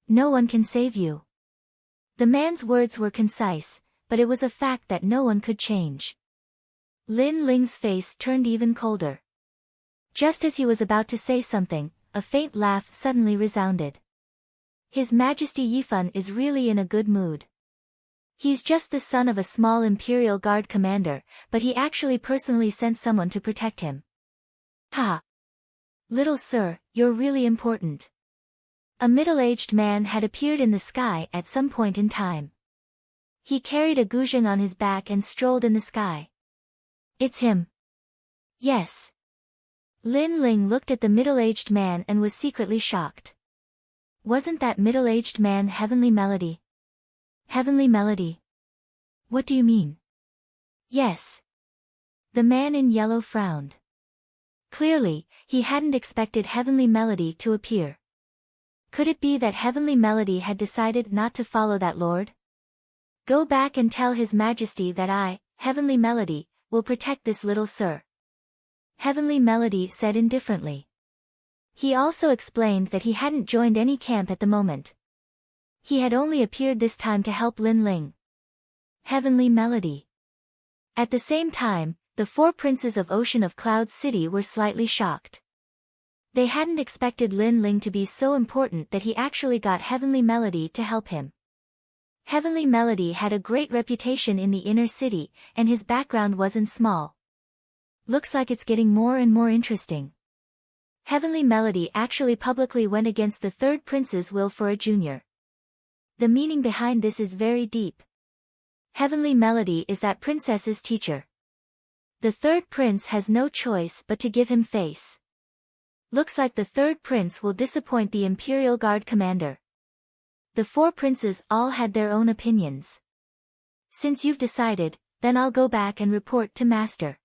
No one can save you. The man's words were concise, but it was a fact that no one could change. Lin Ling's face turned even colder. Just as he was about to say something, a faint laugh suddenly resounded. His Majesty Yifan is really in a good mood. He's just the son of a small Imperial Guard commander, but he actually personally sent someone to protect him. Ha! Little sir, you're really important. A middle-aged man had appeared in the sky at some point in time. He carried a guzheng on his back and strolled in the sky. It's him. Yes. Lin Ling looked at the middle-aged man and was secretly shocked. Wasn't that middle-aged man Heavenly Melody? Heavenly Melody? What do you mean? Yes. The man in yellow frowned. Clearly, he hadn't expected Heavenly Melody to appear. Could it be that Heavenly Melody had decided not to follow that lord? Go back and tell His Majesty that I, Heavenly Melody, will protect this little sir. Heavenly Melody said indifferently. He also explained that he hadn't joined any camp at the moment. He had only appeared this time to help Lin Ling. Heavenly Melody. At the same time, the 4 princes of Ocean of Cloud City were slightly shocked. They hadn't expected Lin Ling to be so important that he actually got Heavenly Melody to help him. Heavenly Melody had a great reputation in the inner city, and his background wasn't small. Looks like it's getting more and more interesting. Heavenly Melody actually publicly went against the 3rd prince's will for a junior. The meaning behind this is very deep. Heavenly Melody is that princess's teacher. The 3rd prince has no choice but to give him face. Looks like the 3rd prince will disappoint the Imperial Guard commander. The 4 princes all had their own opinions. Since you've decided, then I'll go back and report to Master.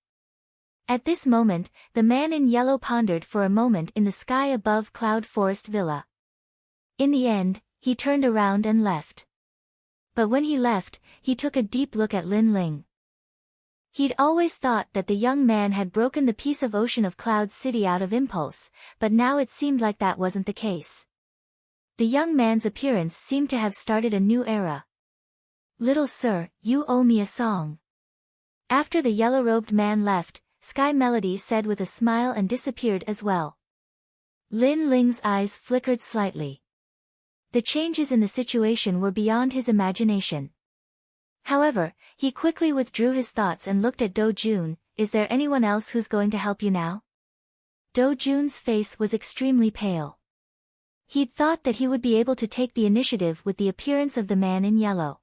At this moment, the man in yellow pondered for a moment in the sky above Cloud Forest Villa. In the end, he turned around and left. But when he left, he took a deep look at Lin Ling. He'd always thought that the young man had broken the peace of Ocean of Cloud City out of impulse, but now it seemed like that wasn't the case. The young man's appearance seemed to have started a new era. Little sir, you owe me a song. After the yellow-robed man left, Sky Melody said with a smile and disappeared as well. Lin Ling's eyes flickered slightly. The changes in the situation were beyond his imagination. However, he quickly withdrew his thoughts and looked at Do Jun. Is there anyone else who's going to help you now? Do Jun's face was extremely pale. He'd thought that he would be able to take the initiative with the appearance of the man in yellow.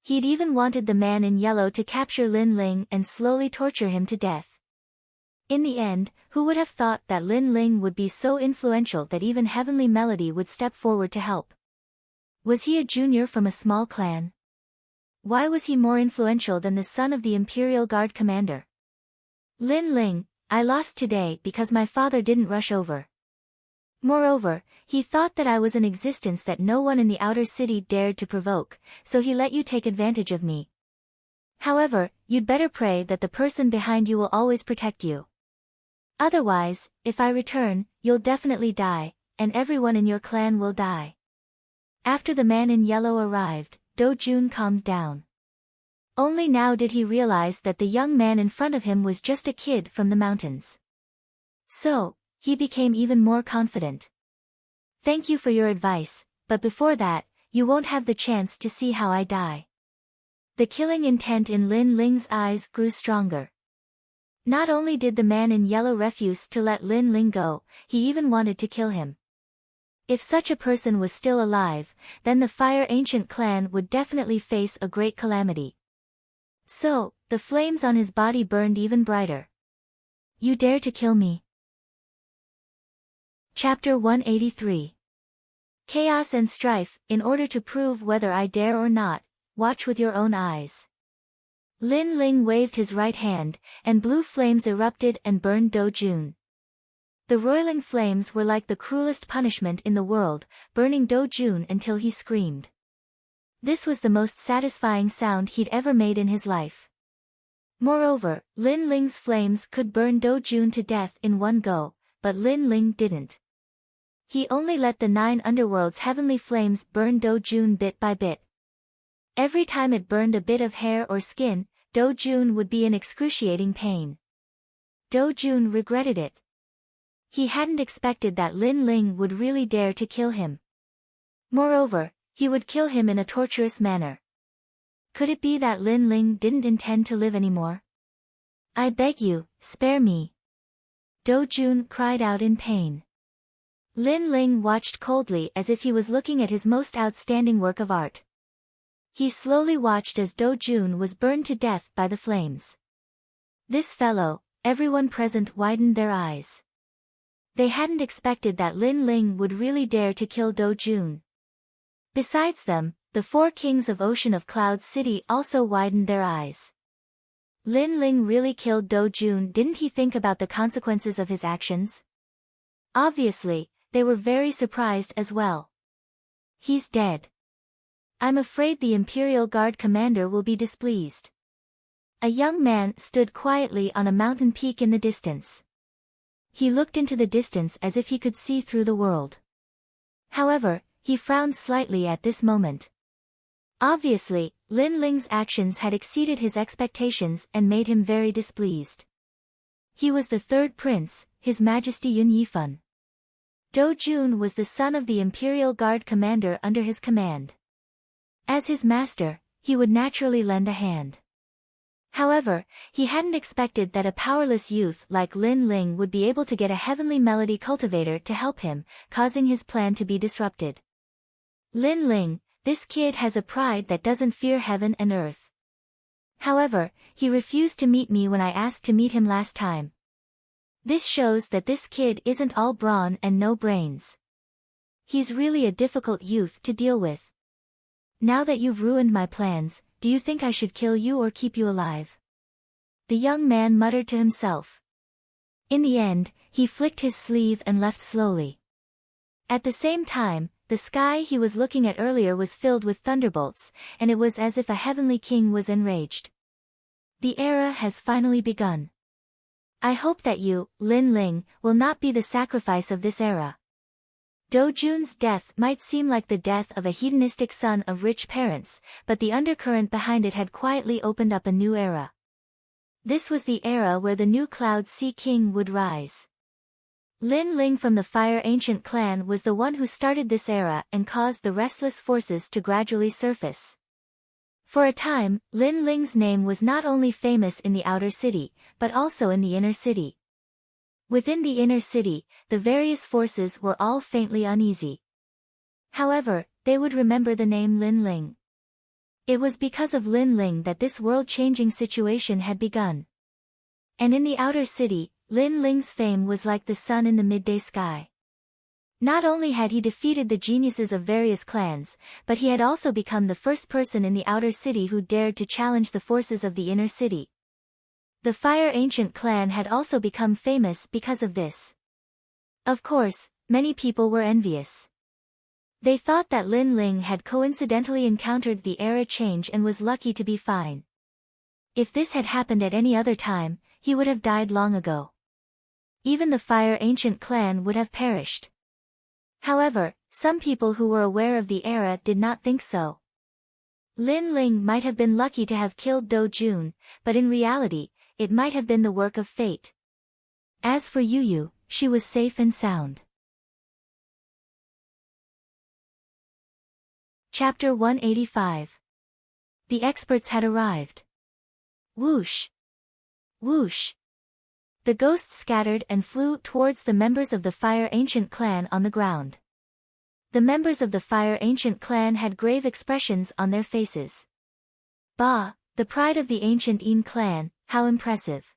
He'd even wanted the man in yellow to capture Lin Ling and slowly torture him to death. In the end, who would have thought that Lin Ling would be so influential that even Heavenly Melody would step forward to help? Was he a junior from a small clan? Why was he more influential than the son of the Imperial Guard commander? Lin Ling, I lost today because my father didn't rush over. Moreover, he thought that I was an existence that no one in the outer city dared to provoke, so he let you take advantage of me. However, you'd better pray that the person behind you will always protect you. Otherwise, if I return, you'll definitely die, and everyone in your clan will die. After the man in yellow arrived, Do Jun calmed down. Only now did he realize that the young man in front of him was just a kid from the mountains. So, he became even more confident. Thank you for your advice, but before that, you won't have the chance to see how I die. The killing intent in Lin Ling's eyes grew stronger. Not only did the man in yellow refuse to let Lin Ling go, he even wanted to kill him. If such a person was still alive, then the Fire Ancient clan would definitely face a great calamity. So, the flames on his body burned even brighter. You dare to kill me? Chapter 183. Chaos and Strife. In order to prove whether I dare or not, watch with your own eyes. Lin Ling waved his right hand, and blue flames erupted and burned Do Jun. The roiling flames were like the cruelest punishment in the world, burning Do Jun until he screamed. This was the most satisfying sound he'd ever made in his life. Moreover, Lin Ling's flames could burn Do Jun to death in one go, but Lin Ling didn't. He only let the 9 underworld's heavenly flames burn Do-jun bit by bit. Every time it burned a bit of hair or skin, Do-jun would be in excruciating pain. Do-jun regretted it. He hadn't expected that Lin Ling would really dare to kill him. Moreover, he would kill him in a torturous manner. Could it be that Lin Ling didn't intend to live anymore? I beg you, spare me. Do-jun cried out in pain. Lin Ling watched coldly as if he was looking at his most outstanding work of art. He slowly watched as Do-jun was burned to death by the flames. This fellow, everyone present widened their eyes. They hadn't expected that Lin Ling would really dare to kill Do-jun. Besides them, the 4 kings of Ocean of Clouds City also widened their eyes. Lin Ling really killed Do-jun? Didn't he think about the consequences of his actions? Obviously, they were very surprised as well. He's dead. I'm afraid the Imperial Guard commander will be displeased. A young man stood quietly on a mountain peak in the distance. He looked into the distance as if he could see through the world. However, he frowned slightly at this moment. Obviously, Lin Ling's actions had exceeded his expectations and made him very displeased. He was the 3rd prince, His Majesty Yun Yifan. Do-jun was the son of the Imperial Guard commander under his command. As his master, he would naturally lend a hand. However, he hadn't expected that a powerless youth like Lin Ling would be able to get a heavenly melody cultivator to help him, causing his plan to be disrupted. Lin Ling, this kid has a pride that doesn't fear heaven and earth. However, he refused to meet me when I asked to meet him last time. This shows that this kid isn't all brawn and no brains. He's really a difficult youth to deal with. Now that you've ruined my plans, do you think I should kill you or keep you alive? The young man muttered to himself. In the end, he flicked his sleeve and left slowly. At the same time, the sky he was looking at earlier was filled with thunderbolts, and it was as if a heavenly king was enraged. The era has finally begun. I hope that you, Lin Ling, will not be the sacrifice of this era. Do-jun's death might seem like the death of a hedonistic son of rich parents, but the undercurrent behind it had quietly opened up a new era. This was the era where the new Cloud Sea King would rise. Lin Ling from the Fire Ancient clan was the one who started this era and caused the restless forces to gradually surface. For a time, Lin Ling's name was not only famous in the outer city, but also in the inner city. Within the inner city, the various forces were all faintly uneasy. However, they would remember the name Lin Ling. It was because of Lin Ling that this world-changing situation had begun. And in the outer city, Lin Ling's fame was like the sun in the midday sky. Not only had he defeated the geniuses of various clans, but he had also become the first person in the outer city who dared to challenge the forces of the inner city. The Fire Ancient clan had also become famous because of this. Of course, many people were envious. They thought that Lin Ling had coincidentally encountered the era change and was lucky to be fine. If this had happened at any other time, he would have died long ago. Even the Fire Ancient clan would have perished. However, some people who were aware of the era did not think so. Lin Ling might have been lucky to have killed Do-jun, but in reality, it might have been the work of fate. As for Yu, she was safe and sound. Chapter 185. The experts had arrived. Whoosh! Whoosh! The ghosts scattered and flew towards the members of the Fire Ancient clan on the ground. The members of the Fire Ancient clan had grave expressions on their faces. Bah, the pride of the Ancient Een clan, how impressive.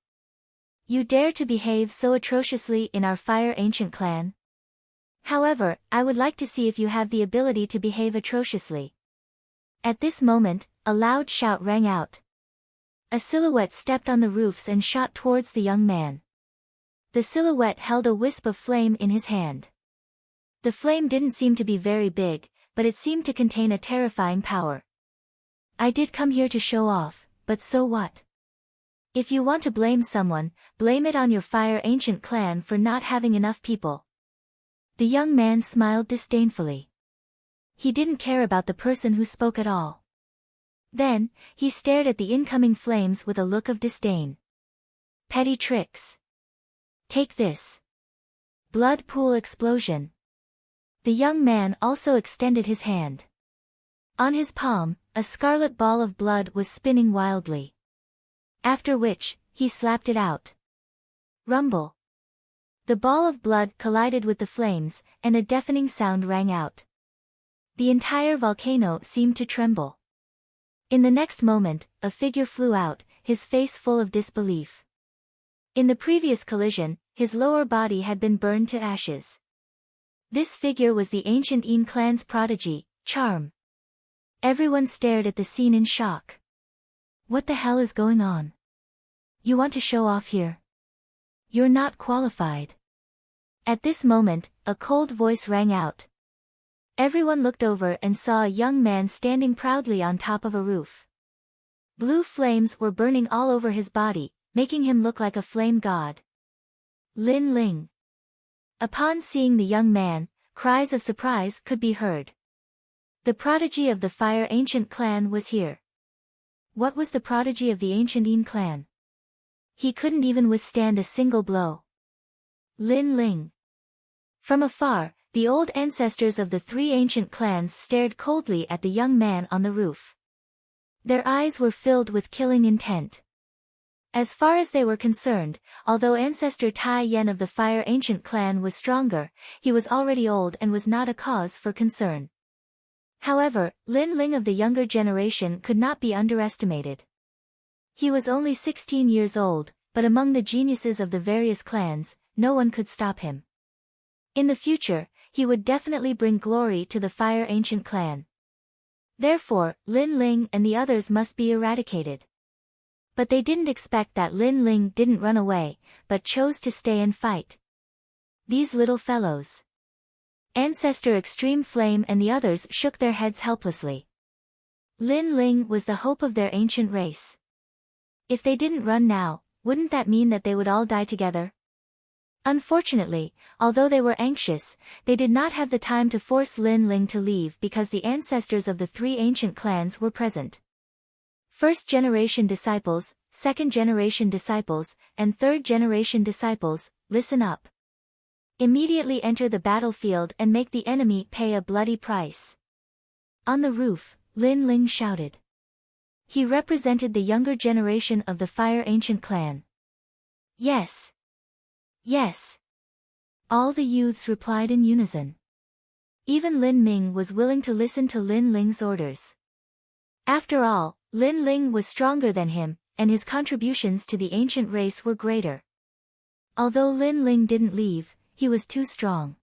You dare to behave so atrociously in our Fire Ancient clan? However, I would like to see if you have the ability to behave atrociously. At this moment, a loud shout rang out. A silhouette stepped on the roofs and shot towards the young man. The silhouette held a wisp of flame in his hand. The flame didn't seem to be very big, but it seemed to contain a terrifying power. I did come here to show off, but so what? If you want to blame someone, blame it on your Fire Ancient clan for not having enough people. The young man smiled disdainfully. He didn't care about the person who spoke at all. Then, he stared at the incoming flames with a look of disdain. Petty tricks. Take this. Blood pool explosion. The young man also extended his hand. On his palm, a scarlet ball of blood was spinning wildly. After which, he slapped it out. Rumble. The ball of blood collided with the flames, and a deafening sound rang out. The entire volcano seemed to tremble. In the next moment, a figure flew out, his face full of disbelief. In the previous collision, his lower body had been burned to ashes. This figure was the ancient Yin clan's prodigy, Charm. Everyone stared at the scene in shock. What the hell is going on? You want to show off here? You're not qualified. At this moment, a cold voice rang out. Everyone looked over and saw a young man standing proudly on top of a roof. Blue flames were burning all over his body, making him look like a flame god. Lin Ling. Upon seeing the young man, cries of surprise could be heard. The prodigy of the Fire Ancient clan was here. What was the prodigy of the Ancient Yin clan? He couldn't even withstand a single blow. Lin Ling. From afar, the old ancestors of the three ancient clans stared coldly at the young man on the roof. Their eyes were filled with killing intent. As far as they were concerned, although ancestor Tai Yen of the Fire Ancient clan was stronger, he was already old and was not a cause for concern. However, Lin Ling of the younger generation could not be underestimated. He was only 16 years old, but among the geniuses of the various clans, no one could stop him. In the future, he would definitely bring glory to the Fire Ancient clan. Therefore, Lin Ling and the others must be eradicated. But they didn't expect that Lin Ling didn't run away, but chose to stay and fight. These little fellows. Ancestor Extreme Flame and the others shook their heads helplessly. Lin Ling was the hope of their ancient race. If they didn't run now, wouldn't that mean that they would all die together? Unfortunately, although they were anxious, they did not have the time to force Lin Ling to leave because the ancestors of the three ancient clans were present. First-generation disciples, second-generation disciples, and third-generation disciples, listen up. Immediately enter the battlefield and make the enemy pay a bloody price. On the roof, Lin Ling shouted. He represented the younger generation of the Fire Ancient clan. Yes. Yes. All the youths replied in unison. Even Lin Ming was willing to listen to Lin Ling's orders. After all, Lin Ling was stronger than him, and his contributions to the ancient race were greater. Although Lin Ling didn't leave, he was too strong.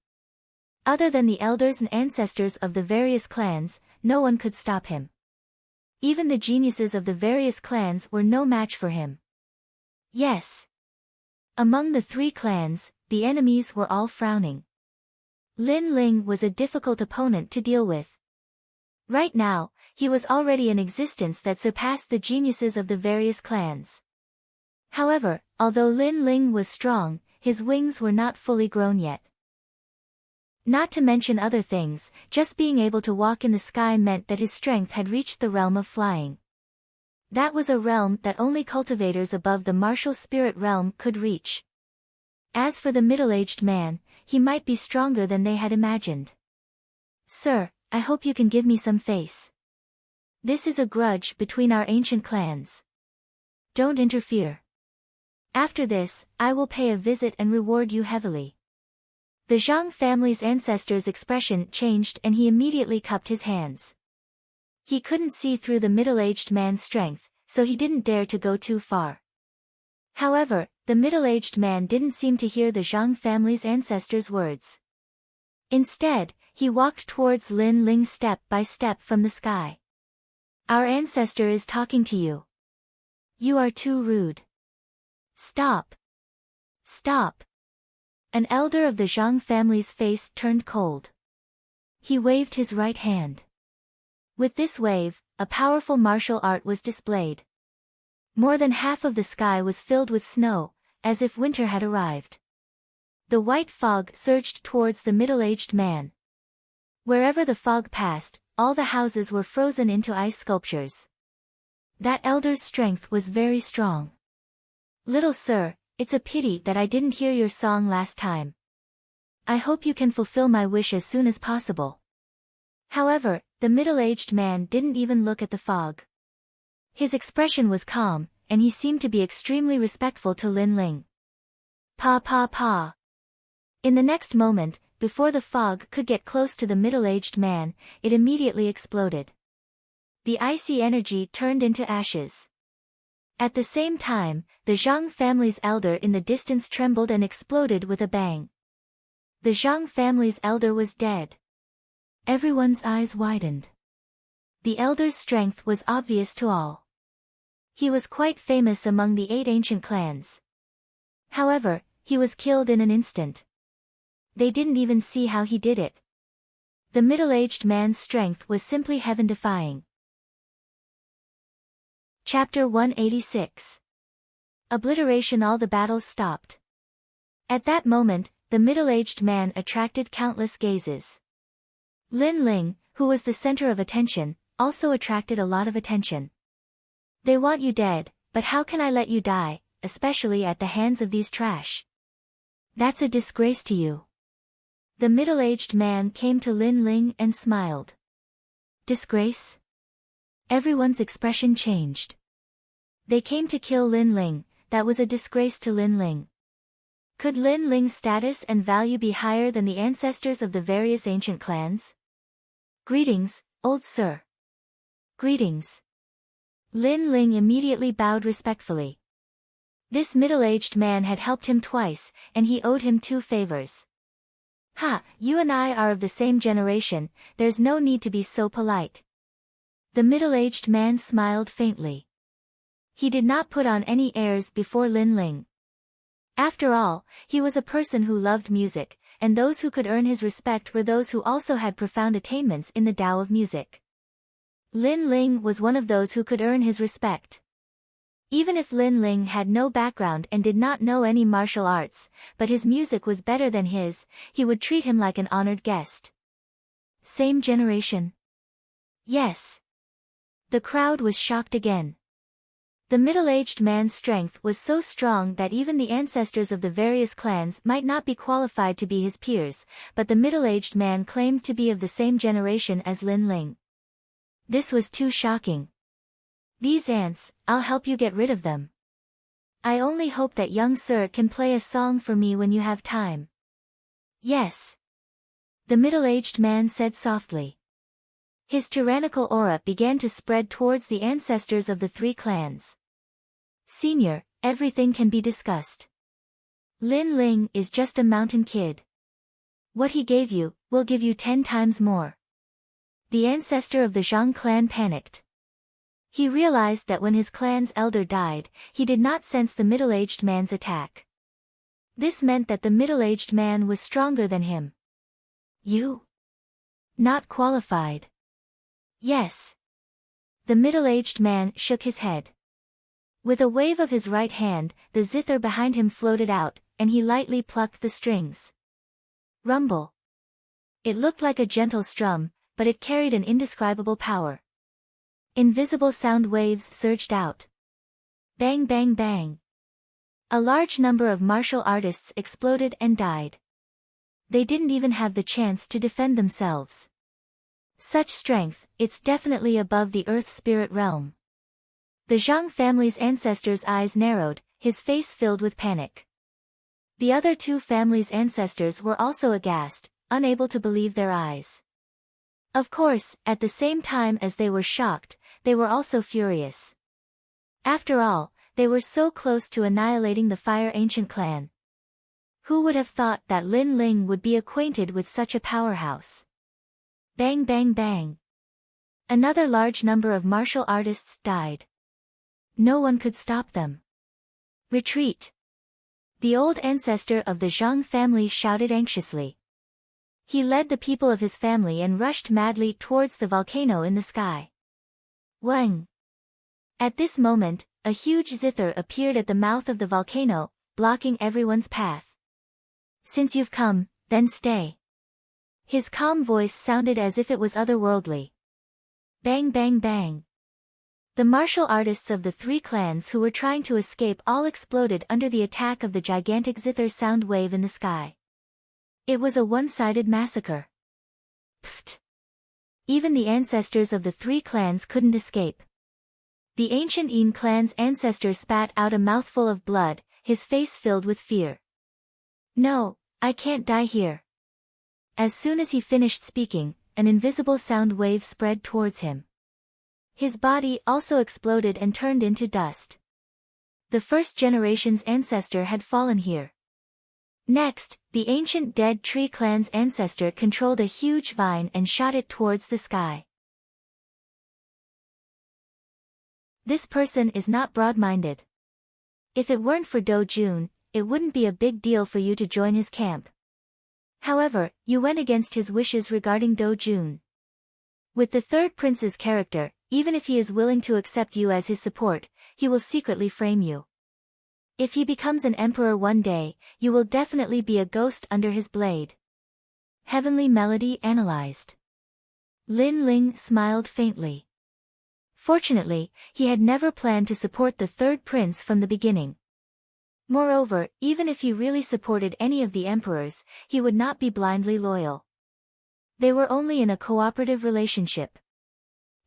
Other than the elders and ancestors of the various clans, no one could stop him. Even the geniuses of the various clans were no match for him. Yes. Among the three clans, the enemies were all frowning. Lin Ling was a difficult opponent to deal with. Right now, he was already an existence that surpassed the geniuses of the various clans. However, although Lin Ling was strong, his wings were not fully grown yet. Not to mention other things, just being able to walk in the sky meant that his strength had reached the realm of flying. That was a realm that only cultivators above the martial spirit realm could reach. As for the middle-aged man, he might be stronger than they had imagined. Sir, I hope you can give me some face. This is a grudge between our ancient clans. Don't interfere. After this, I will pay a visit and reward you heavily. The Zhang family's ancestor's expression changed and he immediately cupped his hands. He couldn't see through the middle-aged man's strength, so he didn't dare to go too far. However, the middle-aged man didn't seem to hear the Zhang family's ancestor's words. Instead, he walked towards Lin Ling step by step from the sky. Our ancestor is talking to you. You are too rude. Stop. Stop. An elder of the Zhang family's face turned cold. He waved his right hand. With this wave, a powerful martial art was displayed. More than half of the sky was filled with snow, as if winter had arrived. The white fog surged towards the middle-aged man. Wherever the fog passed, all the houses were frozen into ice sculptures. That elder's strength was very strong. "Little sir, it's a pity that I didn't hear your song last time. I hope you can fulfill my wish as soon as possible." However, the middle-aged man didn't even look at the fog. His expression was calm, and he seemed to be extremely respectful to Lin Ling. Pa pa pa. In the next moment, before the fog could get close to the middle-aged man, it immediately exploded. The icy energy turned into ashes. At the same time, the Zhang family's elder in the distance trembled and exploded with a bang. The Zhang family's elder was dead. Everyone's eyes widened. The elder's strength was obvious to all. He was quite famous among the 8 ancient clans. However, he was killed in an instant. They didn't even see how he did it. The middle-aged man's strength was simply heaven-defying. Chapter 186. Obliteration. All the battles stopped. At that moment, the middle-aged man attracted countless gazes. Lin Ling, who was the center of attention, also attracted a lot of attention. "They want you dead, but how can I let you die, especially at the hands of these trash? That's a disgrace to you." The middle-aged man came to Lin Ling and smiled. Disgrace? Everyone's expression changed. They came to kill Lin Ling. That was a disgrace to Lin Ling. Could Lin Ling's status and value be higher than the ancestors of the various ancient clans? "Greetings, old sir." "Greetings." Lin Ling immediately bowed respectfully. This middle-aged man had helped him twice, and he owed him 2 favors. "Ha, you and I are of the same generation, there's no need to be so polite." The middle-aged man smiled faintly. He did not put on any airs before Lin Ling. After all, he was a person who loved music, and those who could earn his respect were those who also had profound attainments in the Tao of music. Lin Ling was one of those who could earn his respect. Even if Lin Ling had no background and did not know any martial arts, but his music was better than his, he would treat him like an honored guest. Same generation? Yes. The crowd was shocked again. The middle-aged man's strength was so strong that even the ancestors of the various clans might not be qualified to be his peers, but the middle-aged man claimed to be of the same generation as Lin Ling. This was too shocking. "These ants, I'll help you get rid of them. I only hope that young sir can play a song for me when you have time." "Yes." The middle-aged man said softly. His tyrannical aura began to spread towards the ancestors of the 3 clans. "Senior, everything can be discussed. Lin Ling is just a mountain kid. What he gave you, will give you 10 times more." The ancestor of the Zhang clan panicked. He realized that when his clan's elder died, he did not sense the middle-aged man's attack. This meant that the middle-aged man was stronger than him. "You? Not qualified?" "Yes." The middle-aged man shook his head. With a wave of his right hand, the zither behind him floated out, and he lightly plucked the strings. Rumble. It looked like a gentle strum, but it carried an indescribable power. Invisible sound waves surged out. Bang bang bang. A large number of martial artists exploded and died. They didn't even have the chance to defend themselves. Such strength, it's definitely above the earth spirit realm. The Zhang family's ancestors' eyes narrowed, his face filled with panic. The other 2 families' ancestors were also aghast, unable to believe their eyes. Of course, at the same time as they were shocked, they were also furious. After all, they were so close to annihilating the Fire Ancient clan. Who would have thought that Lin Ling would be acquainted with such a powerhouse? Bang bang bang. Another large number of martial artists died. No one could stop them. Retreat. The old ancestor of the Zhang family shouted anxiously. He led the people of his family and rushed madly towards the volcano in the sky. Wang. At this moment, a huge zither appeared at the mouth of the volcano, blocking everyone's path. Since you've come, then stay. His calm voice sounded as if it was otherworldly. Bang bang bang. The martial artists of the three clans who were trying to escape all exploded under the attack of the gigantic zither sound wave in the sky. It was a one-sided massacre. Pfft. Even the ancestors of the three clans couldn't escape. The ancient Yin clan's ancestor spat out a mouthful of blood, his face filled with fear. No, I can't die here. As soon as he finished speaking, an invisible sound wave spread towards him. His body also exploded and turned into dust. The first generation's ancestor had fallen here. Next, the ancient dead tree clan's ancestor controlled a huge vine and shot it towards the sky. This person is not broad-minded. If it weren't for Do Jun, it wouldn't be a big deal for you to join his camp. However, you went against his wishes regarding Do Jun. With the third prince's character, even if he is willing to accept you as his support, he will secretly frame you. If he becomes an emperor one day, you will definitely be a ghost under his blade. Heavenly Melody analyzed. Lin Ling smiled faintly. Fortunately, he had never planned to support the third prince from the beginning. Moreover, even if he really supported any of the emperors, he would not be blindly loyal. They were only in a cooperative relationship.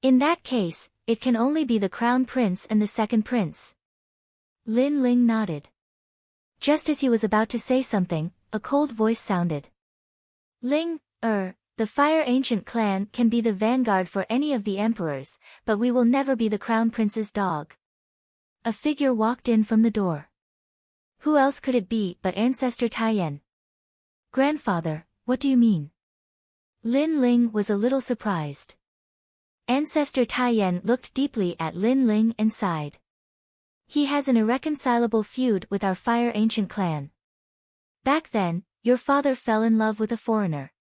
In that case, it can only be the crown prince and the second prince. Lin Ling nodded. Just as he was about to say something, a cold voice sounded. Ling, the Fire Ancient clan can be the vanguard for any of the emperors, but we will never be the crown prince's dog. A figure walked in from the door. Who else could it be but Ancestor Taiyan? Grandfather, what do you mean? Lin Ling was a little surprised. Ancestor Taiyan looked deeply at Lin Ling and sighed. He has an irreconcilable feud with our Fire Ancient clan. Back then, your father fell in love with a foreigner.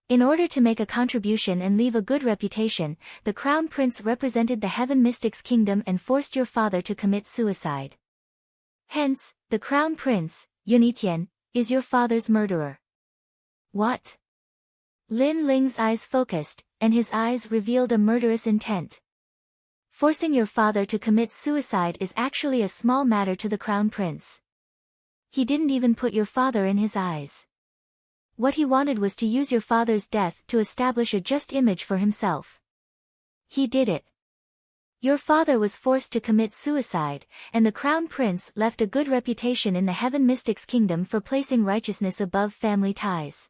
In order to make a contribution and leave a good reputation, the Crown Prince represented the Heaven Mystics Kingdom and forced your father to commit suicide. Hence, the Crown Prince, Yunitian, is your father's murderer. What? Lin Ling's eyes focused, and his eyes revealed a murderous intent. Forcing your father to commit suicide is actually a small matter to the Crown Prince. He didn't even put your father in his eyes. What he wanted was to use your father's death to establish a just image for himself. He did it. Your father was forced to commit suicide, and the Crown Prince left a good reputation in the Heaven Mystics Kingdom for placing righteousness above family ties.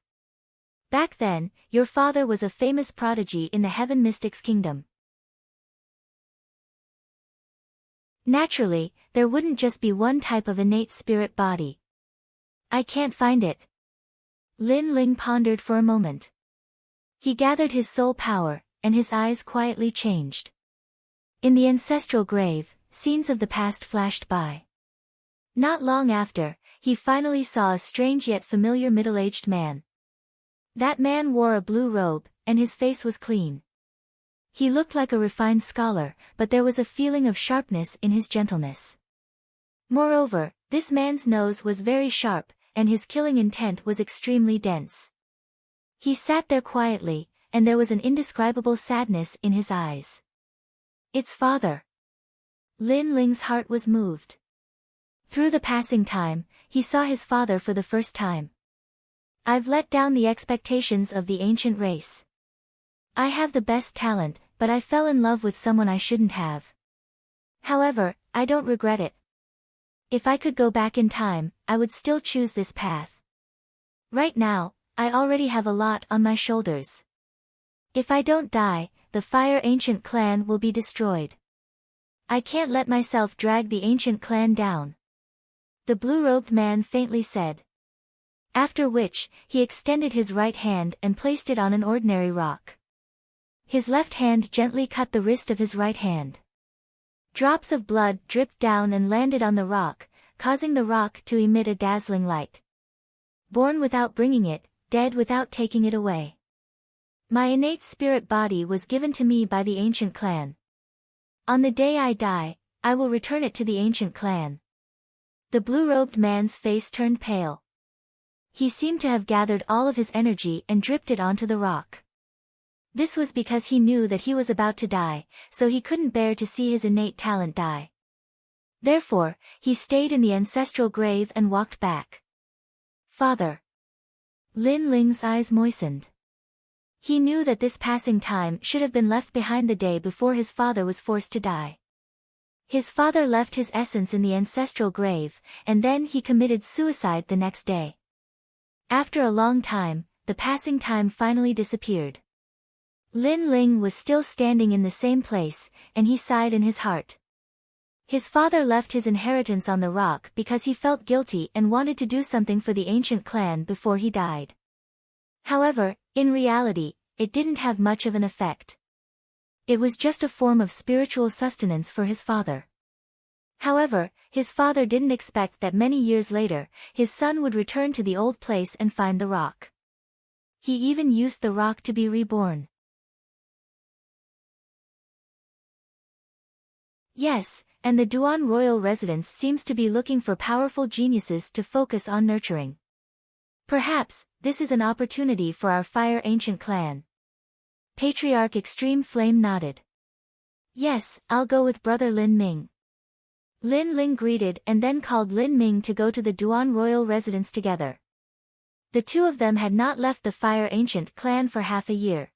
Back then, your father was a famous prodigy in the Heaven Mystics Kingdom. Naturally, there wouldn't just be one type of innate spirit body. I can't find it. Lin Ling pondered for a moment. He gathered his soul power, and his eyes quietly changed. In the ancestral grave, scenes of the past flashed by. Not long after, he finally saw a strange yet familiar middle-aged man. That man wore a blue robe, and his face was clean. He looked like a refined scholar, but there was a feeling of sharpness in his gentleness. Moreover, this man's nose was very sharp, and his killing intent was extremely dense. He sat there quietly, and there was an indescribable sadness in his eyes. It's father. Lin Ling's heart was moved. Through the passing time, he saw his father for the first time. I've let down the expectations of the ancient race. I have the best talent, but I fell in love with someone I shouldn't have. However, I don't regret it. If I could go back in time, I would still choose this path. Right now, I already have a lot on my shoulders. If I don't die, the Fire Ancient clan will be destroyed. I can't let myself drag the ancient clan down. The blue-robed man faintly said. After which, he extended his right hand and placed it on an ordinary rock. His left hand gently cut the wrist of his right hand. Drops of blood dripped down and landed on the rock, causing the rock to emit a dazzling light. Born without bringing it, dead without taking it away. My innate spirit body was given to me by the ancient clan. On the day I die, I will return it to the ancient clan. The blue-robed man's face turned pale. He seemed to have gathered all of his energy and dripped it onto the rock. This was because he knew that he was about to die, so he couldn't bear to see his innate talent die. Therefore, he stayed in the ancestral grave and walked back. Father. Lin Ling's eyes moistened. He knew that this passing time should have been left behind the day before his father was forced to die. His father left his essence in the ancestral grave, and then he committed suicide the next day. After a long time, the passing time finally disappeared. Lin Ling was still standing in the same place, and he sighed in his heart. His father left his inheritance on the rock because he felt guilty and wanted to do something for the ancient clan before he died. However, in reality, it didn't have much of an effect. It was just a form of spiritual sustenance for his father. However, his father didn't expect that many years later, his son would return to the old place and find the rock. He even used the rock to be reborn. Yes, and the Duan royal residence seems to be looking for powerful geniuses to focus on nurturing. Perhaps, this is an opportunity for our Fire Ancient clan. Patriarch Extreme Flame nodded. Yes, I'll go with brother Lin Ming. Lin Ling greeted and then called Lin Ming to go to the Duan royal residence together. The two of them had not left the Fire Ancient clan for half a year.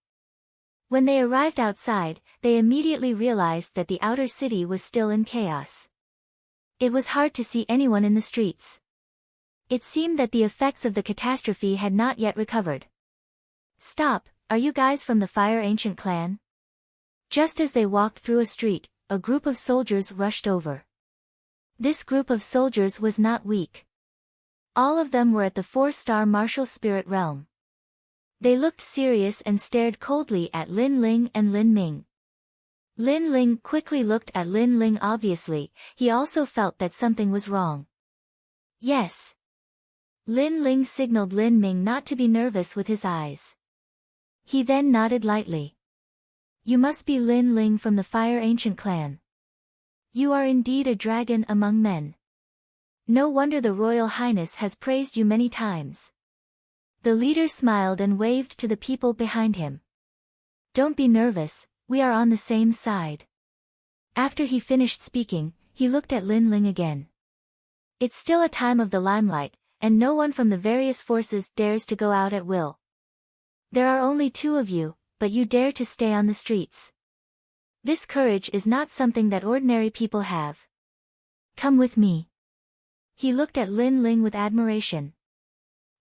When they arrived outside, they immediately realized that the outer city was still in chaos. It was hard to see anyone in the streets. It seemed that the effects of the catastrophe had not yet recovered. Stop, are you guys from the Fire Ancient clan? Just as they walked through a street, a group of soldiers rushed over. This group of soldiers was not weak. All of them were at the 4-star martial spirit realm. They looked serious and stared coldly at Lin Ling and Lin Ming. Lin Ling quickly looked at Lin Ling. Obviously, he also felt that something was wrong. Yes. Lin Ling signaled Lin Ming not to be nervous with his eyes. He then nodded lightly. You must be Lin Ling from the Fire Ancient clan. You are indeed a dragon among men. No wonder the Royal Highness has praised you many times. The leader smiled and waved to the people behind him. Don't be nervous, we are on the same side. After he finished speaking, he looked at Lin Ling again. It's still a time of the limelight, and no one from the various forces dares to go out at will. There are only 2 of you, but you dare to stay on the streets. This courage is not something that ordinary people have. Come with me. He looked at Lin Ling with admiration.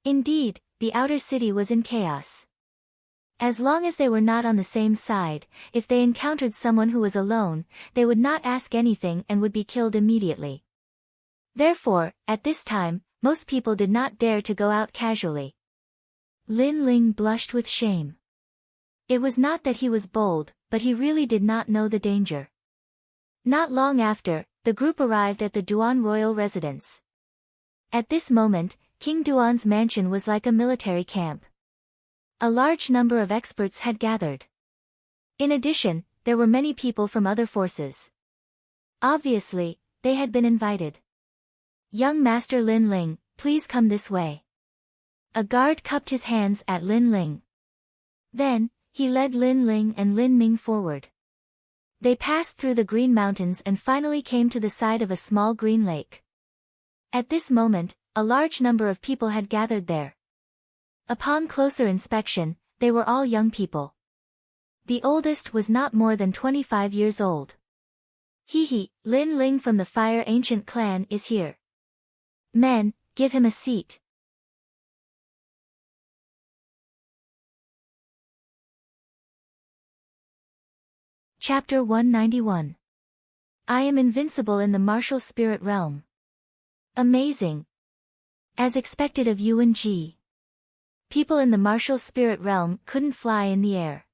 Indeed, the outer city was in chaos. As long as they were not on the same side, if they encountered someone who was alone, they would not ask anything and would be killed immediately. Therefore, at this time, most people did not dare to go out casually. Lin Ling blushed with shame. It was not that he was bold, but he really did not know the danger. Not long after, the group arrived at the Duan royal residence. At this moment, King Duan's mansion was like a military camp. A large number of experts had gathered. In addition, there were many people from other forces. Obviously, they had been invited. Young Master Lin Ling, please come this way. A guard cupped his hands at Lin Ling. Then, he led Lin Ling and Lin Ming forward. They passed through the Green Mountains and finally came to the side of a small green lake. At this moment, a large number of people had gathered there. Upon closer inspection, they were all young people. The oldest was not more than 25 years old. Lin Ling from the Fire Ancient clan is here. Men, give him a seat. Chapter 191. I am invincible in the martial spirit realm. Amazing. As expected of Yuan Ji. People in the martial spirit realm couldn't fly in the air.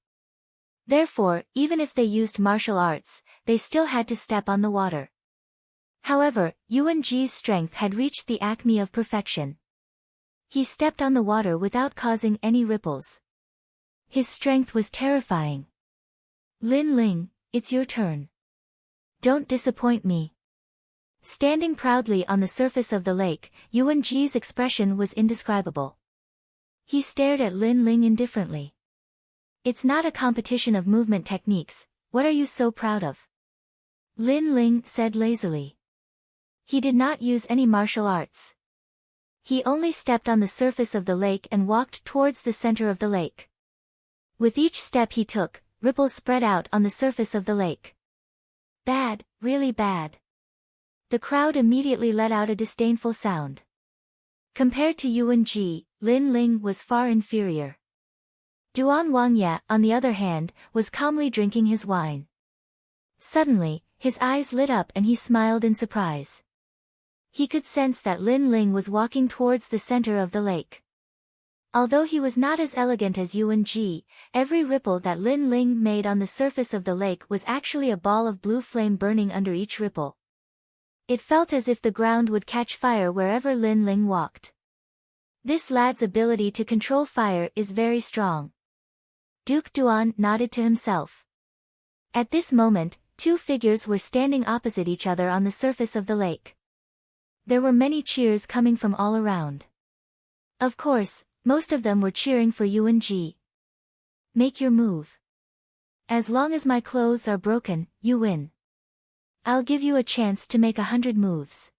Therefore, even if they used martial arts, they still had to step on the water. However, Yuan Ji's strength had reached the acme of perfection. He stepped on the water without causing any ripples. His strength was terrifying. Lin Ling, it's your turn. Don't disappoint me. Standing proudly on the surface of the lake, Yuan Ji's expression was indescribable. He stared at Lin Ling indifferently. It's not a competition of movement techniques, what are you so proud of? Lin Ling said lazily. He did not use any martial arts. He only stepped on the surface of the lake and walked towards the center of the lake. With each step he took, ripples spread out on the surface of the lake. Bad, really bad. The crowd immediately let out a disdainful sound. Compared to Yuan Ji, Lin Ling was far inferior. Duan Wangya, on the other hand, was calmly drinking his wine. Suddenly, his eyes lit up and he smiled in surprise. He could sense that Lin Ling was walking towards the center of the lake. Although he was not as elegant as Yuan Ji, every ripple that Lin Ling made on the surface of the lake was actually a ball of blue flame burning under each ripple. It felt as if the ground would catch fire wherever Lin Ling walked. This lad's ability to control fire is very strong. Duke Duan nodded to himself. At this moment, two figures were standing opposite each other on the surface of the lake. There were many cheers coming from all around. Of course, most of them were cheering for Yuan Ji. Make your move. As long as my clothes are broken, you win. I'll give you a chance to make 100 moves.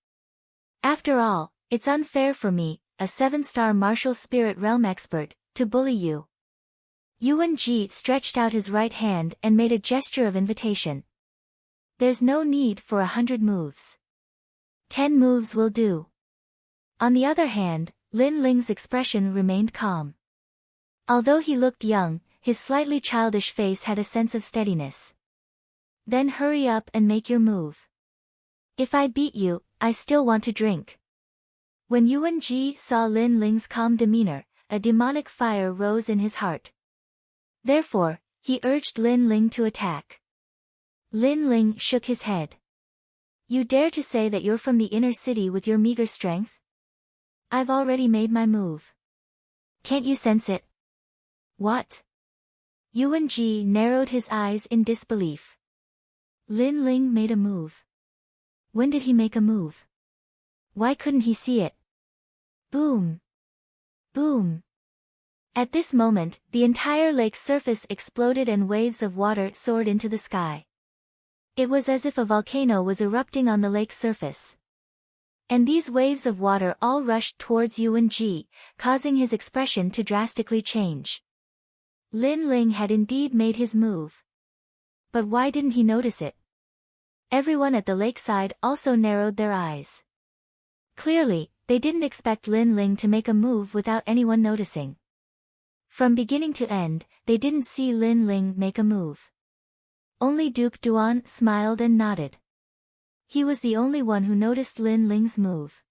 After all, it's unfair for me, a 7-star martial spirit realm expert, to bully you. Yuan Ji stretched out his right hand and made a gesture of invitation. There's no need for 100 moves. 10 moves will do. On the other hand, Lin Ling's expression remained calm. Although he looked young, his slightly childish face had a sense of steadiness. Then hurry up and make your move. If I beat you, I still want to drink. When Yuan Ji saw Lin Ling's calm demeanor, a demonic fire rose in his heart. Therefore, he urged Lin Ling to attack. Lin Ling shook his head. You dare to say that you're from the inner city with your meager strength? I've already made my move. Can't you sense it? What? Yuan Ji narrowed his eyes in disbelief. Lin Ling made a move. When did he make a move? Why couldn't he see it? Boom! Boom! At this moment, the entire lake's surface exploded and waves of water soared into the sky. It was as if a volcano was erupting on the lake's surface. And these waves of water all rushed towards Yuan Ji, causing his expression to drastically change. Lin Ling had indeed made his move. But why didn't he notice it? Everyone at the lakeside also narrowed their eyes. Clearly, they didn't expect Lin Ling to make a move without anyone noticing. From beginning to end, they didn't see Lin Ling make a move. Only Duke Duan smiled and nodded. He was the only one who noticed Lin Ling's move.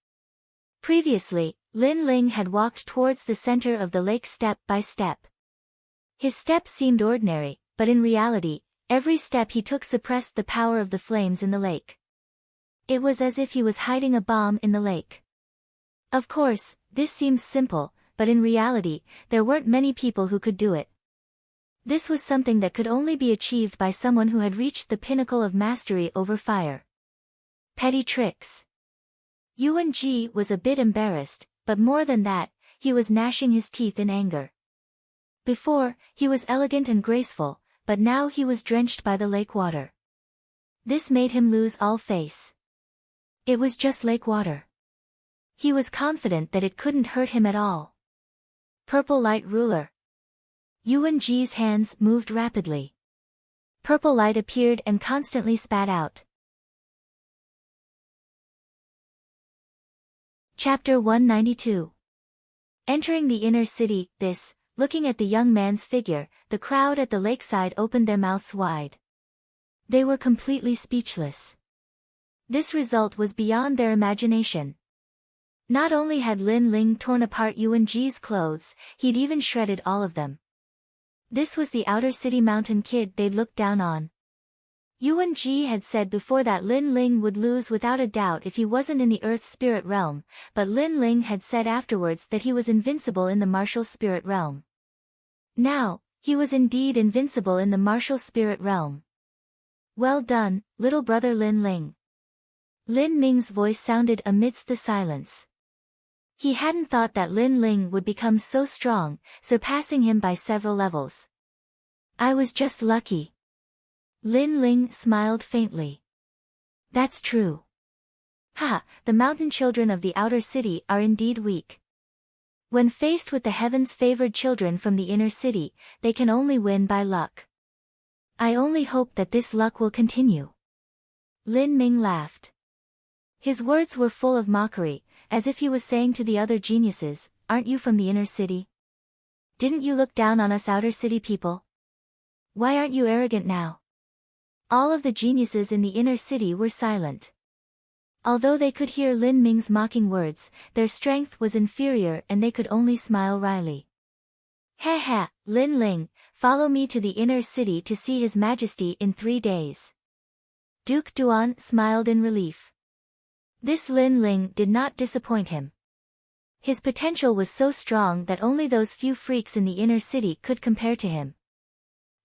Previously, Lin Ling had walked towards the center of the lake step by step. His steps seemed ordinary, but in reality, every step he took suppressed the power of the flames in the lake. It was as if he was hiding a bomb in the lake. Of course, this seems simple, but in reality, there weren't many people who could do it. This was something that could only be achieved by someone who had reached the pinnacle of mastery over fire. Petty tricks. Yuan Ji was a bit embarrassed, but more than that, he was gnashing his teeth in anger. Before, he was elegant and graceful, but now he was drenched by the lake water. This made him lose all face. It was just lake water. He was confident that it couldn't hurt him at all. Purple light ruler. Yuan Ji's hands moved rapidly. Purple light appeared and constantly spat out. Chapter 192. Entering the inner city, looking at the young man's figure, the crowd at the lakeside opened their mouths wide. They were completely speechless. This result was beyond their imagination. Not only had Lin Ling torn apart Yuan Ji's clothes, he'd even shredded all of them. This was the outer city mountain kid they'd looked down on. Yuan Ji had said before that Lin Ling would lose without a doubt if he wasn't in the earth spirit realm, but Lin Ling had said afterwards that he was invincible in the martial spirit realm. Now, he was indeed invincible in the martial spirit realm. Well done, little brother Lin Ling. Lin Ming's voice sounded amidst the silence. He hadn't thought that Lin Ling would become so strong, surpassing him by several levels. I was just lucky. Lin Ling smiled faintly. That's true. Ha, the mountain children of the outer city are indeed weak. When faced with the heavens-favored children from the inner city, they can only win by luck. I only hope that this luck will continue. Lin Ming laughed. His words were full of mockery, as if he was saying to the other geniuses, aren't you from the inner city? Didn't you look down on us outer city people? Why aren't you arrogant now? All of the geniuses in the inner city were silent. Although they could hear Lin Ming's mocking words, their strength was inferior and they could only smile wryly. Ha ha, Lin Ling, follow me to the inner city to see His Majesty in 3 days. Duke Duan smiled in relief. This Lin Ling did not disappoint him. His potential was so strong that only those few freaks in the inner city could compare to him.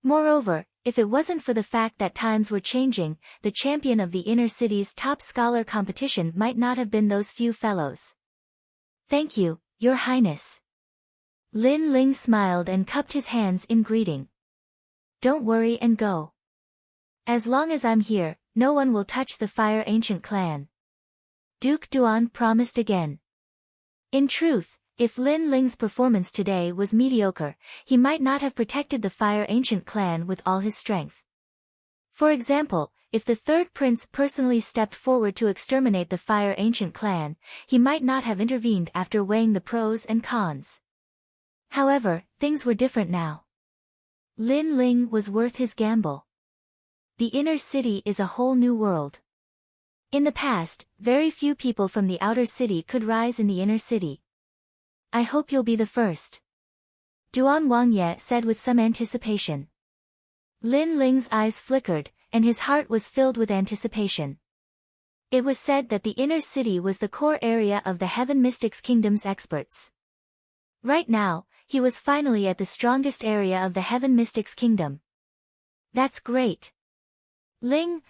Moreover, if it wasn't for the fact that times were changing, the champion of the inner city's top scholar competition might not have been those few fellows. Thank you, Your Highness. Lin Ling smiled and cupped his hands in greeting. Don't worry and go. As long as I'm here, no one will touch the Fire Ancient clan. Duke Duan promised again. In truth, if Lin Ling's performance today was mediocre, he might not have protected the Fire Ancient clan with all his strength. For example, if the third prince personally stepped forward to exterminate the Fire Ancient clan, he might not have intervened after weighing the pros and cons. However, things were different now. Lin Ling was worth his gamble. The inner city is a whole new world. In the past, very few people from the outer city could rise in the inner city. I hope you'll be the first. Duan Wangye said with some anticipation. Lin Ling's eyes flickered, and his heart was filled with anticipation. It was said that the inner city was the core area of the Heaven Mystics Kingdom's experts. Right now, he was finally at the strongest area of the Heaven Mystics Kingdom. That's great. Ling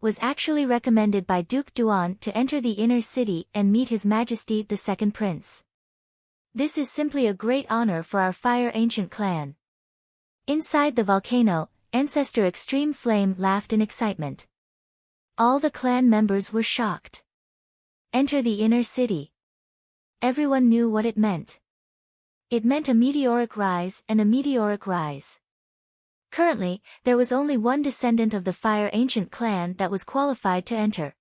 was actually recommended by Duke Duan to enter the inner city and meet His Majesty the Second Prince. This is simply a great honor for our Fire Ancient clan. Inside the volcano, Ancestor Extreme Flame laughed in excitement. All the clan members were shocked. Enter the inner city. Everyone knew what it meant. It meant a meteoric rise and a meteoric rise. Currently, there was only one descendant of the Fire Ancient clan that was qualified to enter.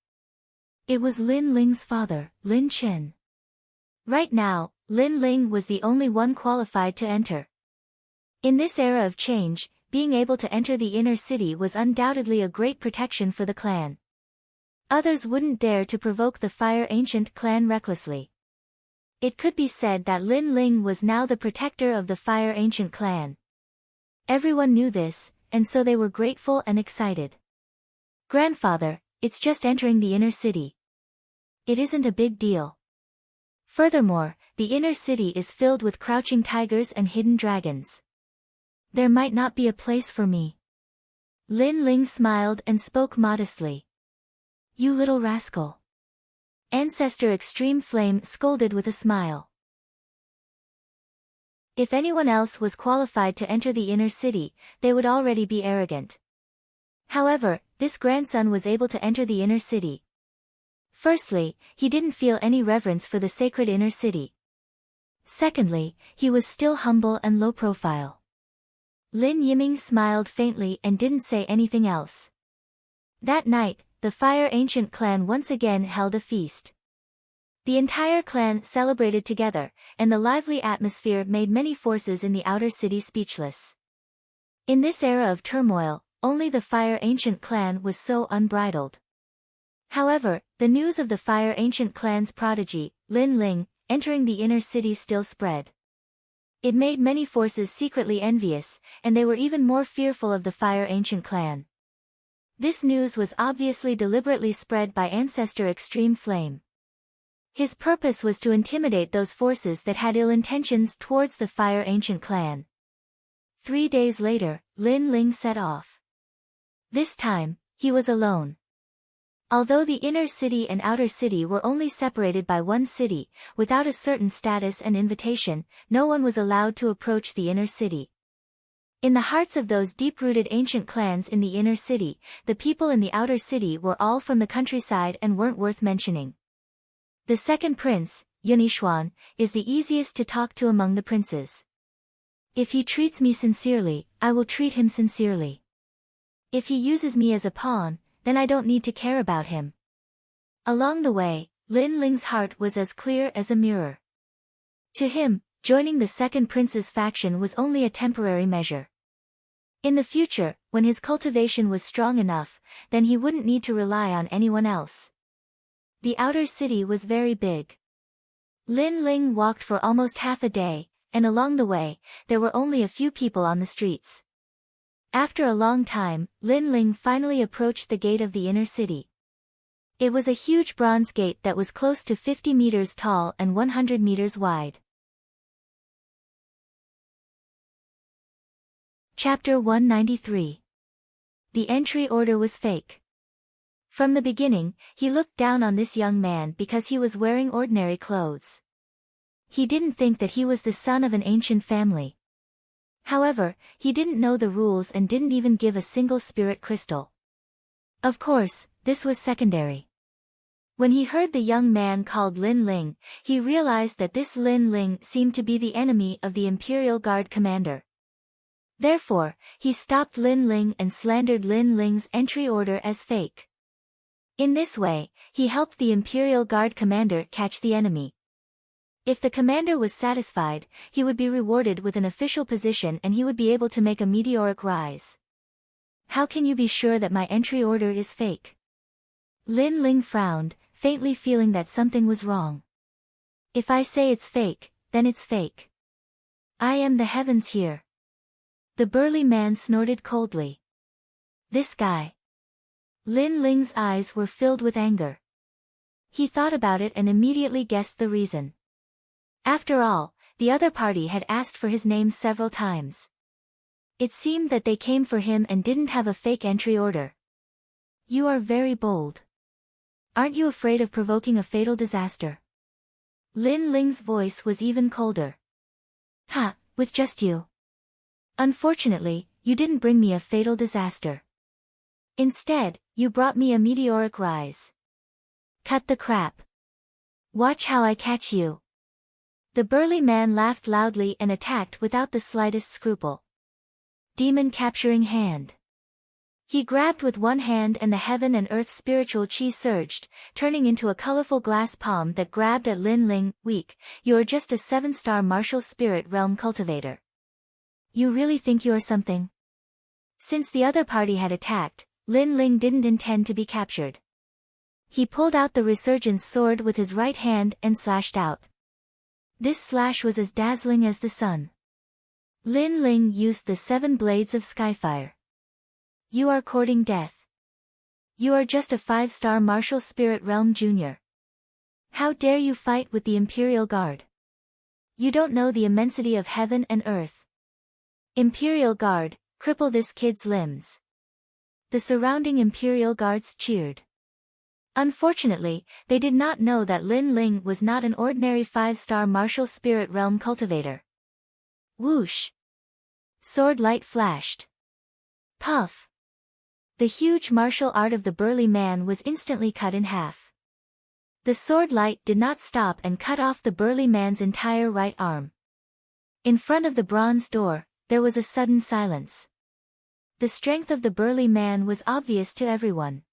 It was Lin Ling's father, Lin Chen. Right now, Lin Ling was the only one qualified to enter. In this era of change, being able to enter the inner city was undoubtedly a great protection for the clan. Others wouldn't dare to provoke the Fire Ancient clan recklessly. It could be said that Lin Ling was now the protector of the Fire Ancient clan. Everyone knew this, and so they were grateful and excited. Grandfather, it's just entering the inner city. It isn't a big deal. Furthermore, the inner city is filled with crouching tigers and hidden dragons. There might not be a place for me. Lin Ling smiled and spoke modestly. You little rascal. Ancestor Extreme Flame scolded with a smile. If anyone else was qualified to enter the inner city, they would already be arrogant. However, this grandson was able to enter the inner city. Firstly, he didn't feel any reverence for the sacred inner city. Secondly, he was still humble and low profile. Lin Yiming smiled faintly and didn't say anything else. That night, the Fire Ancient clan once again held a feast. The entire clan celebrated together, and the lively atmosphere made many forces in the outer city speechless. In this era of turmoil, only the Fire Ancient clan was so unbridled. However, the news of the Fire Ancient clan's prodigy, Lin Ling, entering the inner city still spread. It made many forces secretly envious, and they were even more fearful of the Fire Ancient clan. This news was obviously deliberately spread by Ancestor Extreme Flame. His purpose was to intimidate those forces that had ill intentions towards the Fire Ancient clan. 3 days later, Lin Ling set off. This time, he was alone. Although the inner city and outer city were only separated by one city, without a certain status and invitation, no one was allowed to approach the inner city. In the hearts of those deep-rooted ancient clans in the inner city, the people in the outer city were all from the countryside and weren't worth mentioning. The second prince, Yunishwan, is the easiest to talk to among the princes. If he treats me sincerely, I will treat him sincerely. If he uses me as a pawn, then I don't need to care about him. Along the way, Lin Ling's heart was as clear as a mirror. To him, joining the second prince's faction was only a temporary measure. In the future, when his cultivation was strong enough, then he wouldn't need to rely on anyone else. The outer city was very big. Lin Ling walked for almost half a day, and along the way, there were only a few people on the streets. After a long time, Lin Ling finally approached the gate of the inner city. It was a huge bronze gate that was close to 50 meters tall and 100 meters wide. Chapter 193. The entry order was fake. From the beginning, he looked down on this young man because he was wearing ordinary clothes. He didn't think that he was the son of an ancient family. However, he didn't know the rules and didn't even give a single spirit crystal. Of course, this was secondary. When he heard the young man called Lin Ling, he realized that this Lin Ling seemed to be the enemy of the Imperial Guard commander. Therefore, he stopped Lin Ling and slandered Lin Ling's entry order as fake. In this way, he helped the Imperial Guard commander catch the enemy. If the commander was satisfied, he would be rewarded with an official position and he would be able to make a meteoric rise. How can you be sure that my entry order is fake? Lin Ling frowned, faintly feeling that something was wrong. If I say it's fake, then it's fake. I am the heavens here. The burly man snorted coldly. This guy. Lin Ling's eyes were filled with anger. He thought about it and immediately guessed the reason. After all, the other party had asked for his name several times. It seemed that they came for him and didn't have a fake entry order. You are very bold. Aren't you afraid of provoking a fatal disaster? Lin Ling's voice was even colder. Ha, with just you. Unfortunately, you didn't bring me a fatal disaster. Instead, you brought me a meteoric rise. Cut the crap. Watch how I catch you. The burly man laughed loudly and attacked without the slightest scruple. Demon capturing hand. He grabbed with one hand and the heaven and earth spiritual chi surged, turning into a colorful glass palm that grabbed at Lin Ling. Weak, you're just a 7-star martial spirit realm cultivator. You really think you're something? Since the other party had attacked, Lin Ling didn't intend to be captured. He pulled out the resurgence sword with his right hand and slashed out. This slash was as dazzling as the sun. Lin Ling used the 7 blades of skyfire. You are courting death. You are just a 5-star martial spirit realm junior. How dare you fight with the Imperial Guard? You don't know the immensity of heaven and earth. Imperial Guard, cripple this kid's limbs. The surrounding Imperial Guards cheered. Unfortunately, they did not know that Lin Ling was not an ordinary 5-star martial spirit realm cultivator. Whoosh! Sword light flashed. Puff! The huge martial art of the burly man was instantly cut in half. The sword light did not stop and cut off the burly man's entire right arm. In front of the bronze door, there was a sudden silence. The strength of the burly man was obvious to everyone.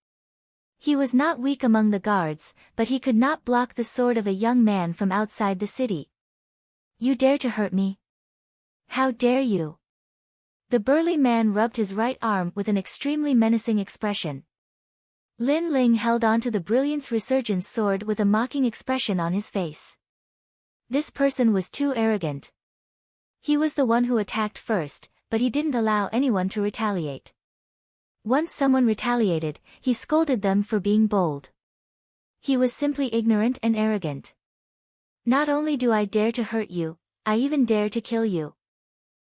He was not weak among the guards, but he could not block the sword of a young man from outside the city. You dare to hurt me? How dare you? The burly man rubbed his right arm with an extremely menacing expression. Lin Ling held onto the Brilliance Resurgence sword with a mocking expression on his face. This person was too arrogant. He was the one who attacked first, but he didn't allow anyone to retaliate. Once someone retaliated, he scolded them for being bold. He was simply ignorant and arrogant. Not only do I dare to hurt you, I even dare to kill you.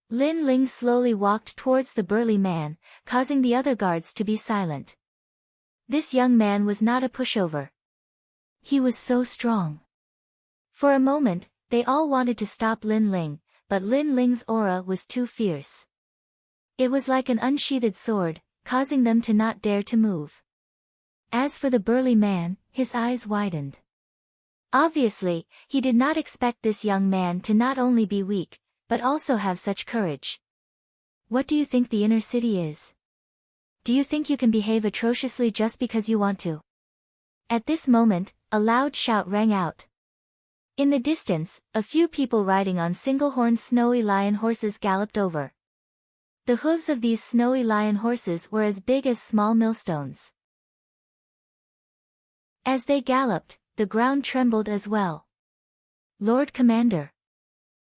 Lin Ling slowly walked towards the burly man, causing the other guards to be silent. This young man was not a pushover. He was so strong. For a moment, they all wanted to stop Lin Ling, but Lin Ling's aura was too fierce. It was like an unsheathed sword, causing them to not dare to move. As for the burly man, his eyes widened. Obviously, he did not expect this young man to not only be weak, but also have such courage. What do you think the inner city is? Do you think you can behave atrociously just because you want to? At this moment, a loud shout rang out. In the distance, a few people riding on single-horned snowy lion horses galloped over. The hooves of these snowy lion horses were as big as small millstones. As they galloped, the ground trembled as well. Lord Commander.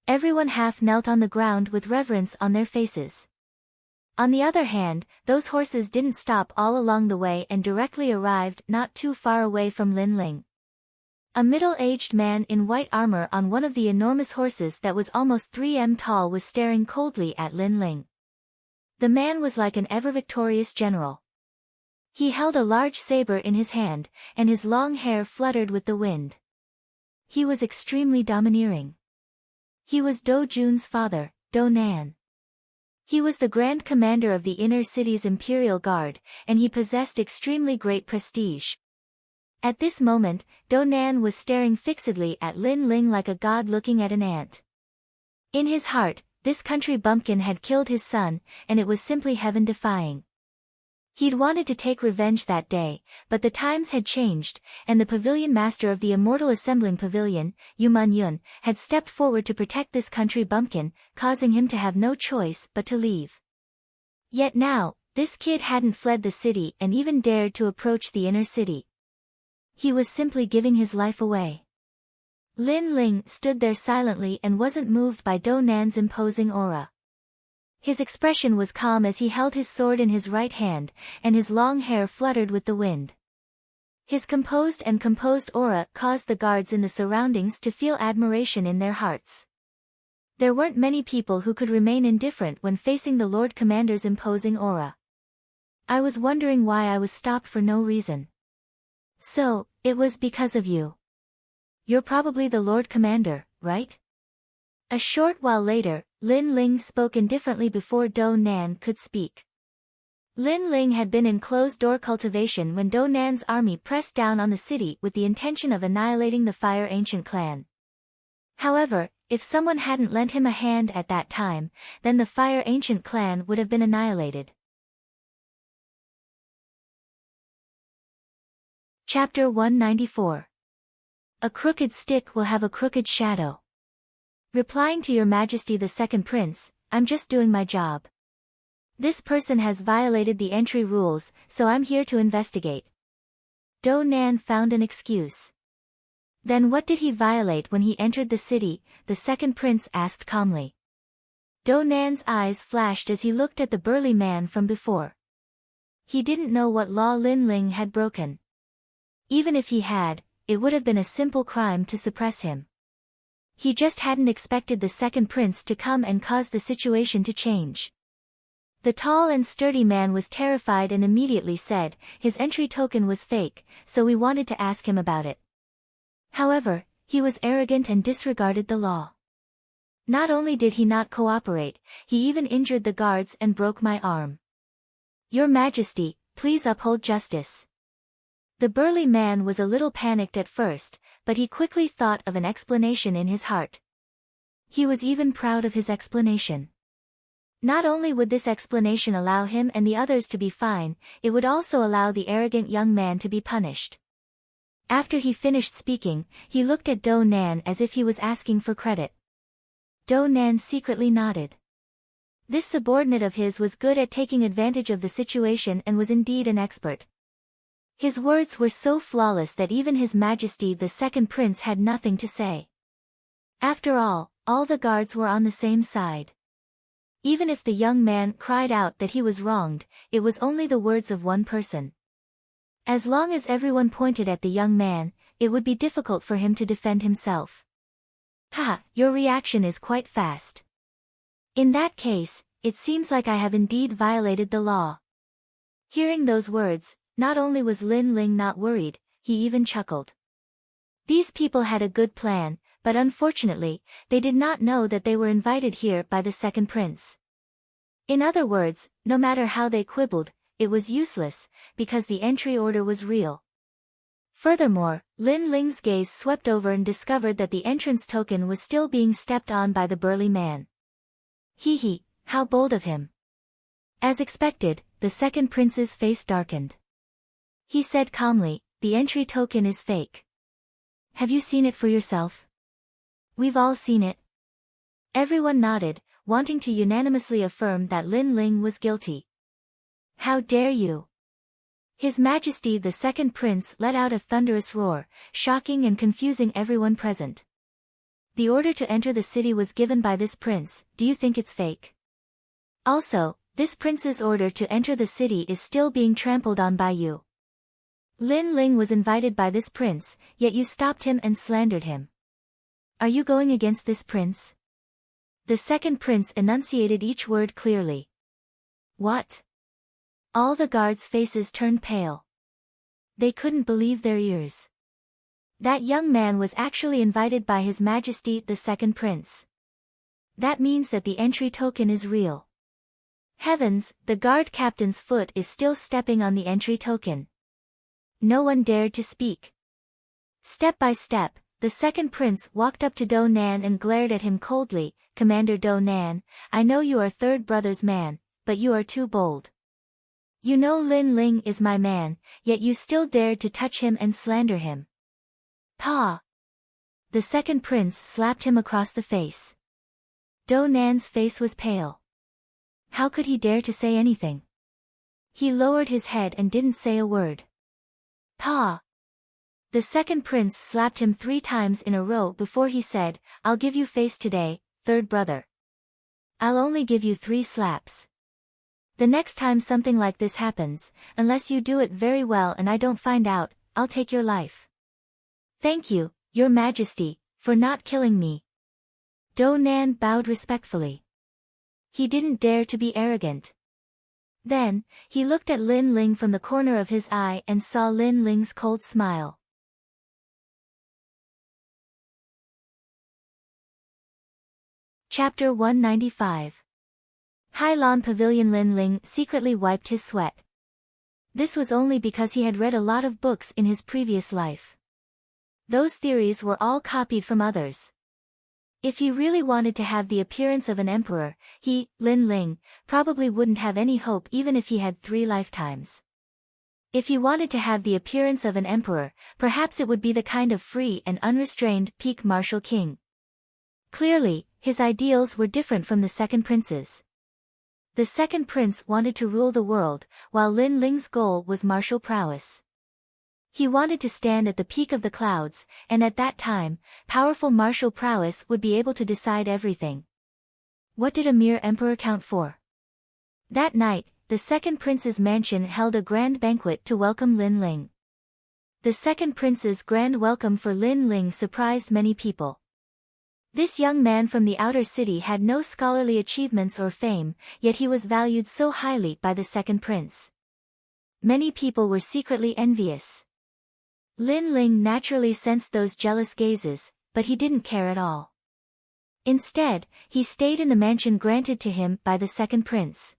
Everyone half knelt on the ground with reverence on their faces. On the other hand, those horses didn't stop all along the way and directly arrived not too far away from Lin Ling. A middle-aged man in white armor on one of the enormous horses that was almost 3 m tall was staring coldly at Lin Ling. The man was like an ever-victorious general. He held a large saber in his hand, and his long hair fluttered with the wind. He was extremely domineering. He was Do Jun's father, Do Nan. He was the Grand Commander of the Inner City's Imperial Guard, and he possessed extremely great prestige. At this moment, Do Nan was staring fixedly at Lin Ling like a god looking at an ant. In his heart, this country bumpkin had killed his son, and it was simply heaven-defying. He'd wanted to take revenge that day, but the times had changed, and the pavilion master of the Immortal Assembling Pavilion, Yu Man Yun, had stepped forward to protect this country bumpkin, causing him to have no choice but to leave. Yet now, this kid hadn't fled the city and even dared to approach the inner city. He was simply giving his life away. Lin Ling stood there silently and wasn't moved by Do Nan's imposing aura. His expression was calm as he held his sword in his right hand, and his long hair fluttered with the wind. His composed aura caused the guards in the surroundings to feel admiration in their hearts. There weren't many people who could remain indifferent when facing the Lord Commander's imposing aura. I was wondering why I was stopped for no reason. So, it was because of you. You're probably the Lord Commander, right? A short while later, Lin Ling spoke indifferently before Do Nan could speak. Lin Ling had been in closed-door cultivation when Do Nan's army pressed down on the city with the intention of annihilating the Fire Ancient clan. However, if someone hadn't lent him a hand at that time, then the Fire Ancient clan would have been annihilated. Chapter 194. A crooked stick will have a crooked shadow. Replying to Your Majesty the Second Prince, I'm just doing my job. This person has violated the entry rules, so I'm here to investigate. Do Nan found an excuse. Then what did he violate when he entered the city? The Second Prince asked calmly. Do Nan's eyes flashed as he looked at the burly man from before. He didn't know what law Lin Ling had broken. Even if he had, it would have been a simple crime to suppress him. He just hadn't expected the Second Prince to come and cause the situation to change. The tall and sturdy man was terrified and immediately said, his entry token was fake, so we wanted to ask him about it. However, he was arrogant and disregarded the law. Not only did he not cooperate, he even injured the guards and broke my arm. Your Majesty, please uphold justice. The burly man was a little panicked at first, but he quickly thought of an explanation in his heart. He was even proud of his explanation. Not only would this explanation allow him and the others to be fine, it would also allow the arrogant young man to be punished. After he finished speaking, he looked at Do Nan as if he was asking for credit. Do Nan secretly nodded. This subordinate of his was good at taking advantage of the situation and was indeed an expert. His words were so flawless that even His Majesty the Second Prince had nothing to say. After all the guards were on the same side. Even if the young man cried out that he was wronged, it was only the words of one person. As long as everyone pointed at the young man, it would be difficult for him to defend himself. Ha, your reaction is quite fast. In that case, it seems like I have indeed violated the law. Hearing those words, not only was Lin Ling not worried, he even chuckled. These people had a good plan, but unfortunately, they did not know that they were invited here by the second prince. In other words, no matter how they quibbled, it was useless, because the entry order was real. Furthermore, Lin Ling's gaze swept over and discovered that the entrance token was still being stepped on by the burly man. Hee, how bold of him. As expected, the second prince's face darkened. He said calmly, the entry token is fake. Have you seen it for yourself? We've all seen it. Everyone nodded, wanting to unanimously affirm that Lin Ling was guilty. How dare you! His Majesty the second prince let out a thunderous roar, shocking and confusing everyone present. The order to enter the city was given by this prince, do you think it's fake? Also, this prince's order to enter the city is still being trampled on by you. Lin Ling was invited by this prince, yet you stopped him and slandered him. Are you going against this prince? The second prince enunciated each word clearly. What? All the guards' faces turned pale. They couldn't believe their ears. That young man was actually invited by His Majesty the second prince. That means that the entry token is real. Heavens, the guard captain's foot is still stepping on the entry token. No one dared to speak. Step by step, the second prince walked up to Do Nan and glared at him coldly. Commander Do Nan, I know you are third brother's man, but you are too bold. You know Lin Ling is my man, yet you still dared to touch him and slander him. Pa! The second prince slapped him across the face. Do Nan's face was pale. How could he dare to say anything? He lowered his head and didn't say a word. Pa! The second prince slapped him 3 times in a row before he said, I'll give you face today, third brother. I'll only give you 3 slaps. The next time something like this happens, unless you do it very well and I don't find out, I'll take your life. Thank you, Your Majesty, for not killing me. Do Nan bowed respectfully. He didn't dare to be arrogant. Then, he looked at Lin Ling from the corner of his eye and saw Lin Ling's cold smile. Chapter 195. Hai Lan Pavilion. Lin Ling secretly wiped his sweat. This was only because he had read a lot of books in his previous life. Those theories were all copied from others. If he really wanted to have the appearance of an emperor, he, Lin Ling, probably wouldn't have any hope even if he had 3 lifetimes. If he wanted to have the appearance of an emperor, perhaps it would be the kind of free and unrestrained peak martial king. Clearly, his ideals were different from the second prince's. The second prince wanted to rule the world, while Lin Ling's goal was martial prowess. He wanted to stand at the peak of the clouds, and at that time, powerful martial prowess would be able to decide everything. What did a mere emperor count for? That night, the second prince's mansion held a grand banquet to welcome Lin Ling. The second prince's grand welcome for Lin Ling surprised many people. This young man from the outer city had no scholarly achievements or fame, yet he was valued so highly by the second prince. Many people were secretly envious. Lin Ling naturally sensed those jealous gazes, but he didn't care at all. Instead, he stayed in the mansion granted to him by the second prince.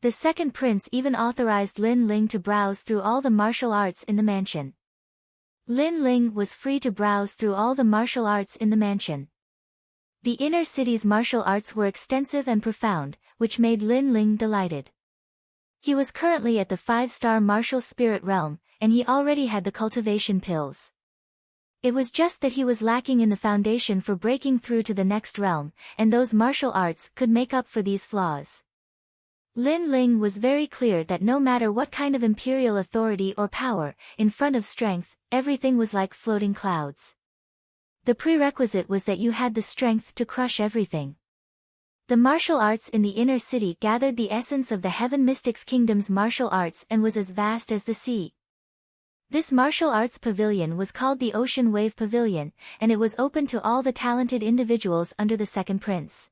The second prince even authorized Lin Ling to browse through all the martial arts in the mansion. Lin Ling was free to browse through all the martial arts in the mansion. The inner city's martial arts were extensive and profound, which made Lin Ling delighted. He was currently at the 5-star martial spirit realm, and he already had the cultivation pills. It was just that he was lacking in the foundation for breaking through to the next realm, and those martial arts could make up for these flaws. Lin Ling was very clear that no matter what kind of imperial authority or power, in front of strength, everything was like floating clouds. The prerequisite was that you had the strength to crush everything. The martial arts in the inner city gathered the essence of the Heaven Mystics Kingdom's martial arts and was as vast as the sea. This martial arts pavilion was called the Ocean Wave Pavilion, and it was open to all the talented individuals under the second prince.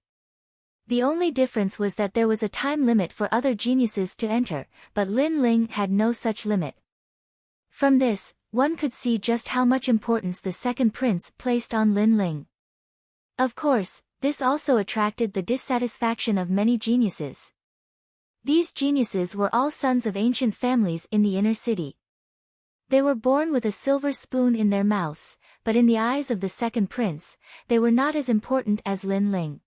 The only difference was that there was a time limit for other geniuses to enter, but Lin Ling had no such limit. From this, one could see just how much importance the second prince placed on Lin Ling. Of course, this also attracted the dissatisfaction of many geniuses. These geniuses were all sons of ancient families in the inner city. They were born with a silver spoon in their mouths, but in the eyes of the second prince, they were not as important as Lin Ling.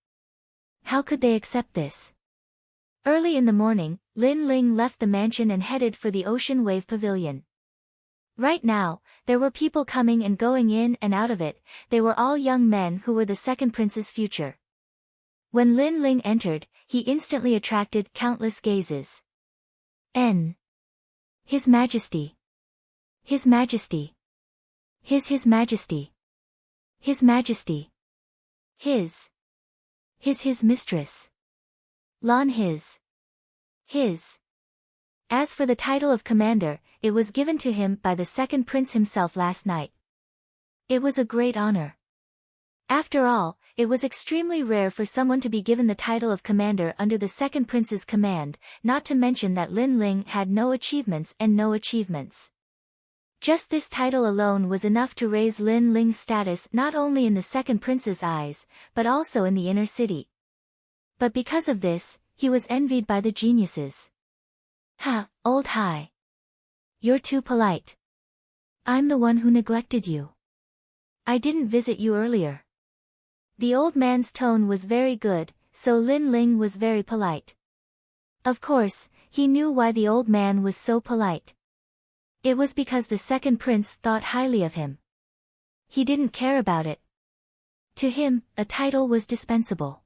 How could they accept this? Early in the morning, Lin Ling left the mansion and headed for the Ocean Wave Pavilion. Right now, there were people coming and going in and out of it. They were all young men who were the second prince's future. When Lin Ling entered, he instantly attracted countless gazes. His Majesty. His Majesty. His Majesty. His Majesty. His mistress. Lan his. As for the title of commander, it was given to him by the second prince himself last night. It was a great honor. After all, it was extremely rare for someone to be given the title of commander under the second prince's command, not to mention that Lin Ling had no achievements and no achievements. Just this title alone was enough to raise Lin Ling's status not only in the second prince's eyes, but also in the inner city. But because of this, he was envied by the geniuses. Ha, old Hai. You're too polite. I'm the one who neglected you. I didn't visit you earlier. The old man's tone was very good, so Lin Ling was very polite. Of course, he knew why the old man was so polite. It was because the second prince thought highly of him. He didn't care about it. To him, a title was dispensable.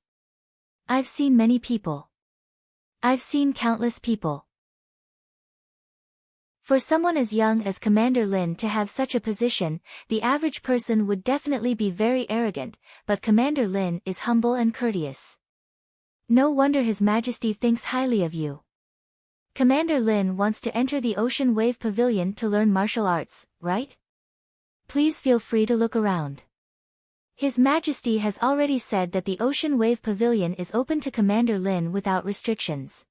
I've seen many people. I've seen countless people. For someone as young as Commander Lin to have such a position, the average person would definitely be very arrogant, but Commander Lin is humble and courteous. No wonder His Majesty thinks highly of you. Commander Lin wants to enter the Ocean Wave Pavilion to learn martial arts, right? Please feel free to look around. His Majesty has already said that the Ocean Wave Pavilion is open to Commander Lin without restrictions.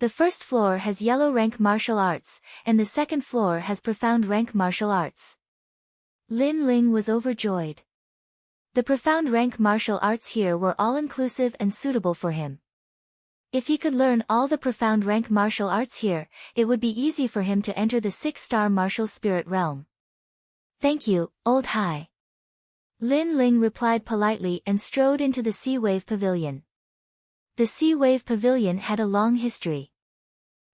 The first floor has yellow rank martial arts, and the second floor has profound rank martial arts. Lin Ling was overjoyed. The profound rank martial arts here were all-inclusive and suitable for him. If he could learn all the profound rank martial arts here, it would be easy for him to enter the 6-star martial spirit realm. Thank you, old Hai. Lin Ling replied politely and strode into the Sea Wave Pavilion. The Sea Wave Pavilion had a long history.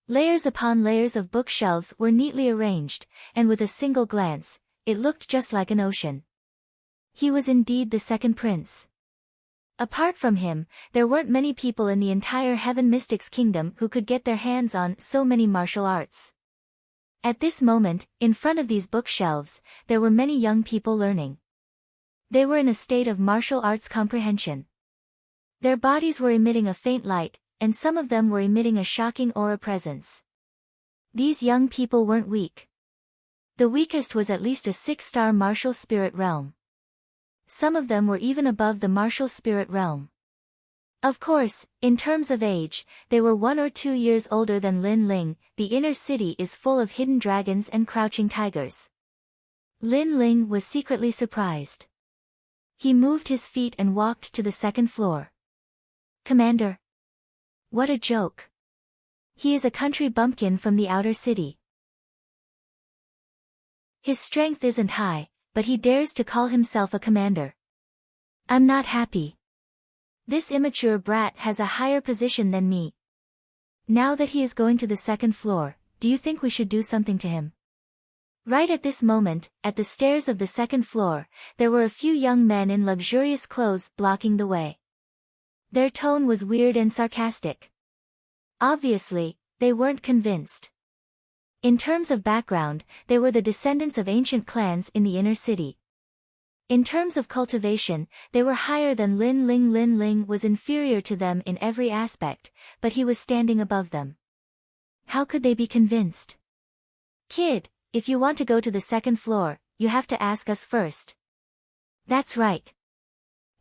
Layers upon layers of bookshelves were neatly arranged, and with a single glance, it looked just like an ocean. He was indeed the second prince. Apart from him, there weren't many people in the entire Heaven Mystics Kingdom who could get their hands on so many martial arts. At this moment, in front of these bookshelves, there were many young people learning. They were in a state of martial arts comprehension. Their bodies were emitting a faint light, and some of them were emitting a shocking aura presence. These young people weren't weak. The weakest was at least a 6-star martial spirit realm. Some of them were even above the martial spirit realm. Of course, in terms of age, they were 1 or 2 years older than Lin Ling. The inner city is full of hidden dragons and crouching tigers. Lin Ling was secretly surprised. He moved his feet and walked to the second floor. Commander. What a joke. He is a country bumpkin from the outer city. His strength isn't high, but he dares to call himself a commander. I'm not happy. This immature brat has a higher position than me. Now that he is going to the second floor, do you think we should do something to him? Right at this moment, at the stairs of the second floor, there were a few young men in luxurious clothes blocking the way. Their tone was weird and sarcastic. Obviously, they weren't convinced. In terms of background, they were the descendants of ancient clans in the inner city. In terms of cultivation, they were higher than Lin Ling. Lin Ling was inferior to them in every aspect, but he was standing above them. How could they be convinced? Kid, if you want to go to the second floor, you have to ask us first. That's right.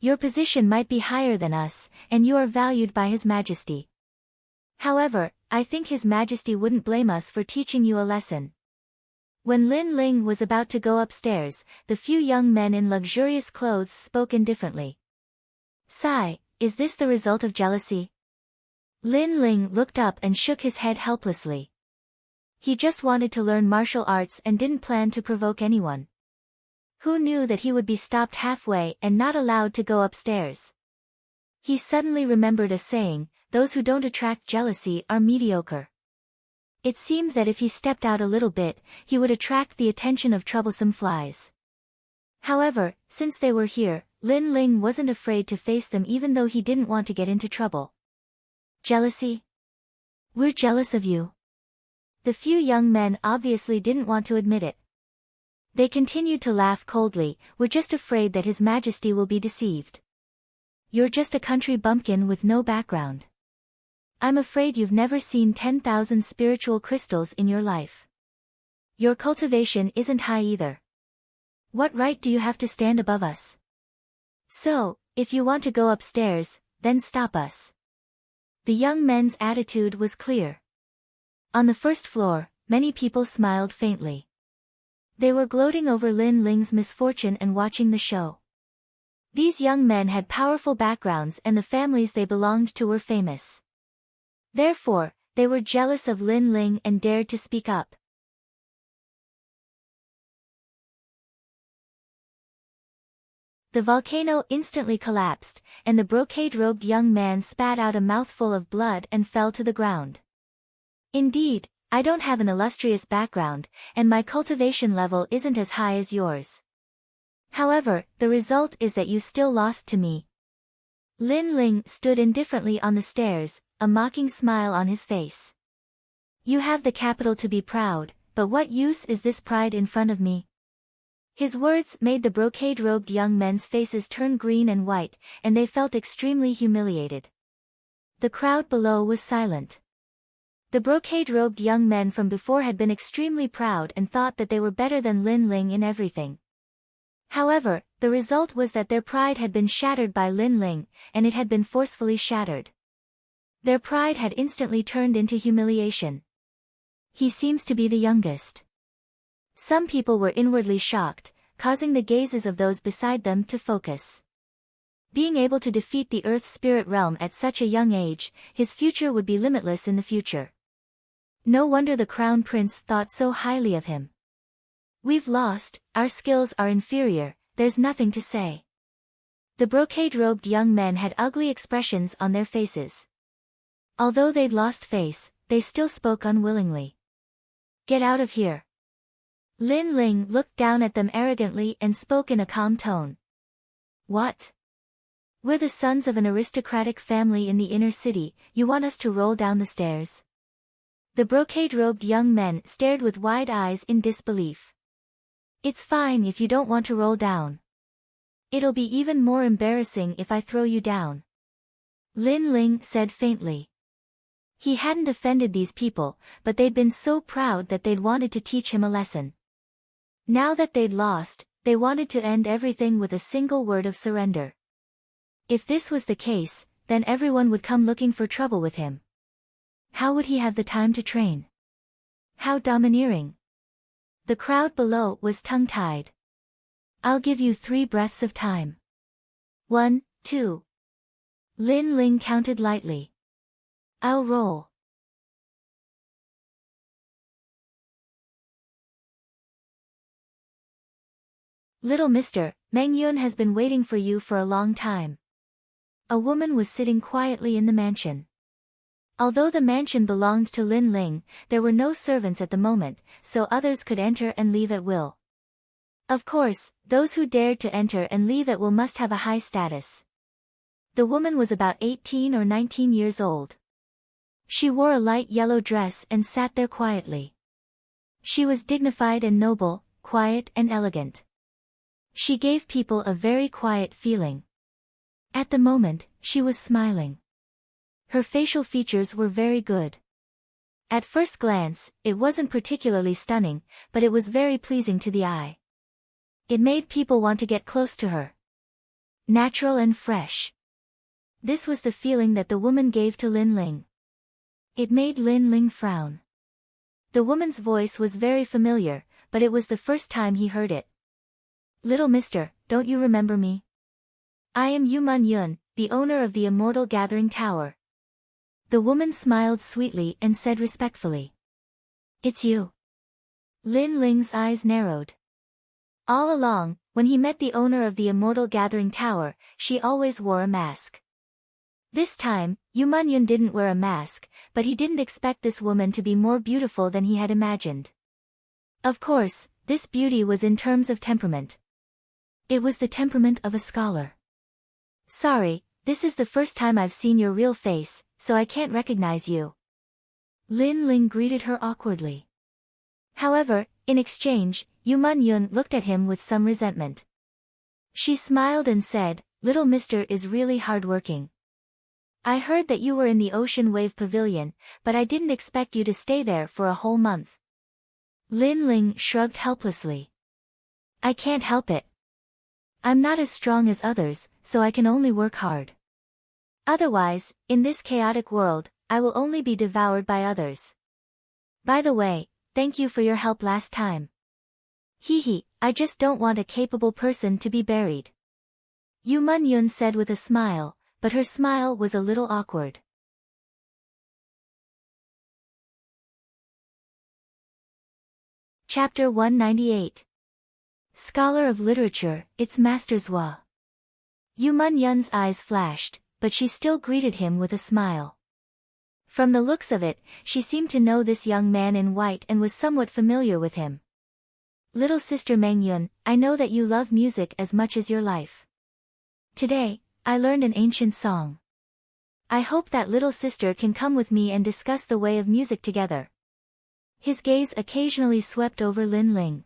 Your position might be higher than us, and you are valued by His Majesty. However, I think His Majesty wouldn't blame us for teaching you a lesson." When Lin Ling was about to go upstairs, the few young men in luxurious clothes spoke indifferently. "Sigh, is this the result of jealousy?" Lin Ling looked up and shook his head helplessly. He just wanted to learn martial arts and didn't plan to provoke anyone. Who knew that he would be stopped halfway and not allowed to go upstairs? He suddenly remembered a saying, "Those who don't attract jealousy are mediocre." It seemed that if he stepped out a little bit, he would attract the attention of troublesome flies. However, since they were here, Lin Ling wasn't afraid to face them even though he didn't want to get into trouble. "Jealousy? We're jealous of you." The few young men obviously didn't want to admit it. They continued to laugh coldly. "We're just afraid that His Majesty will be deceived. You're just a country bumpkin with no background. I'm afraid you've never seen 10,000 spiritual crystals in your life. Your cultivation isn't high either. What right do you have to stand above us? So, if you want to go upstairs, then stop us." The young men's attitude was clear. On the first floor, many people smiled faintly. They were gloating over Lin Ling's misfortune and watching the show. These young men had powerful backgrounds and the families they belonged to were famous. Therefore, they were jealous of Lin Ling and dared to speak up. The volcano instantly collapsed, and the brocade-robed young man spat out a mouthful of blood and fell to the ground. "Indeed, I don't have an illustrious background, and my cultivation level isn't as high as yours. However, the result is that you still lost to me." Lin Ling stood indifferently on the stairs, a mocking smile on his face. "You have the capital to be proud, but what use is this pride in front of me?" His words made the brocade-robed young men's faces turn green and white, and they felt extremely humiliated. The crowd below was silent. The brocade-robed young men from before had been extremely proud and thought that they were better than Lin Ling in everything. However, the result was that their pride had been shattered by Lin Ling, and it had been forcefully shattered. Their pride had instantly turned into humiliation. "He seems to be the youngest." Some people were inwardly shocked, causing the gazes of those beside them to focus. Being able to defeat the Earth Spirit Realm at such a young age, his future would be limitless in the future. No wonder the Crown Prince thought so highly of him. "We've lost, our skills are inferior, there's nothing to say." The brocade-robed young men had ugly expressions on their faces. Although they'd lost face, they still spoke unwillingly. "Get out of here." Lin Ling looked down at them arrogantly and spoke in a calm tone. "What? We're the sons of an aristocratic family in the inner city, you want us to roll down the stairs?" The brocade-robed young men stared with wide eyes in disbelief. "It's fine if you don't want to roll down. It'll be even more embarrassing if I throw you down," Lin Ling said faintly. He hadn't offended these people, but they'd been so proud that they'd wanted to teach him a lesson. Now that they'd lost, they wanted to end everything with a single word of surrender. If this was the case, then everyone would come looking for trouble with him. How would he have the time to train? How domineering. The crowd below was tongue-tied. "I'll give you 3 breaths of time. 1, 2. Lin Ling counted lightly. "I'll roll." "Little mister, Meng Yun has been waiting for you for a long time." A woman was sitting quietly in the mansion. Although the mansion belonged to Lin Ling, there were no servants at the moment, so others could enter and leave at will. Of course, those who dared to enter and leave at will must have a high status. The woman was about 18 or 19 years old. She wore a light yellow dress and sat there quietly. She was dignified and noble, quiet and elegant. She gave people a very quiet feeling. At the moment, she was smiling. Her facial features were very good. At first glance, it wasn't particularly stunning, but it was very pleasing to the eye. It made people want to get close to her. natural and fresh. This was the feeling that the woman gave to Lin Ling. It made Lin Ling frown. The woman's voice was very familiar, but it was the first time he heard it. "Little mister, don't you remember me? I am Yu Man Yun, the owner of the Immortal Gathering Tower." The woman smiled sweetly and said respectfully, "It's you." Lin Ling's eyes narrowed. All along, when he met the owner of the Immortal Gathering Tower, she always wore a mask. This time, Yu Man Yun didn't wear a mask, but he didn't expect this woman to be more beautiful than he had imagined. Of course, this beauty was in terms of temperament. It was the temperament of a scholar. "Sorry, this is the first time I've seen your real face, so I can't recognize you." Lin Ling greeted her awkwardly. However, in exchange, Yu Man Yun looked at him with some resentment. She smiled and said, "Little mister is really hardworking. I heard that you were in the Ocean Wave Pavilion, but I didn't expect you to stay there for a whole month." Lin Ling shrugged helplessly. "I can't help it. I'm not as strong as others, so I can only work hard. Otherwise, in this chaotic world, I will only be devoured by others. By the way, thank you for your help last time. Hee, I just don't want a capable person to be buried." Yu Man Yun said with a smile, but her smile was a little awkward. Chapter 198. Scholar of Literature, its Master's Wa. Yu Man Yun's eyes flashed, but she still greeted him with a smile. From the looks of it, she seemed to know this young man in white and was somewhat familiar with him. "Little sister Meng Yun, I know that you love music as much as your life. Today, I learned an ancient song. I hope that little sister can come with me and discuss the way of music together." His gaze occasionally swept over Lin Ling.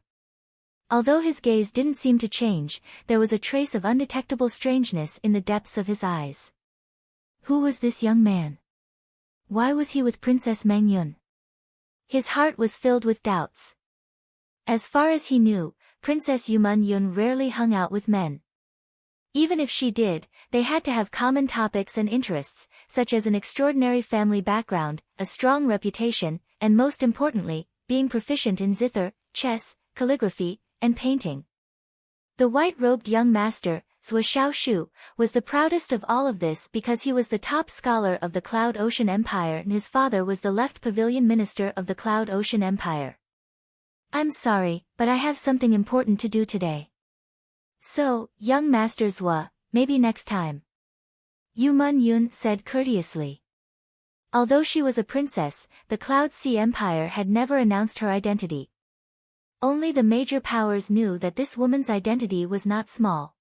Although his gaze didn't seem to change, there was a trace of undetectable strangeness in the depths of his eyes. Who was this young man? Why was he with Princess Meng Yun? His heart was filled with doubts. As far as he knew, Princess Yu Man Yun rarely hung out with men. Even if she did, they had to have common topics and interests, such as an extraordinary family background, a strong reputation, and most importantly, being proficient in zither, chess, calligraphy, and painting. The white-robed young master, Zhuo Xiaoshu, was the proudest of all of this because he was the top scholar of the Cloud Ocean Empire and his father was the left pavilion minister of the Cloud Ocean Empire. "I'm sorry, but I have something important to do today. So, young Master Zhuo, maybe next time." Yu Man Yun said courteously. Although she was a princess, the Cloud Sea Empire had never announced her identity. Only the major powers knew that this woman's identity was not small.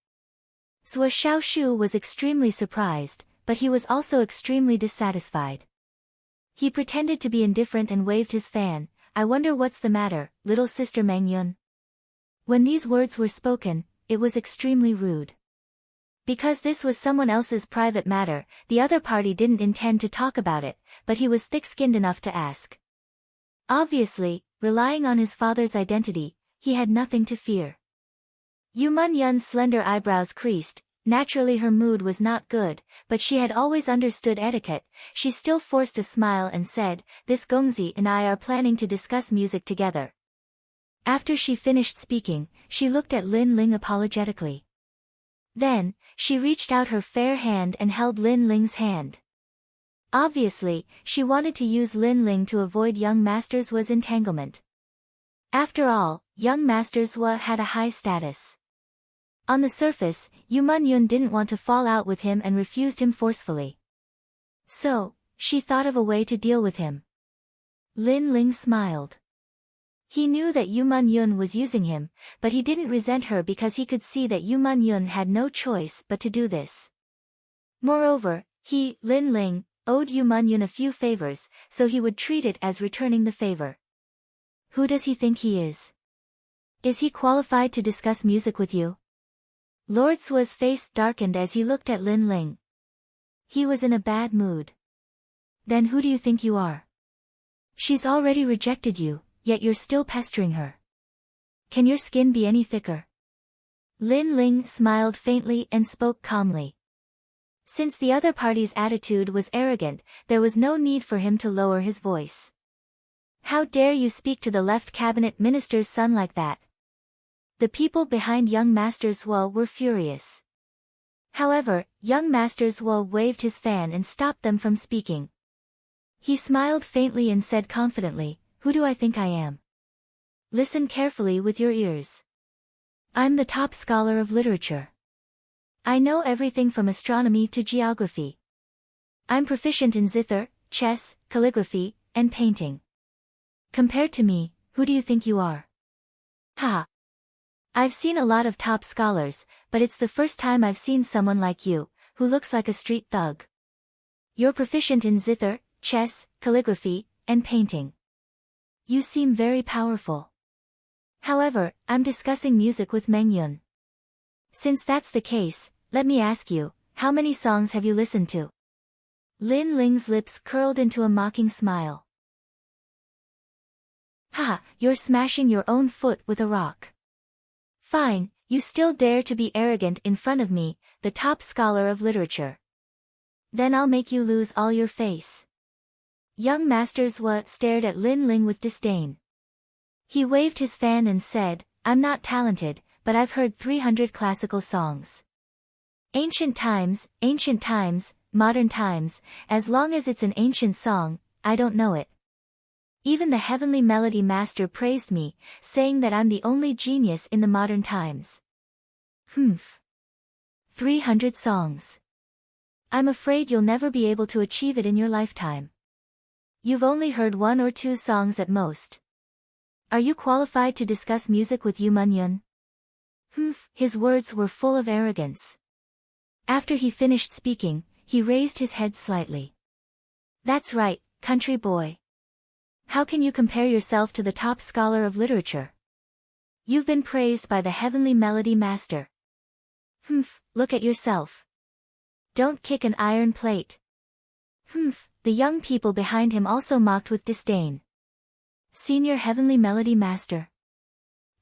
Zhuo Xiaoshu was extremely surprised, but he was also extremely dissatisfied. He pretended to be indifferent and waved his fan. "I wonder what's the matter, little sister Meng Yun." When these words were spoken, it was extremely rude. Because this was someone else's private matter, the other party didn't intend to talk about it, but he was thick-skinned enough to ask. Obviously, relying on his father's identity, he had nothing to fear. Yu Man Yun's slender eyebrows creased. Naturally her mood was not good, but she had always understood etiquette. She still forced a smile and said, "This Gongzi and I are planning to discuss music together." After she finished speaking, she looked at Lin Ling apologetically. Then, she reached out her fair hand and held Lin Ling's hand. Obviously, she wanted to use Lin Ling to avoid young Master Zhuo's entanglement. After all, young Master Zhuo had a high status. On the surface, Yu Man Yun didn't want to fall out with him and refused him forcefully. So, she thought of a way to deal with him. Lin Ling smiled. He knew that Yu Man Yun was using him, but he didn't resent her because he could see that Yu Man Yun had no choice but to do this. Moreover, he, Lin Ling, owed Yu Man Yun a few favors, so he would treat it as returning the favor. Who does he think he is? Is he qualified to discuss music with you? Lord Zhuo's face darkened as he looked at Lin Ling. He was in a bad mood. Then who do you think you are? She's already rejected you, yet you're still pestering her. Can your skin be any thicker? Lin Ling smiled faintly and spoke calmly. Since the other party's attitude was arrogant, there was no need for him to lower his voice. How dare you speak to the left cabinet minister's son like that? The people behind young Master Zhuo were furious. However, young Master Zhuo waved his fan and stopped them from speaking. He smiled faintly and said confidently, "Who do I think I am? Listen carefully with your ears. I'm the top scholar of literature. I know everything from astronomy to geography. I'm proficient in zither, chess, calligraphy, and painting. Compared to me, who do you think you are?" Ha! I've seen a lot of top scholars, but it's the first time I've seen someone like you, who looks like a street thug. You're proficient in zither, chess, calligraphy, and painting. You seem very powerful. However, I'm discussing music with Meng Yun. Since that's the case, let me ask you, how many songs have you listened to? Lin Ling's lips curled into a mocking smile. Ha! You're smashing your own foot with a rock. Fine, you still dare to be arrogant in front of me, the top scholar of literature. Then I'll make you lose all your face. Young Master Zhuo stared at Lin Ling with disdain. He waved his fan and said, "I'm not talented, but I've heard 300 classical songs. Ancient times, modern times, as long as it's an ancient song, I don't know it. Even the heavenly melody master praised me, saying that I'm the only genius in the modern times." 300 songs. I'm afraid you'll never be able to achieve it in your lifetime. You've only heard 1 or 2 songs at most. Are you qualified to discuss music with Yu Munyun? His words were full of arrogance. After he finished speaking, he raised his head slightly. That's right, country boy. How can you compare yourself to the top scholar of literature? You've been praised by the heavenly melody master. Look at yourself. Don't kick an iron plate. The young people behind him also mocked with disdain. Senior heavenly melody master.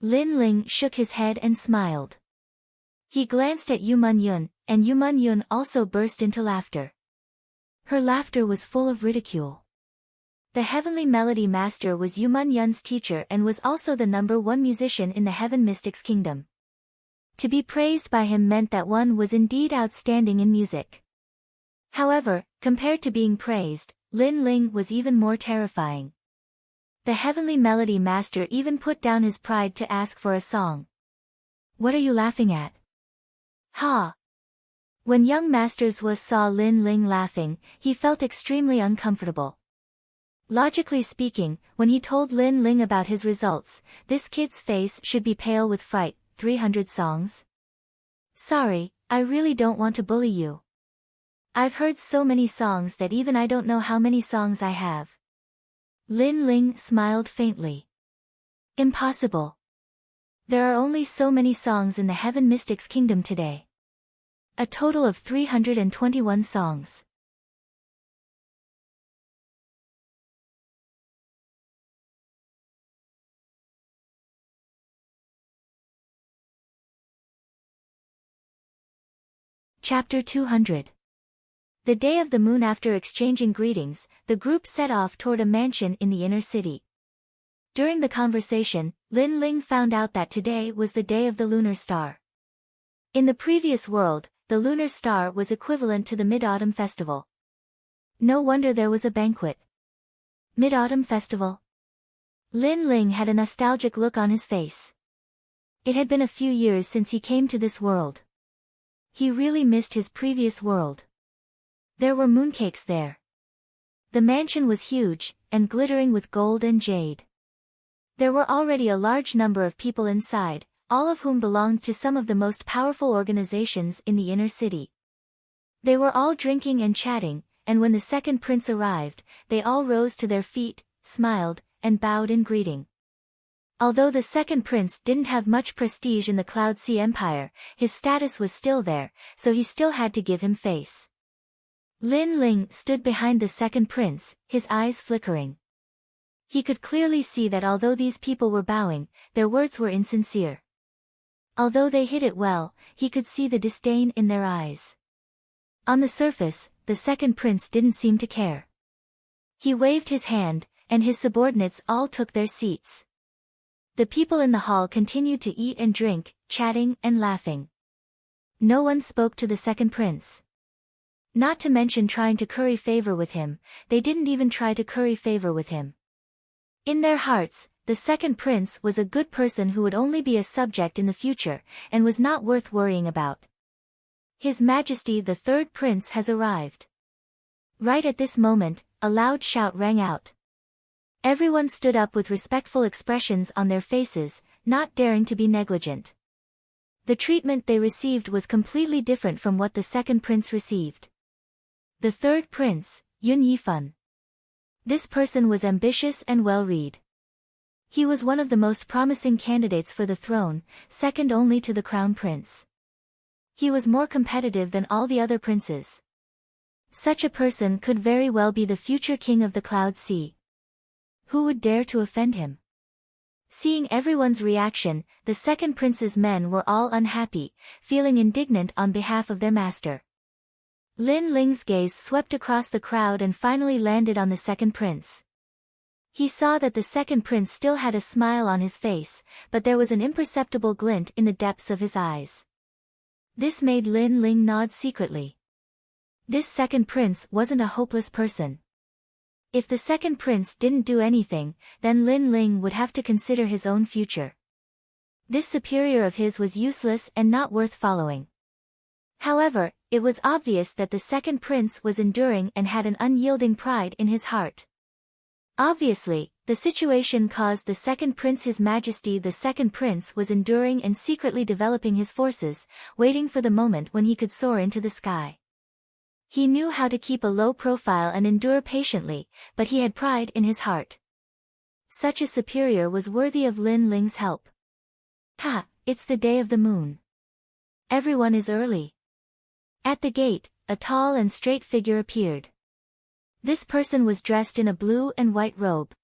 Lin Ling shook his head and smiled. He glanced at Yu Munyun, and Yu Munyun also burst into laughter. Her laughter was full of ridicule. The heavenly melody master was Yu Munyun's teacher and was also the #1 musician in the Heaven Mystics Kingdom. To be praised by him meant that one was indeed outstanding in music. However, compared to being praised, Lin Ling was even more terrifying. The heavenly melody master even put down his pride to ask for a song. What are you laughing at? Ha! When young Master Zhuo saw Lin Ling laughing, he felt extremely uncomfortable. Logically speaking, when he told Lin Ling about his results, this kid's face should be pale with fright. 300 songs? Sorry, I really don't want to bully you. I've heard so many songs that even I don't know how many songs I have. Lin Ling smiled faintly. Impossible. There are only so many songs in the Heaven Mystics Kingdom today. A total of 321 songs. Chapter 200. The day of the moon. After exchanging greetings, the group set off toward a mansion in the inner city. During the conversation, Lin Ling found out that today was the day of the lunar star. In the previous world, the lunar star was equivalent to the Mid-Autumn Festival. No wonder there was a banquet. Mid-Autumn Festival. Lin Ling had a nostalgic look on his face. It had been a few years since he came to this world. He really missed his previous world. There were mooncakes there. The mansion was huge, and glittering with gold and jade. There were already a large number of people inside, all of whom belonged to some of the most powerful organizations in the inner city. They were all drinking and chatting, and when the second prince arrived, they all rose to their feet, smiled, and bowed in greeting. Although the second prince didn't have much prestige in the Cloud Sea Empire, his status was still there, so he still had to give him face. Lin Ling stood behind the second prince, his eyes flickering. He could clearly see that although these people were bowing, their words were insincere. Although they hid it well, he could see the disdain in their eyes. On the surface, the second prince didn't seem to care. He waved his hand, and his subordinates all took their seats. The people in the hall continued to eat and drink, chatting and laughing. No one spoke to the second prince. Not to mention trying to curry favor with him, they didn't even try to curry favor with him. In their hearts, the second prince was a good person who would only be a subject in the future, and was not worth worrying about. His Majesty the third prince has arrived. Right at this moment, a loud shout rang out. Everyone stood up with respectful expressions on their faces, not daring to be negligent. The treatment they received was completely different from what the second prince received. The third prince, Yun Yifan. This person was ambitious and well-read. He was one of the most promising candidates for the throne, second only to the crown prince. He was more competitive than all the other princes. Such a person could very well be the future king of the Cloud Sea. Who would dare to offend him? Seeing everyone's reaction, the second prince's men were all unhappy, feeling indignant on behalf of their master. Lin Ling's gaze swept across the crowd and finally landed on the second prince. He saw that the second prince still had a smile on his face, but there was an imperceptible glint in the depths of his eyes. This made Lin Ling nod secretly. This second prince wasn't a hopeless person. If the second prince didn't do anything, then Lin Ling would have to consider his own future. This superior of his was useless and not worth following. However, it was obvious that the second prince was enduring and had an unyielding pride in his heart. Obviously, the situation caused the second prince His Majesty the second prince was enduring and secretly developing his forces, waiting for the moment when he could soar into the sky. He knew how to keep a low profile and endure patiently, but he had pride in his heart. Such a superior was worthy of Lin Ling's help. Ha! It's the day of the moon. Everyone is early. At the gate, a tall and straight figure appeared. This person was dressed in a blue and white robe.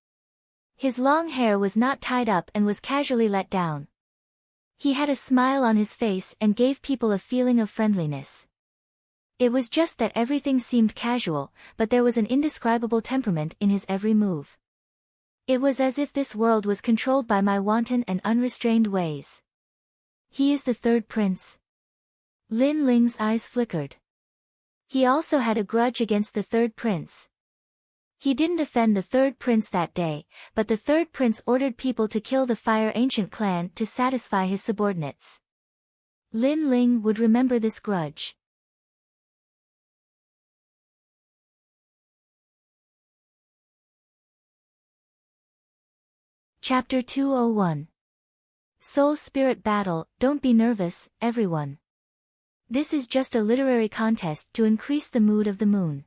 His long hair was not tied up and was casually let down. He had a smile on his face and gave people a feeling of friendliness. It was just that everything seemed casual, but there was an indescribable temperament in his every move. It was as if this world was controlled by my wanton and unrestrained ways. He is the third prince. Lin Ling's eyes flickered. He also had a grudge against the third prince. He didn't offend the third prince that day, but the third prince ordered people to kill the Fire Ancient clan to satisfy his subordinates. Lin Ling would remember this grudge. Chapter 201. Soul Spirit Battle. Don't be nervous, everyone. This is just a literary contest to increase the mood of the moon.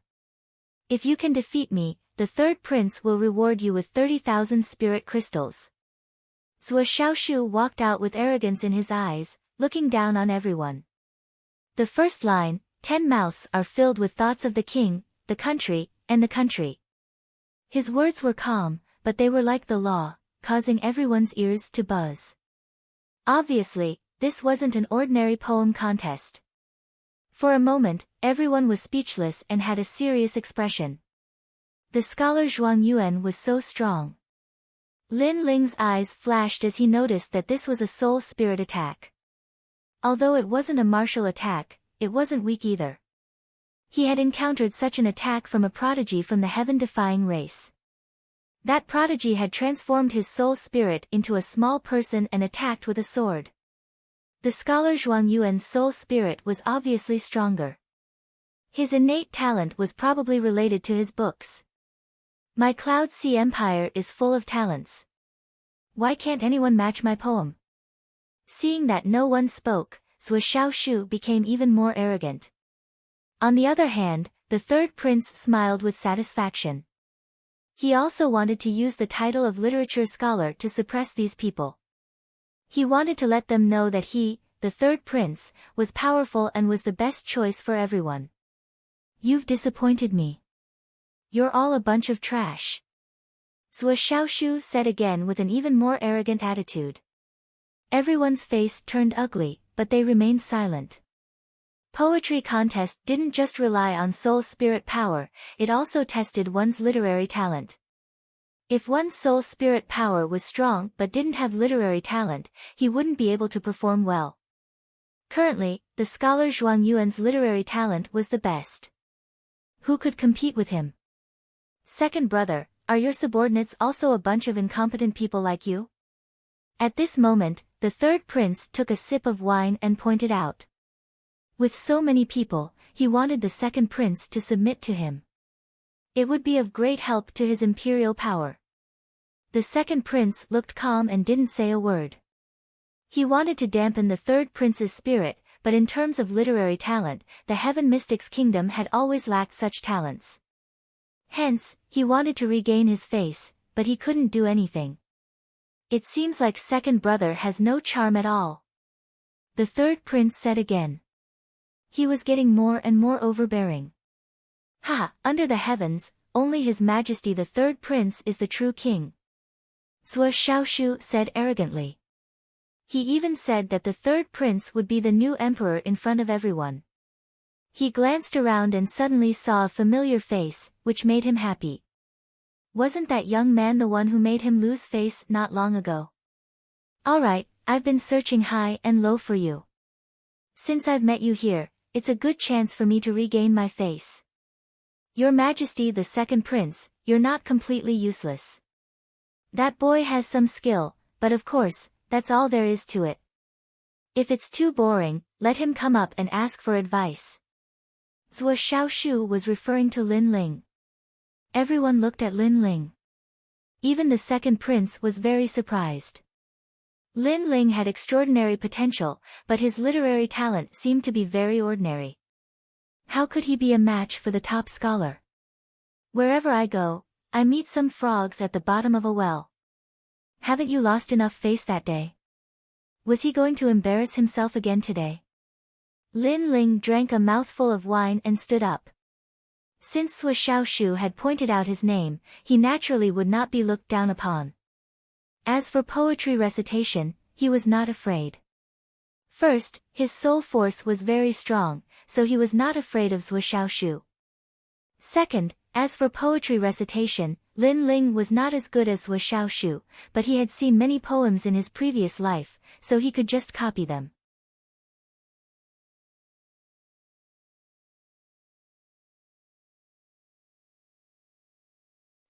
If you can defeat me, the third prince will reward you with 30,000 spirit crystals. Zhuo Xiaoshu walked out with arrogance in his eyes, looking down on everyone. The first line, 10 mouths are filled with thoughts of the king, the country, and the country. His words were calm, but they were like the law, causing everyone's ears to buzz. Obviously, this wasn't an ordinary poem contest. For a moment, everyone was speechless and had a serious expression. The scholar Zhuang Yuan was so strong. Lin Ling's eyes flashed as he noticed that this was a soul spirit attack. Although it wasn't a martial attack, it wasn't weak either. He had encountered such an attack from a prodigy from the heaven-defying race. That prodigy had transformed his soul spirit into a small person and attacked with a sword. The scholar Zhuang Yuan's soul spirit was obviously stronger. His innate talent was probably related to his books. My Cloud Sea Empire is full of talents. Why can't anyone match my poem? Seeing that no one spoke, Zhuo Xiaoshu became even more arrogant. On the other hand, the third prince smiled with satisfaction. He also wanted to use the title of literature scholar to suppress these people. He wanted to let them know that he, the third prince, was powerful and was the best choice for everyone. You've disappointed me. You're all a bunch of trash. Zhuo Xiaoshu said again with an even more arrogant attitude. Everyone's face turned ugly, but they remained silent. Poetry contest didn't just rely on soul spirit power, it also tested one's literary talent. If one's soul spirit power was strong but didn't have literary talent, he wouldn't be able to perform well. Currently, the scholar Zhuang Yuan's literary talent was the best. Who could compete with him? Second brother, are your subordinates also a bunch of incompetent people like you? At this moment, the third prince took a sip of wine and pointed out. With so many people, he wanted the second prince to submit to him. It would be of great help to his imperial power. The second prince looked calm and didn't say a word. He wanted to dampen the third prince's spirit, but in terms of literary talent, the Heaven Mystics Kingdom had always lacked such talents. Hence, he wanted to regain his face, but he couldn't do anything. It seems like second brother has no charm at all. The third prince said again. He was getting more and more overbearing. Ha! Under the heavens, only His Majesty the third prince is the true king. Zhuo Xiaoshu said arrogantly. He even said that the third prince would be the new emperor in front of everyone. He glanced around and suddenly saw a familiar face, which made him happy. Wasn't that young man the one who made him lose face not long ago? Alright, I've been searching high and low for you. Since I've met you here, it's a good chance for me to regain my face. Your Majesty the second prince, you're not completely useless. That boy has some skill, but of course, that's all there is to it. If it's too boring, let him come up and ask for advice. Zhuo Xiaoshu was referring to Lin Ling. Everyone looked at Lin Ling. Even the second prince was very surprised. Lin Ling had extraordinary potential, but his literary talent seemed to be very ordinary. How could he be a match for the top scholar? Wherever I go, I meet some frogs at the bottom of a well. Haven't you lost enough face that day? Was he going to embarrass himself again today? Lin Ling drank a mouthful of wine and stood up. Since Zhuo Xiaoshu had pointed out his name, he naturally would not be looked down upon. As for poetry recitation, he was not afraid. First, his soul force was very strong, so he was not afraid of Zhuo Xiaoshu. Second, as for poetry recitation, Lin Ling was not as good as Zhuo Xiaoshu, but he had seen many poems in his previous life, so he could just copy them.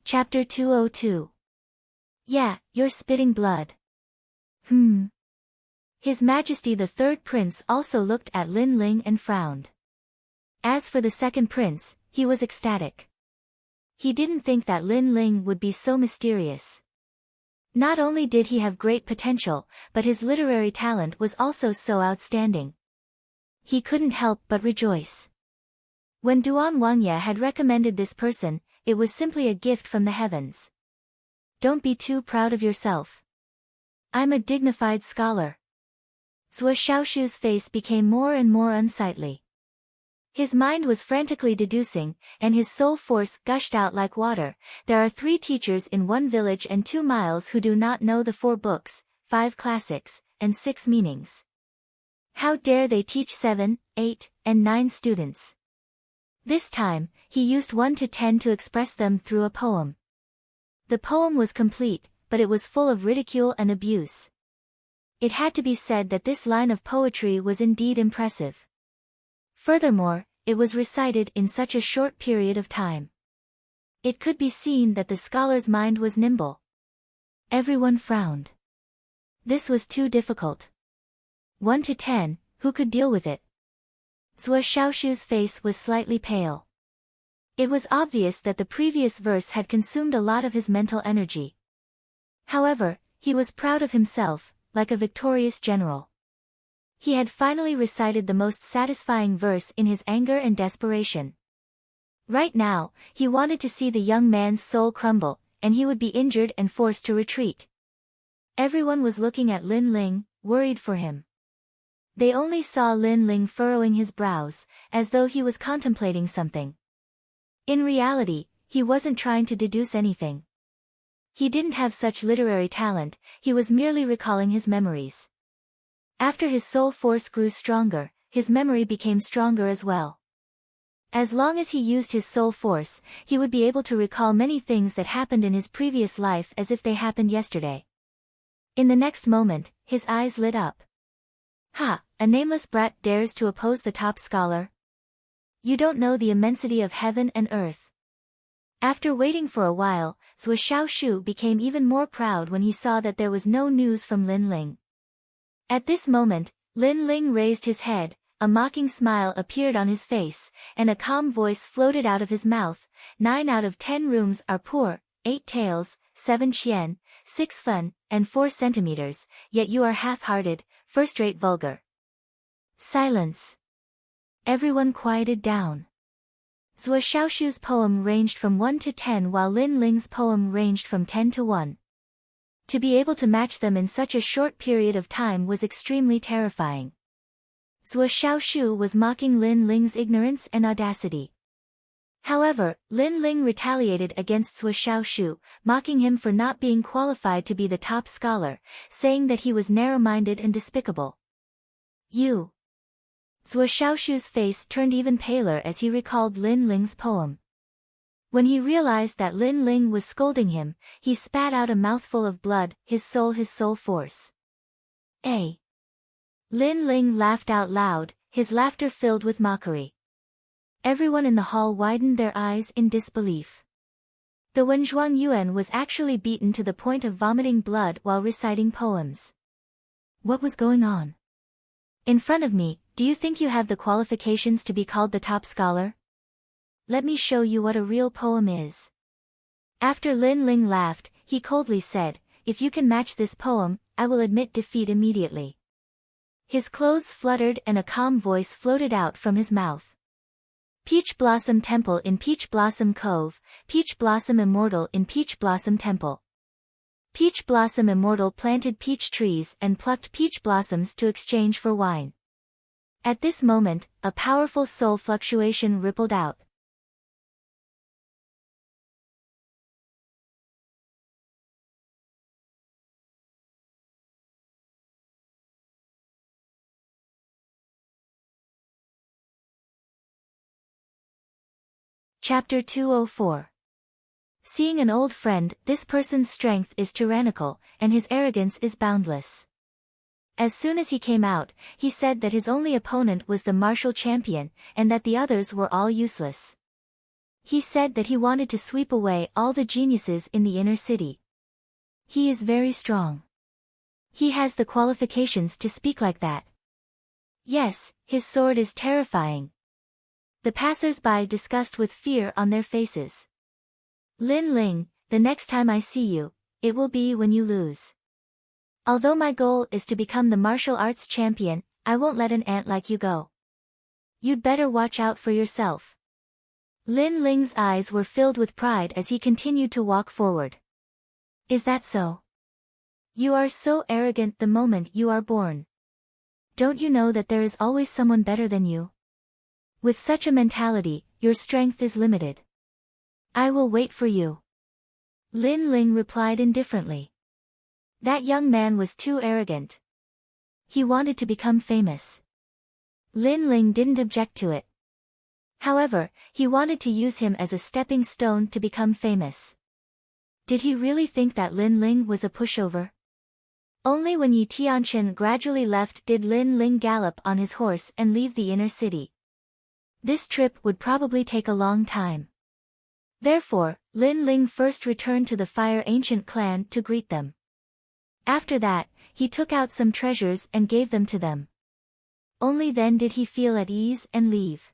Chapter 202. Yeah, you're spitting blood. His Majesty the third prince also looked at Lin Ling and frowned. As for the second prince, he was ecstatic. He didn't think that Lin Ling would be so mysterious. Not only did he have great potential, but his literary talent was also so outstanding. He couldn't help but rejoice. When Duan Wangye had recommended this person, it was simply a gift from the heavens. Don't be too proud of yourself. I'm a dignified scholar. Zhuo Xiaoshu's face became more and more unsightly. His mind was frantically deducing, and his soul force gushed out like water. There are 3 teachers in 1 village and 2 miles who do not know the 4 books, 5 classics, and 6 meanings. How dare they teach 7, 8, and 9 students? This time, he used 1 to 10 to express them through a poem. The poem was complete, but it was full of ridicule and abuse. It had to be said that this line of poetry was indeed impressive. Furthermore, it was recited in such a short period of time. It could be seen that the scholar's mind was nimble. Everyone frowned. This was too difficult. 1 to 10, who could deal with it? Zhuo Xiaoshu's face was slightly pale. It was obvious that the previous verse had consumed a lot of his mental energy. However, he was proud of himself, like a victorious general. He had finally recited the most satisfying verse in his anger and desperation. Right now, he wanted to see the young man's soul crumble, and he would be injured and forced to retreat. Everyone was looking at Lin Ling, worried for him. They only saw Lin Ling furrowing his brows, as though he was contemplating something. In reality, he wasn't trying to deduce anything. He didn't have such literary talent, he was merely recalling his memories. After his soul force grew stronger, his memory became stronger as well. As long as he used his soul force, he would be able to recall many things that happened in his previous life as if they happened yesterday. In the next moment, his eyes lit up. Ha! A nameless brat dares to oppose the top scholar? You don't know the immensity of heaven and earth. After waiting for a while, Zhuo Xiaoshu became even more proud when he saw that there was no news from Lin Ling. At this moment, Lin Ling raised his head, a mocking smile appeared on his face, and a calm voice floated out of his mouth. 9 out of 10 rooms are poor, 8 taels, 7 qian, 6 fun, and 4 centimeters, yet you are half-hearted, first-rate vulgar. Silence. Everyone quieted down. Zhuo Xiaoshu's poem ranged from 1 to 10 while Lin Ling's poem ranged from 10 to 1. To be able to match them in such a short period of time was extremely terrifying. Zhuo Xiaoshu was mocking Lin Ling's ignorance and audacity. However, Lin Ling retaliated against Zhuo Xiaoshu, mocking him for not being qualified to be the top scholar, saying that he was narrow-minded and despicable. You. Zhuo Xiaoshu's face turned even paler as he recalled Lin Ling's poem. When he realized that Lin Ling was scolding him, he spat out a mouthful of blood, his soul force. Lin Ling laughed out loud, his laughter filled with mockery. Everyone in the hall widened their eyes in disbelief. The Wenzhuang Yuan was actually beaten to the point of vomiting blood while reciting poems. What was going on? In front of me, do you think you have the qualifications to be called the top scholar? Let me show you what a real poem is. After Lin Ling laughed, he coldly said, if you can match this poem, I will admit defeat immediately. His clothes fluttered and a calm voice floated out from his mouth. Peach Blossom Temple in Peach Blossom Cove, Peach Blossom Immortal in Peach Blossom Temple. Peach Blossom Immortal planted peach trees and plucked peach blossoms to exchange for wine. At this moment, a powerful soul fluctuation rippled out. Chapter 204. Seeing an old friend, this person's strength is tyrannical, and his arrogance is boundless. As soon as he came out, he said that his only opponent was the martial champion, and that the others were all useless. He said that he wanted to sweep away all the geniuses in the inner city. He is very strong. He has the qualifications to speak like that. Yes, his sword is terrifying. The passers-by discussed with fear on their faces. Lin Ling, the next time I see you, it will be when you lose. Although my goal is to become the martial arts champion, I won't let an ant like you go. You'd better watch out for yourself. Lin Ling's eyes were filled with pride as he continued to walk forward. Is that so? You are so arrogant the moment you are born. Don't you know that there is always someone better than you? With such a mentality, your strength is limited. I will wait for you. Lin Ling replied indifferently. That young man was too arrogant. He wanted to become famous. Lin Ling didn't object to it. However, he wanted to use him as a stepping stone to become famous. Did he really think that Lin Ling was a pushover? Only when Yi Tianchen gradually left did Lin Ling gallop on his horse and leave the inner city. This trip would probably take a long time. Therefore, Lin Ling first returned to the Fire Ancient clan to greet them. After that, he took out some treasures and gave them to them. Only then did he feel at ease and leave.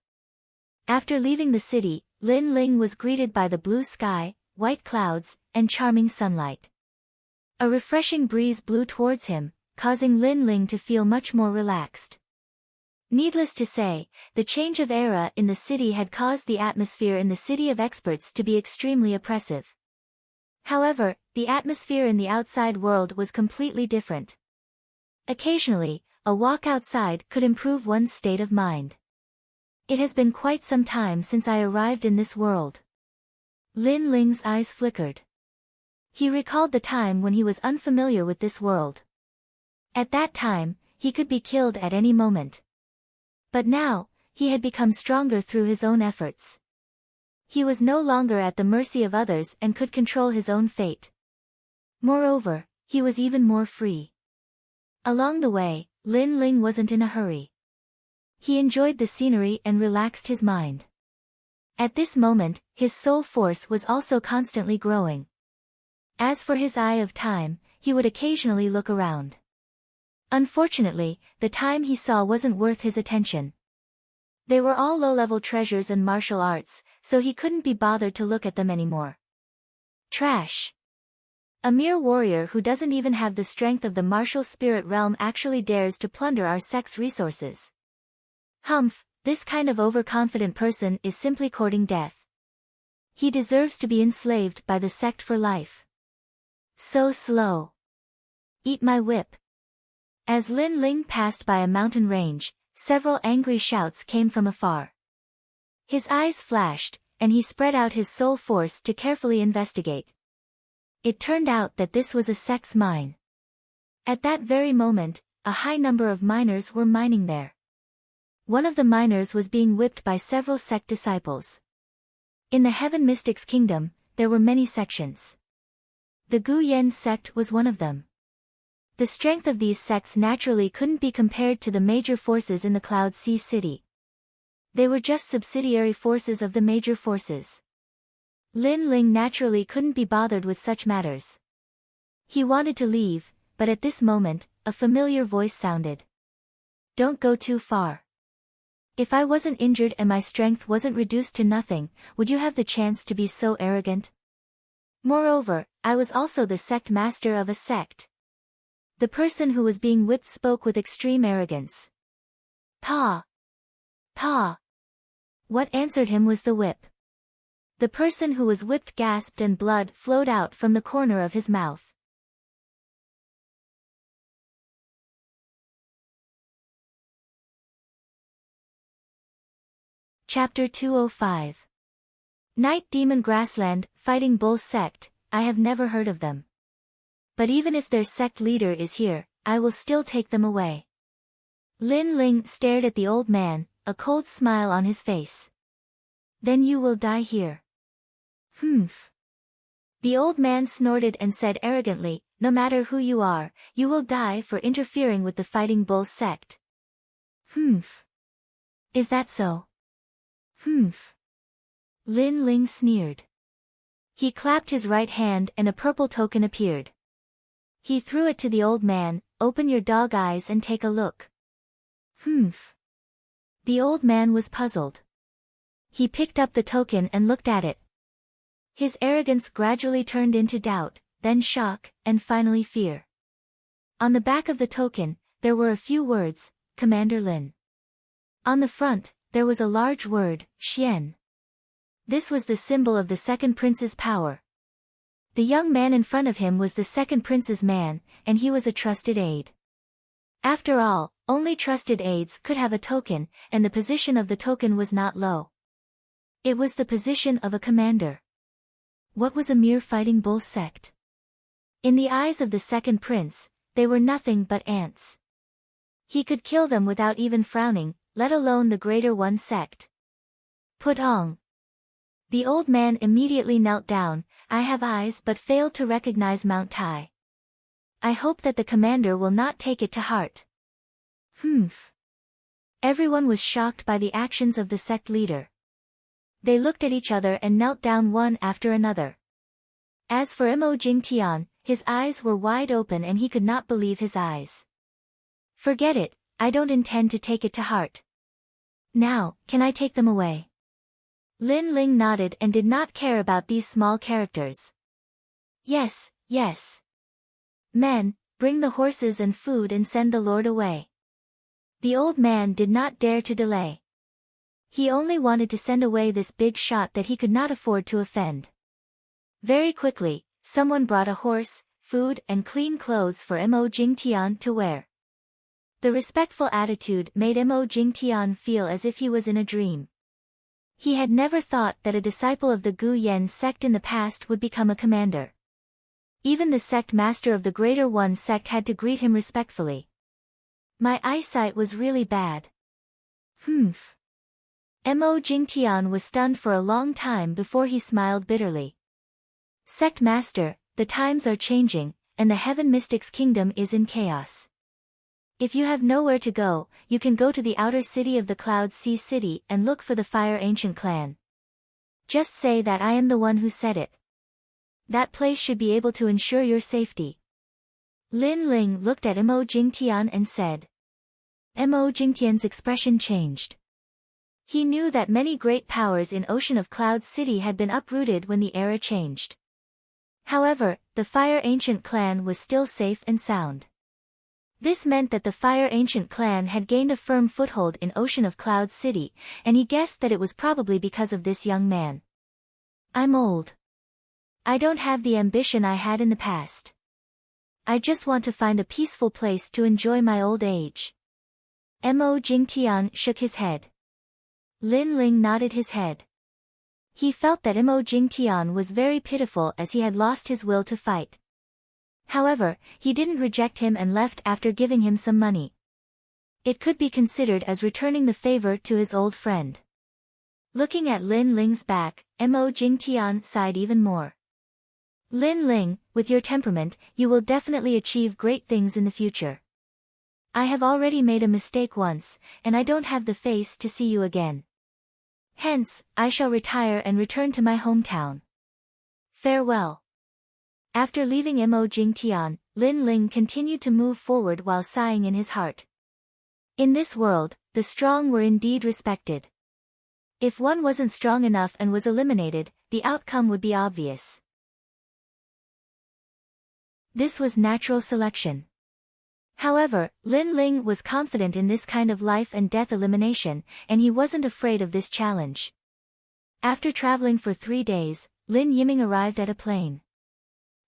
After leaving the city, Lin Ling was greeted by the blue sky, white clouds, and charming sunlight. A refreshing breeze blew towards him, causing Lin Ling to feel much more relaxed. Needless to say, the change of era in the city had caused the atmosphere in the city of experts to be extremely oppressive. However, the atmosphere in the outside world was completely different. Occasionally, a walk outside could improve one's state of mind. It has been quite some time since I arrived in this world. Lin Ling's eyes flickered. He recalled the time when he was unfamiliar with this world. At that time, he could be killed at any moment. But now, he had become stronger through his own efforts. He was no longer at the mercy of others and could control his own fate. Moreover, he was even more free. Along the way, Lin Ling wasn't in a hurry. He enjoyed the scenery and relaxed his mind. At this moment, his soul force was also constantly growing. As for his eye of time, he would occasionally look around. Unfortunately, the time he saw wasn't worth his attention. They were all low-level treasures and martial arts, so he couldn't be bothered to look at them anymore. Trash. A mere warrior who doesn't even have the strength of the martial spirit realm actually dares to plunder our sect's resources. Humph, this kind of overconfident person is simply courting death. He deserves to be enslaved by the sect for life. So slow. Eat my whip. As Lin Ling passed by a mountain range, several angry shouts came from afar. His eyes flashed, and he spread out his soul force to carefully investigate. It turned out that this was a sect's mine. At that very moment, a high number of miners were mining there. One of the miners was being whipped by several sect disciples. In the Heaven Mystics Kingdom, there were many sections. The Gu Yen sect was one of them. The strength of these sects naturally couldn't be compared to the major forces in the Cloud Sea City. They were just subsidiary forces of the major forces. Lin Ling naturally couldn't be bothered with such matters. He wanted to leave, but at this moment, a familiar voice sounded. Don't go too far. If I wasn't injured and my strength wasn't reduced to nothing, would you have the chance to be so arrogant? Moreover, I was also the sect master of a sect. The person who was being whipped spoke with extreme arrogance. Pa! Pa! What answered him was the whip. The person who was whipped gasped and blood flowed out from the corner of his mouth. Chapter 205. Night Demon Grassland, Fighting Bull Sect. I have never heard of them. But even if their sect leader is here, I will still take them away. Lin Ling stared at the old man, a cold smile on his face. Then you will die here. Humph. The old man snorted and said arrogantly, no matter who you are, you will die for interfering with the Fighting Bull sect. Humph. Is that so? Humph. Lin Ling sneered. He clapped his right hand and a purple token appeared. He threw it to the old man. Open your dog eyes and take a look. Humph. The old man was puzzled. He picked up the token and looked at it. His arrogance gradually turned into doubt, then shock, and finally fear. On the back of the token, there were a few words, Commander Lin. On the front, there was a large word, Xian. This was the symbol of the second prince's power. The young man in front of him was the second prince's man, and he was a trusted aide. After all, only trusted aides could have a token, and the position of the token was not low. It was the position of a commander. What was a mere Fighting Bull sect? In the eyes of the second prince, they were nothing but ants. He could kill them without even frowning, let alone the Greater One sect. Putong. The old man immediately knelt down. I have eyes but failed to recognize Mount Tai. I hope that the commander will not take it to heart. Humph. Everyone was shocked by the actions of the sect leader. They looked at each other and knelt down one after another. As for Mo Jingtian, his eyes were wide open and he could not believe his eyes. Forget it, I don't intend to take it to heart. Now, can I take them away? Lin Ling nodded and did not care about these small characters. Yes, yes. Men, bring the horses and food and send the lord away. The old man did not dare to delay. He only wanted to send away this big shot that he could not afford to offend. Very quickly, someone brought a horse, food and clean clothes for Mo Jingtian to wear. The respectful attitude made Mo Jingtian feel as if he was in a dream. He had never thought that a disciple of the Gu Yen sect in the past would become a commander. Even the sect master of the Greater One sect had to greet him respectfully. My eyesight was really bad. Humph. Mo Jingtian was stunned for a long time before he smiled bitterly. Sect Master, the times are changing, and the Heaven Mystic's kingdom is in chaos. If you have nowhere to go, you can go to the outer city of the Cloud Sea City and look for the Fire Ancient clan. Just say that I am the one who said it. That place should be able to ensure your safety. Lin Ling looked at Mo Jingtian and said. Mo Jingtian's expression changed. He knew that many great powers in Ocean of Cloud City had been uprooted when the era changed. However, the Fire Ancient clan was still safe and sound. This meant that the Fire Ancient clan had gained a firm foothold in Ocean of Cloud City, and he guessed that it was probably because of this young man. I'm old. I don't have the ambition I had in the past. I just want to find a peaceful place to enjoy my old age. Mo Jingtian shook his head. Lin Ling nodded his head. He felt that Mo Jingtian was very pitiful as he had lost his will to fight. However, he didn't reject him and left after giving him some money. It could be considered as returning the favor to his old friend. Looking at Lin Ling's back, Mo Jingtian sighed even more. Lin Ling, with your temperament, you will definitely achieve great things in the future. I have already made a mistake once, and I don't have the face to see you again. Hence, I shall retire and return to my hometown. Farewell. After leaving Mo Jingtian, Lin Ling continued to move forward while sighing in his heart. In this world, the strong were indeed respected. If one wasn't strong enough and was eliminated, the outcome would be obvious. This was natural selection. However, Lin Ling was confident in this kind of life and death elimination, and he wasn't afraid of this challenge. After traveling for 3 days, Lin Yiming arrived at a plain.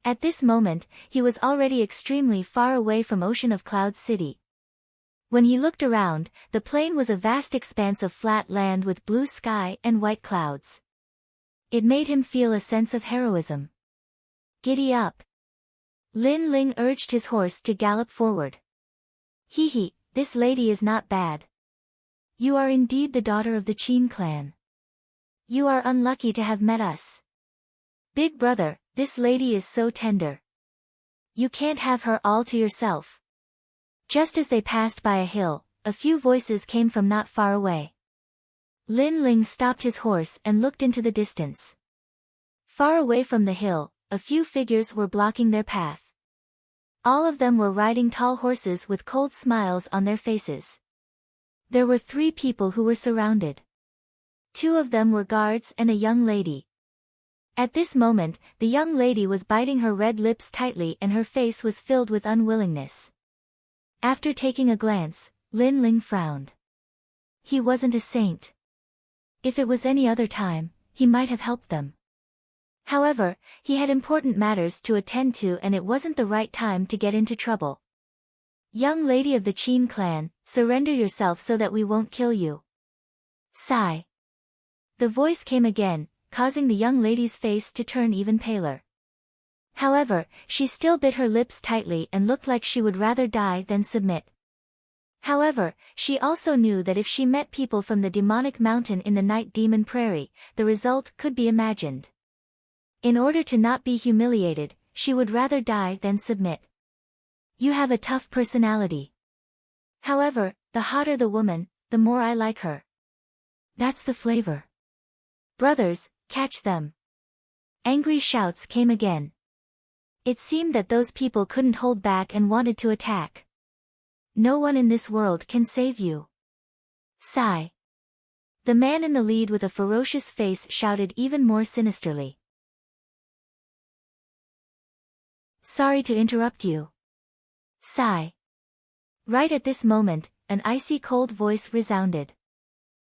At this moment, he was already extremely far away from Ocean of Cloud City. When he looked around, the plain was a vast expanse of flat land with blue sky and white clouds. It made him feel a sense of heroism. Giddy up. Lin Ling urged his horse to gallop forward. Hee, this lady is not bad. You are indeed the daughter of the Qin clan. You are unlucky to have met us. Big brother, this lady is so tender. You can't have her all to yourself. Just as they passed by a hill, a few voices came from not far away. Lin Ling stopped his horse and looked into the distance. Far away from the hill, a few figures were blocking their path. All of them were riding tall horses with cold smiles on their faces. There were 3 people who were surrounded. 2 of them were guards and a young lady. At this moment, the young lady was biting her red lips tightly and her face was filled with unwillingness. After taking a glance, Lin Ling frowned. He wasn't a saint. If it was any other time, he might have helped them. However, he had important matters to attend to and it wasn't the right time to get into trouble. Young lady of the Qin clan, surrender yourself so that we won't kill you. Sigh. The voice came again, causing the young lady's face to turn even paler. However, she still bit her lips tightly and looked like she would rather die than submit. However, she also knew that if she met people from the demonic mountain in the Night Demon Prairie, the result could be imagined. In order to not be humiliated, she would rather die than submit. You have a tough personality. However, the hotter the woman, the more I like her. That's the flavor. Brothers, catch them. Angry shouts came again. It seemed that those people couldn't hold back and wanted to attack. No one in this world can save you. Sigh. The man in the lead with a ferocious face shouted even more sinisterly. Sorry to interrupt you. Sigh. Right at this moment, an icy cold voice resounded.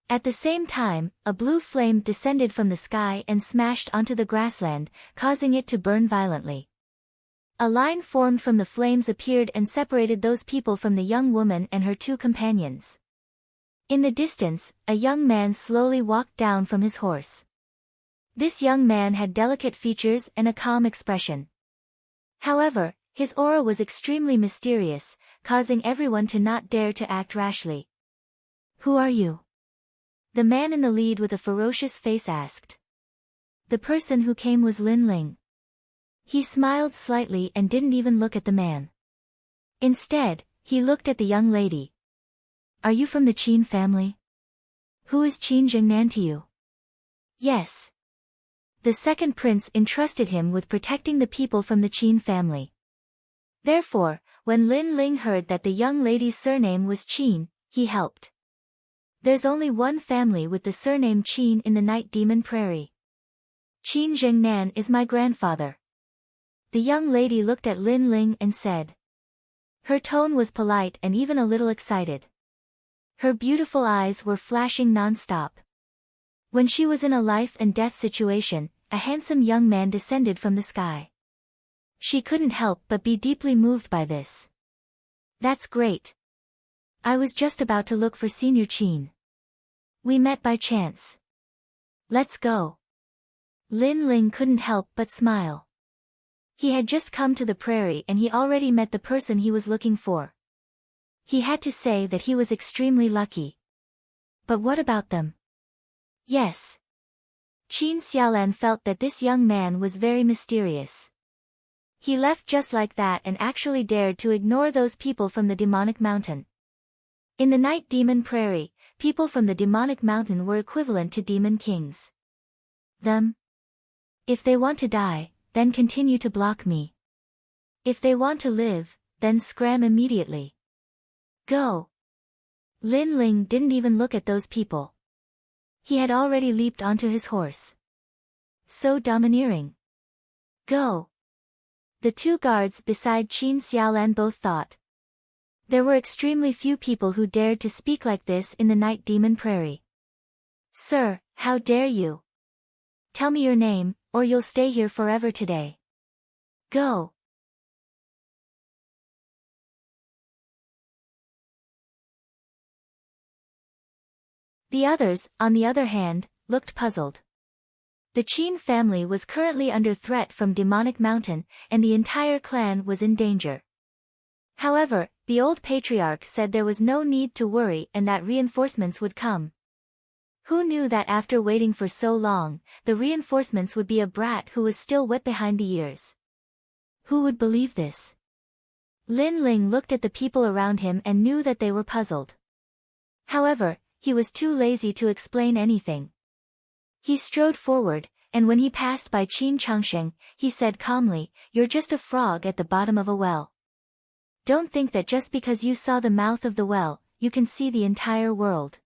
At the same time, a blue flame descended from the sky and smashed onto the grassland, causing it to burn violently. A line formed from the flames appeared and separated those people from the young woman and her 2 companions. In the distance, a young man slowly walked down from his horse. This young man had delicate features and a calm expression. However, His aura was extremely mysterious, causing everyone to not dare to act rashly. Who are you? The man in the lead with a ferocious face asked. The person who came was Lin Ling. He smiled slightly and didn't even look at the man. Instead, he looked at the young lady. Are you from the Qin family? Who is Qin Jingnan to you? Yes. The second prince entrusted him with protecting the people from the Qin family. Therefore, when Lin Ling heard that the young lady's surname was Qin, he helped. There's only one family with the surname Qin in the Night Demon Prairie. Qin Jingnan is my grandfather. The young lady looked at Lin Ling and said. Her tone was polite and even a little excited. Her beautiful eyes were flashing non-stop. When she was in a life and death situation, a handsome young man descended from the sky. She couldn't help but be deeply moved by this. That's great. I was just about to look for Senior Qin. We met by chance. Let's go. Lin Ling couldn't help but smile. He had just come to the prairie and he already met the person he was looking for. He had to say that he was extremely lucky. But what about them? Yes. Qin Xiaolan felt that this young man was very mysterious. He left just like that and actually dared to ignore those people from the demonic mountain. In the Night Demon Prairie, people from the demonic mountain were equivalent to demon kings. Them? If they want to die, then continue to block me. If they want to live, then scram immediately. Go. Lin Ling didn't even look at those people. He had already leaped onto his horse. So domineering. Go. The two guards beside Qin Xiaolan both thought. There were extremely few people who dared to speak like this in the Night Demon Prairie. Sir, how dare you? Tell me your name, or you'll stay here forever today. Go. The others, on the other hand, looked puzzled. The Qin family was currently under threat from Demonic Mountain, and the entire clan was in danger. However, the old patriarch said there was no need to worry and that reinforcements would come. Who knew that after waiting for so long, the reinforcements would be a brat who was still wet behind the ears? Who would believe this? Lin Ling looked at the people around him and knew that they were puzzled. However, he was too lazy to explain anything. He strode forward, and when he passed by Qin Changsheng, he said calmly, "You're just a frog at the bottom of a well. Don't think that just because you saw the mouth of the well, you can see the entire world."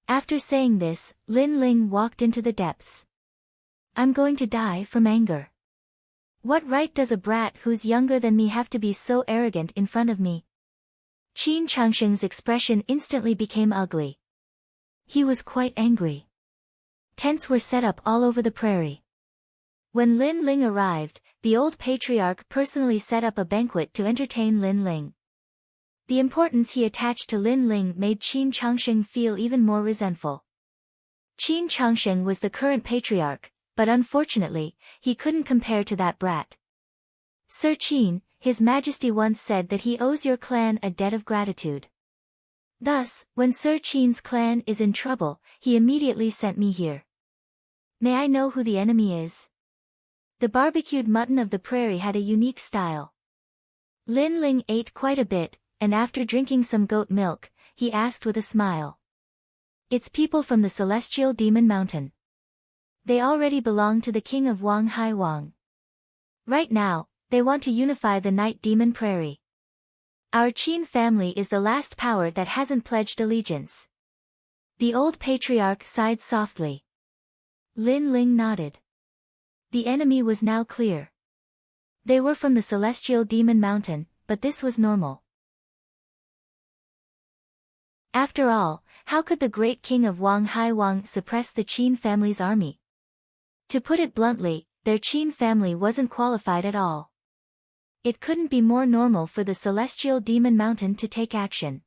After saying this, Lin Ling walked into the depths. I'm going to die from anger. What right does a brat who's younger than me have to be so arrogant in front of me? Qin Changsheng's expression instantly became ugly. He was quite angry. Tents were set up all over the prairie. When Lin Ling arrived, the old patriarch personally set up a banquet to entertain Lin Ling. The importance he attached to Lin Ling made Qin Changsheng feel even more resentful. Qin Changsheng was the current patriarch, but unfortunately, he couldn't compare to that brat. Sir Qin, His Majesty once said that he owes your clan a debt of gratitude. Thus, when Sir Qin's clan is in trouble, he immediately sent me here. May I know who the enemy is? The barbecued mutton of the prairie had a unique style. Lin Ling ate quite a bit, and after drinking some goat milk, he asked with a smile. It's people from the Celestial Demon Mountain. They already belong to the King of Wang Hai Wang. Right now, they want to unify the Night Demon Prairie. Our Qin family is the last power that hasn't pledged allegiance. The old patriarch sighed softly. Lin Ling nodded. The enemy was now clear. They were from the Celestial Demon Mountain, but this was normal. After all, how could the great king of Wang Hai Wang suppress the Qin family's army? To put it bluntly, their Qin family wasn't qualified at all. It couldn't be more normal for the Celestial Demon Mountain to take action.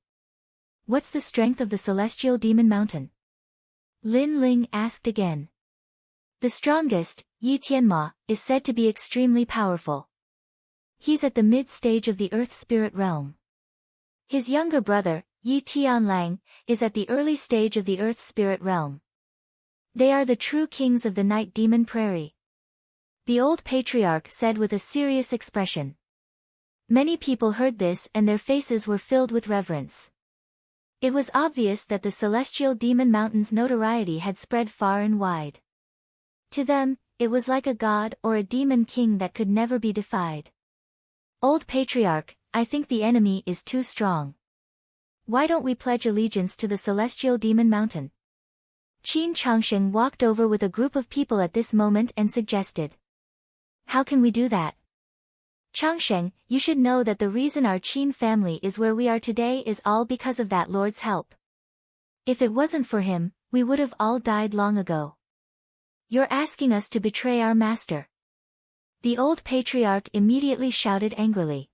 What's the strength of the Celestial Demon Mountain? Lin Ling asked again. The strongest, Yi Tianma, is said to be extremely powerful. He's at the mid-stage of the Earth Spirit realm. His younger brother, Yi Tianlang, is at the early stage of the Earth Spirit realm. They are the true kings of the Night Demon Prairie. The old patriarch said with a serious expression. Many people heard this and their faces were filled with reverence. It was obvious that the Celestial Demon Mountain's notoriety had spread far and wide. To them, it was like a god or a demon king that could never be defied. Old patriarch, I think the enemy is too strong. Why don't we pledge allegiance to the Celestial Demon Mountain? Qin Changsheng walked over with a group of people at this moment and suggested. How can we do that? Changsheng, you should know that the reason our Qin family is where we are today is all because of that Lord's help. If it wasn't for him, we would have all died long ago. You're asking us to betray our master. The old patriarch immediately shouted angrily.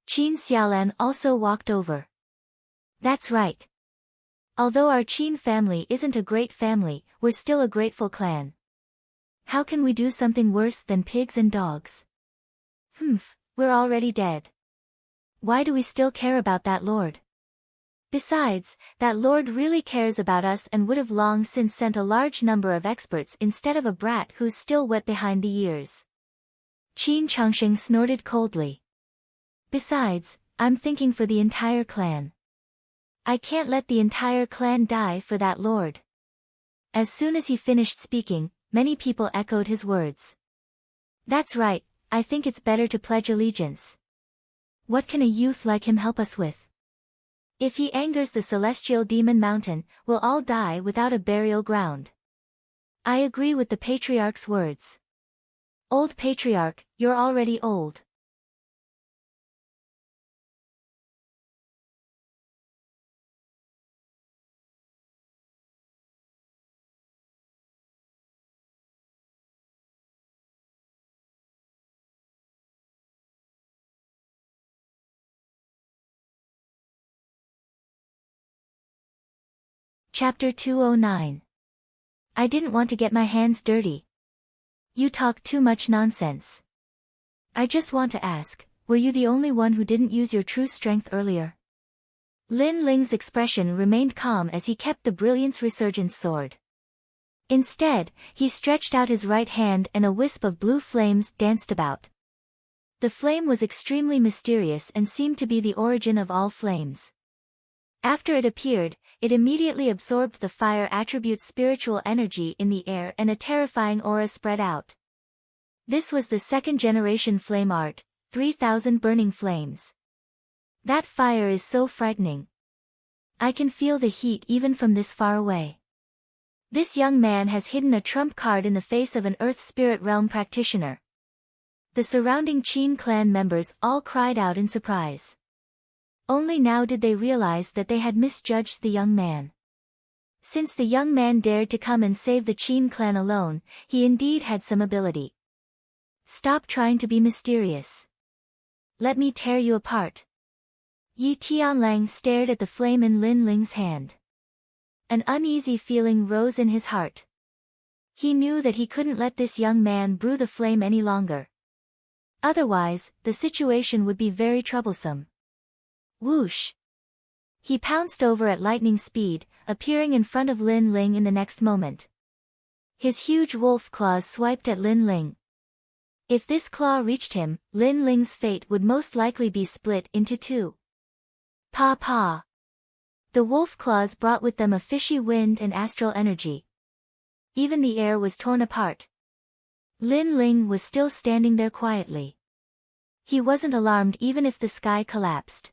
Qin Xiaolan also walked over. That's right. Although our Qin family isn't a great family, we're still a grateful clan. How can we do something worse than pigs and dogs? We're already dead. Why do we still care about that lord? Besides, that lord really cares about us and would have long since sent a large number of experts instead of a brat who's still wet behind the ears. Qin Changsheng snorted coldly. Besides, I'm thinking for the entire clan. I can't let the entire clan die for that lord. As soon as he finished speaking, many people echoed his words. That's right, I think it's better to pledge allegiance. What can a youth like him help us with? If he angers the Celestial Demon Mountain, we'll all die without a burial ground. I agree with the patriarch's words. Old patriarch, you're already old. Chapter 209. I didn't want to get my hands dirty. You talk too much nonsense. I just want to ask, were you the only one who didn't use your true strength earlier? Lin Ling's expression remained calm as he kept the Brilliance Resurgence sword. Instead, he stretched out his right hand and a wisp of blue flames danced about. The flame was extremely mysterious and seemed to be the origin of all flames. After it appeared, it immediately absorbed the fire attribute's spiritual energy in the air and a terrifying aura spread out. This was the second-generation flame art, 3,000 burning flames. That fire is so frightening. I can feel the heat even from this far away. This young man has hidden a trump card in the face of an Earth Spirit Realm practitioner. The surrounding Qin clan members all cried out in surprise. Only now did they realize that they had misjudged the young man. Since the young man dared to come and save the Qin clan alone, he indeed had some ability. Stop trying to be mysterious. Let me tear you apart. Yi Tianlang stared at the flame in Lin Ling's hand. An uneasy feeling rose in his heart. He knew that he couldn't let this young man brew the flame any longer. Otherwise, the situation would be very troublesome. Whoosh! He pounced over at lightning speed, appearing in front of Lin Ling in the next moment. His huge wolf claws swiped at Lin Ling. If this claw reached him, Lin Ling's fate would most likely be split into two. Pa pa! The wolf claws brought with them a fishy wind and astral energy. Even the air was torn apart. Lin Ling was still standing there quietly. He wasn't alarmed even if the sky collapsed.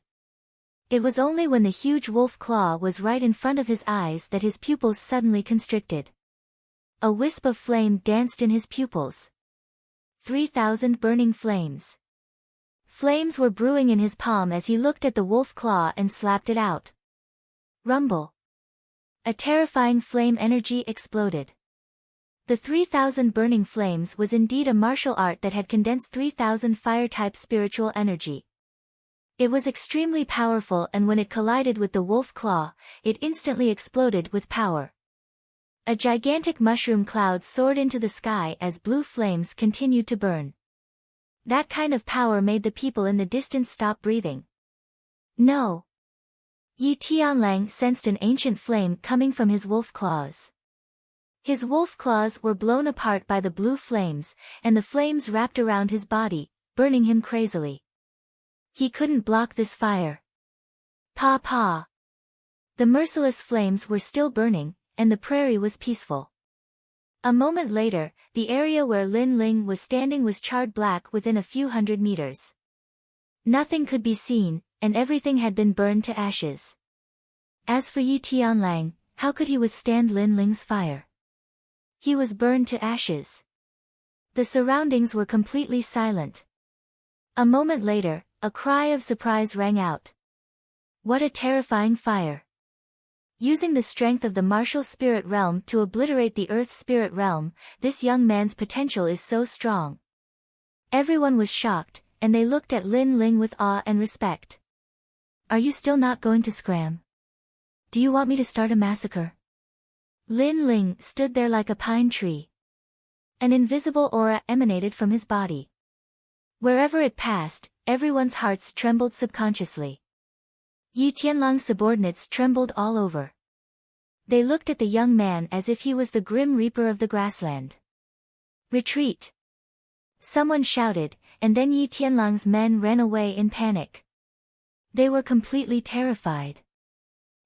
It was only when the huge wolf claw was right in front of his eyes that his pupils suddenly constricted. A wisp of flame danced in his pupils. 3,000 burning flames. Flames were brewing in his palm as he looked at the wolf claw and slapped it out. Rumble. A terrifying flame energy exploded. The 3,000 burning flames was indeed a martial art that had condensed 3,000 fire-type spiritual energy. It was extremely powerful, and when it collided with the wolf claw, it instantly exploded with power. A gigantic mushroom cloud soared into the sky as blue flames continued to burn. That kind of power made the people in the distance stop breathing. No. Yi Tianlang sensed an ancient flame coming from his wolf claws. His wolf claws were blown apart by the blue flames, and the flames wrapped around his body, burning him crazily. He couldn't block this fire. Pa pa. The merciless flames were still burning, and the prairie was peaceful. A moment later, the area where Lin Ling was standing was charred black within a few hundred meters. Nothing could be seen, and everything had been burned to ashes. As for Yi Tianlang, how could he withstand Lin Ling's fire? He was burned to ashes. The surroundings were completely silent. A moment later, a cry of surprise rang out. What a terrifying fire! Using the strength of the martial spirit realm to obliterate the earth spirit realm, this young man's potential is so strong. Everyone was shocked, and they looked at Lin Ling with awe and respect. Are you still not going to scram? Do you want me to start a massacre? Lin Ling stood there like a pine tree. An invisible aura emanated from his body. Wherever it passed, everyone's hearts trembled subconsciously. Yi Tianlang's subordinates trembled all over. They looked at the young man as if he was the grim reaper of the grassland. Retreat! Someone shouted, and then Yi Tianlang's men ran away in panic. They were completely terrified.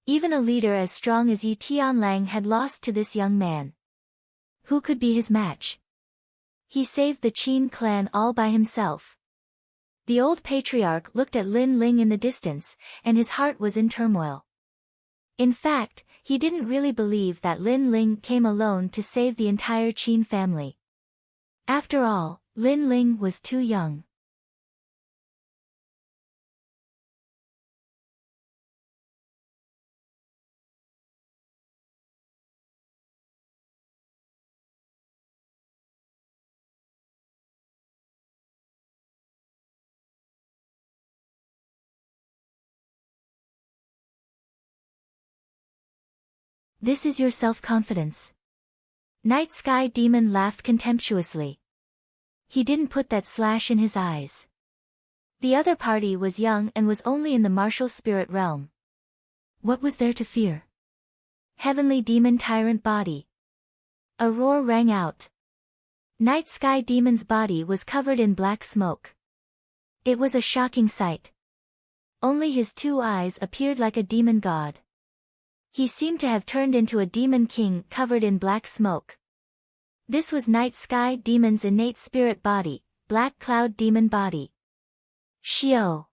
Even a leader as strong as Yi Tianlang had lost to this young man. Who could be his match? He saved the Qin clan all by himself. The old patriarch looked at Lin Ling in the distance, and his heart was in turmoil. In fact, he didn't really believe that Lin Ling came alone to save the entire Qin family. After all, Lin Ling was too young. This is your self-confidence. Night Sky Demon laughed contemptuously. He didn't put that slash in his eyes. The other party was young and was only in the martial spirit realm. What was there to fear? Heavenly Demon Tyrant Body. A roar rang out. Night Sky Demon's body was covered in black smoke. It was a shocking sight. Only his two eyes appeared like a demon god. He seemed to have turned into a demon king covered in black smoke. This was Night Sky Demon's innate spirit body, Black Cloud Demon Body. Shio.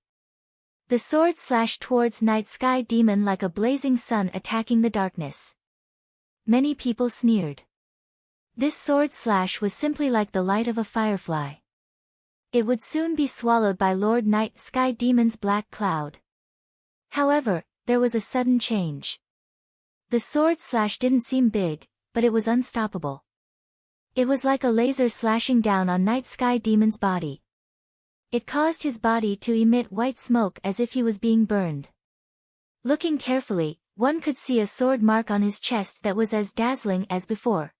The sword slashed towards Night Sky Demon like a blazing sun attacking the darkness. Many people sneered. This sword slash was simply like the light of a firefly. It would soon be swallowed by Lord Night Sky Demon's black cloud. However, there was a sudden change. The sword slash didn't seem big, but it was unstoppable. It was like a laser slashing down on Night Sky Demon's body. It caused his body to emit white smoke as if he was being burned. Looking carefully, one could see a sword mark on his chest that was as dazzling as before.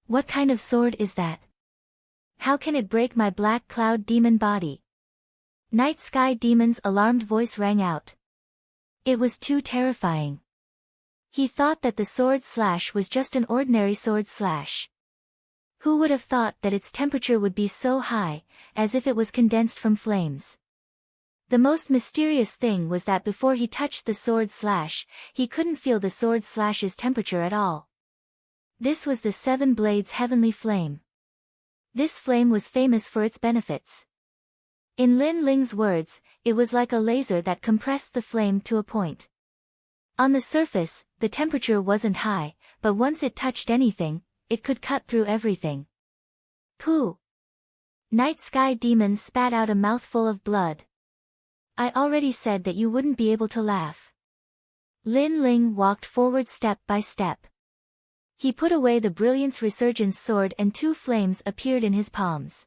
What kind of sword is that? How can it break my Black Cloud Demon body? Night Sky Demon's alarmed voice rang out. It was too terrifying. He thought that the sword slash was just an ordinary sword slash. Who would have thought that its temperature would be so high, as if it was condensed from flames? The most mysterious thing was that before he touched the sword slash, he couldn't feel the sword slash's temperature at all. This was the Seven Blades Heavenly Flame. This flame was famous for its benefits. In Lin Ling's words, it was like a laser that compressed the flame to a point. On the surface, the temperature wasn't high, but once it touched anything, it could cut through everything. Pooh! Night Sky Demon spat out a mouthful of blood. I already said that you wouldn't be able to laugh. Lin Ling walked forward step by step. He put away the Brilliance Resurgence sword and two flames appeared in his palms.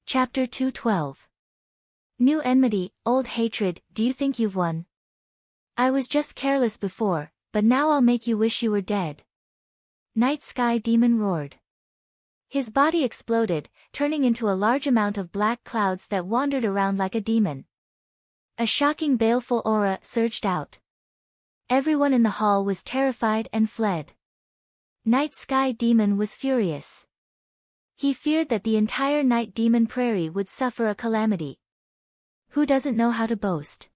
Chapter 212. New enmity, old hatred, do you think you've won? I was just careless before, but now I'll make you wish you were dead. Night Sky Demon roared. His body exploded, turning into a large amount of black clouds that wandered around like a demon. A shocking baleful aura surged out. Everyone in the hall was terrified and fled. Night Sky Demon was furious. He feared that the entire Night Demon Prairie would suffer a calamity. Who doesn't know how to boast?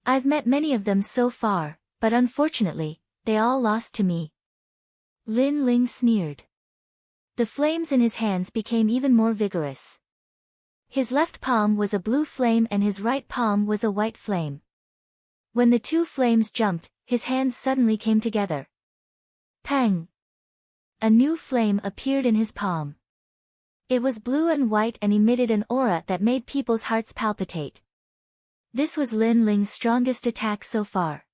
I've met many of them so far, but unfortunately, they all lost to me. Lin Ling sneered. The flames in his hands became even more vigorous. His left palm was a blue flame and his right palm was a white flame. When the two flames jumped, his hands suddenly came together. Pang! A new flame appeared in his palm. It was blue and white and emitted an aura that made people's hearts palpitate. This was Lin Ling's strongest attack so far.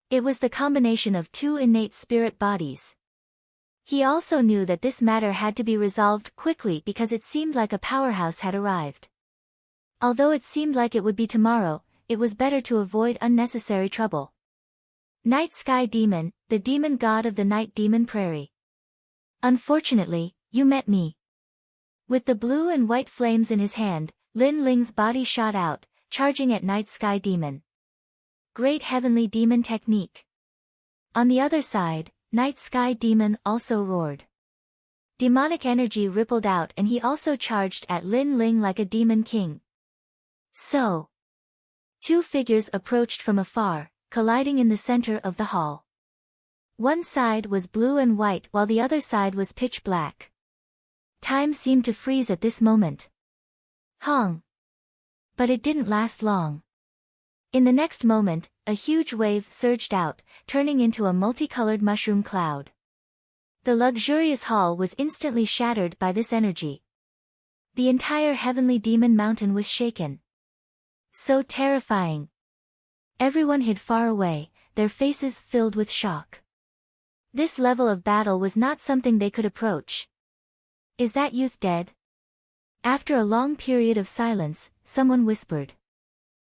It was the combination of two innate spirit bodies. He also knew that this matter had to be resolved quickly because it seemed like a powerhouse had arrived. Although it seemed like it would be tomorrow, it was better to avoid unnecessary trouble. Night Sky Demon, the demon god of the Night Demon Prairie. Unfortunately, you met me. With the blue and white flames in his hand, Lin Ling's body shot out, charging at Night Sky Demon. Great Heavenly Demon Technique. On the other side, Night Sky Demon also roared. Demonic energy rippled out and he also charged at Lin Ling like a demon king. So, two figures approached from afar, colliding in the center of the hall. One side was blue and white while the other side was pitch black. Time seemed to freeze at this moment. Hong! But it didn't last long. In the next moment, a huge wave surged out, turning into a multicolored mushroom cloud. The luxurious hall was instantly shattered by this energy. The entire Heavenly Demon Mountain was shaken. So terrifying. Everyone hid far away, their faces filled with shock. This level of battle was not something they could approach. Is that youth dead? After a long period of silence, someone whispered.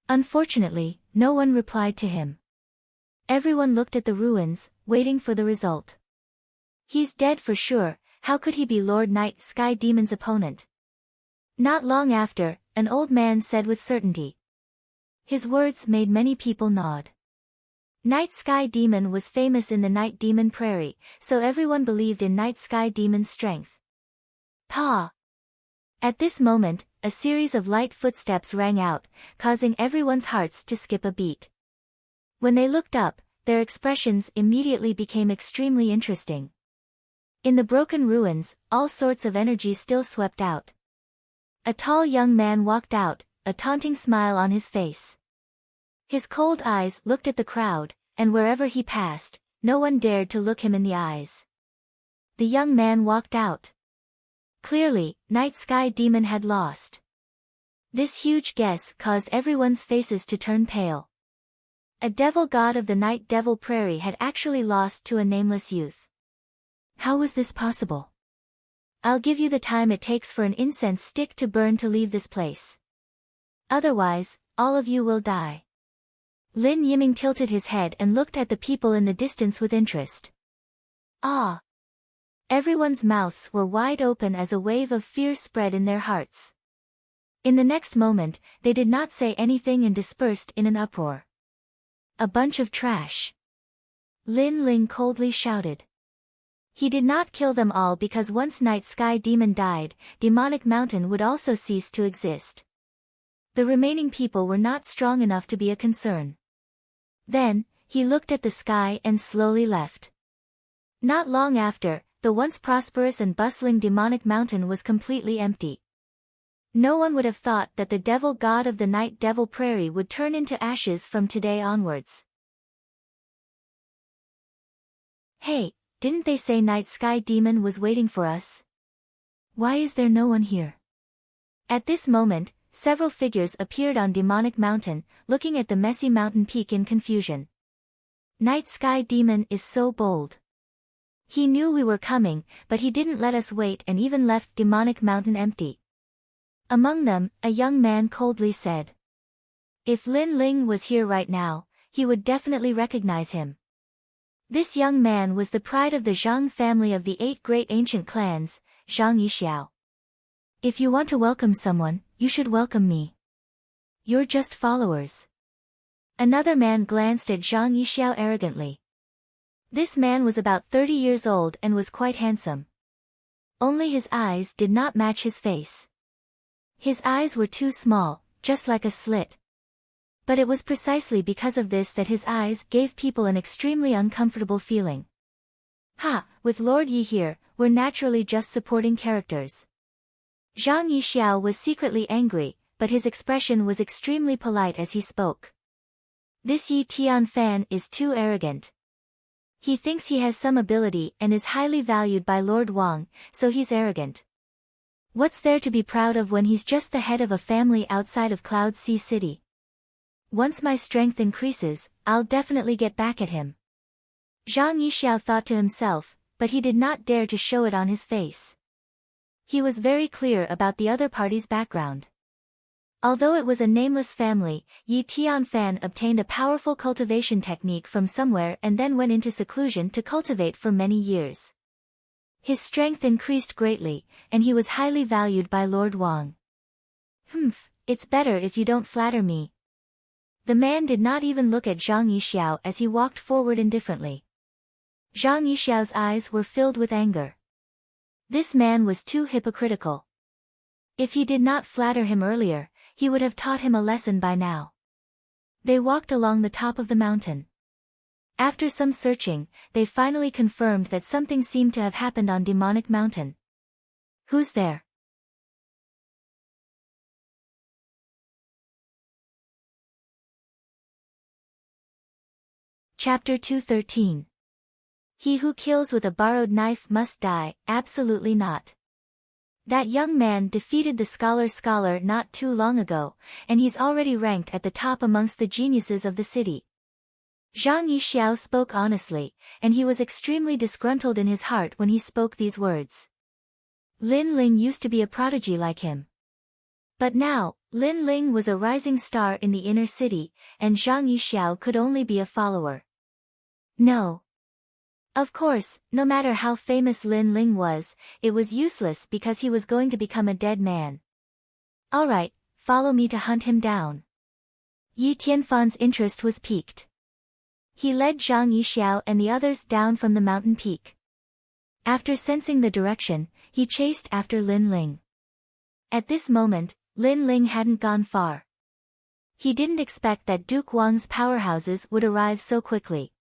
Unfortunately, no one replied to him. Everyone looked at the ruins, waiting for the result. He's dead for sure, how could he be Lord Night Sky Demon's opponent? Not long after, an old man said with certainty. His words made many people nod. Night Sky Demon was famous in the Night Demon Prairie, so everyone believed in Night Sky Demon's strength. Pa! At this moment, a series of light footsteps rang out, causing everyone's hearts to skip a beat. When they looked up, their expressions immediately became extremely interesting. In the broken ruins, all sorts of energy still swept out. A tall young man walked out, a taunting smile on his face. His cold eyes looked at the crowd, and wherever he passed, no one dared to look him in the eyes. The young man walked out. Clearly, Night Sky Demon had lost. This huge guess caused everyone's faces to turn pale. A devil god of the Night Devil Prairie had actually lost to a nameless youth. How was this possible? I'll give you the time it takes for an incense stick to burn to leave this place. Otherwise, all of you will die. Lin Yiming tilted his head and looked at the people in the distance with interest. Ah! Everyone's mouths were wide open as a wave of fear spread in their hearts. In the next moment, they did not say anything and dispersed in an uproar. A bunch of trash. Lin Ling coldly shouted. He did not kill them all because once Night Sky Demon died, Demonic Mountain would also cease to exist. The remaining people were not strong enough to be a concern. Then, he looked at the sky and slowly left. Not long after, the once prosperous and bustling Demonic Mountain was completely empty. No one would have thought that the devil god of the Night Devil Prairie would turn into ashes from today onwards. Hey, didn't they say Night Sky Demon was waiting for us? Why is there no one here? At this moment, several figures appeared on Demonic Mountain, looking at the messy mountain peak in confusion. Night Sky Demon is so bold. He knew we were coming, but he didn't let us wait and even left Demonic Mountain empty. Among them, a young man coldly said. If Lin Ling was here right now, he would definitely recognize him. This young man was the pride of the Zhang family of the 8 great ancient clans, Zhang Yixiao. If you want to welcome someone, you should welcome me. You're just followers. Another man glanced at Zhang Yixiao arrogantly. This man was about 30 years old and was quite handsome. Only his eyes did not match his face. His eyes were too small, just like a slit. But it was precisely because of this that his eyes gave people an extremely uncomfortable feeling. Ha, with Lord Yi here, we're naturally just supporting characters. Zhang Yixiao was secretly angry, but his expression was extremely polite as he spoke. This Yi Tianfan is too arrogant. He thinks he has some ability and is highly valued by Lord Wang, so he's arrogant. What's there to be proud of when he's just the head of a family outside of Cloud Sea City? Once my strength increases, I'll definitely get back at him. Zhang Yixiao thought to himself, but he did not dare to show it on his face. He was very clear about the other party's background. Although it was a nameless family, Yi Tianfan obtained a powerful cultivation technique from somewhere and then went into seclusion to cultivate for many years. His strength increased greatly, and he was highly valued by Lord Wang. It's better if you don't flatter me. The man did not even look at Zhang Yixiao as he walked forward indifferently. Zhang Yixiao's eyes were filled with anger. This man was too hypocritical. If he did not flatter him earlier, he would have taught him a lesson by now. They walked along the top of the mountain. After some searching, they finally confirmed that something seemed to have happened on Demonic Mountain. Who's there? Chapter 213. He who kills with a borrowed knife must die, absolutely not. That young man defeated the scholar not too long ago, and he's already ranked at the top amongst the geniuses of the city. Zhang Yixiao spoke honestly, and he was extremely disgruntled in his heart when he spoke these words. Lin Ling used to be a prodigy like him. But now, Lin Ling was a rising star in the inner city, and Zhang Yixiao could only be a follower. No. Of course, no matter how famous Lin Ling was, it was useless because he was going to become a dead man. Alright, follow me to hunt him down. Yi Tianfan's interest was piqued. He led Zhang Yixiao and the others down from the mountain peak. After sensing the direction, he chased after Lin Ling. At this moment, Lin Ling hadn't gone far. He didn't expect that Duke Wang's powerhouses would arrive so quickly.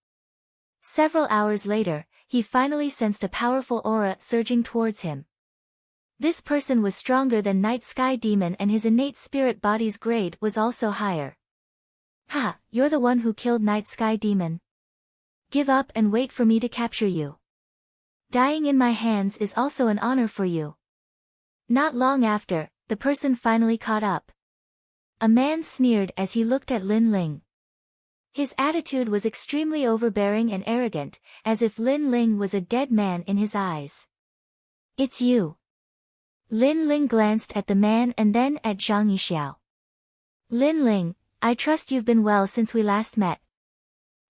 Several hours later, he finally sensed a powerful aura surging towards him. This person was stronger than Night Sky Demon and his innate spirit body's grade was also higher. Ha, you're the one who killed Night Sky Demon. Give up and wait for me to capture you. Dying in my hands is also an honor for you. Not long after, the person finally caught up. A man sneered as he looked at Lin Ling. His attitude was extremely overbearing and arrogant, as if Lin Ling was a dead man in his eyes. It's you. Lin Ling glanced at the man and then at Zhang Yixiao. Lin Ling, I trust you've been well since we last met.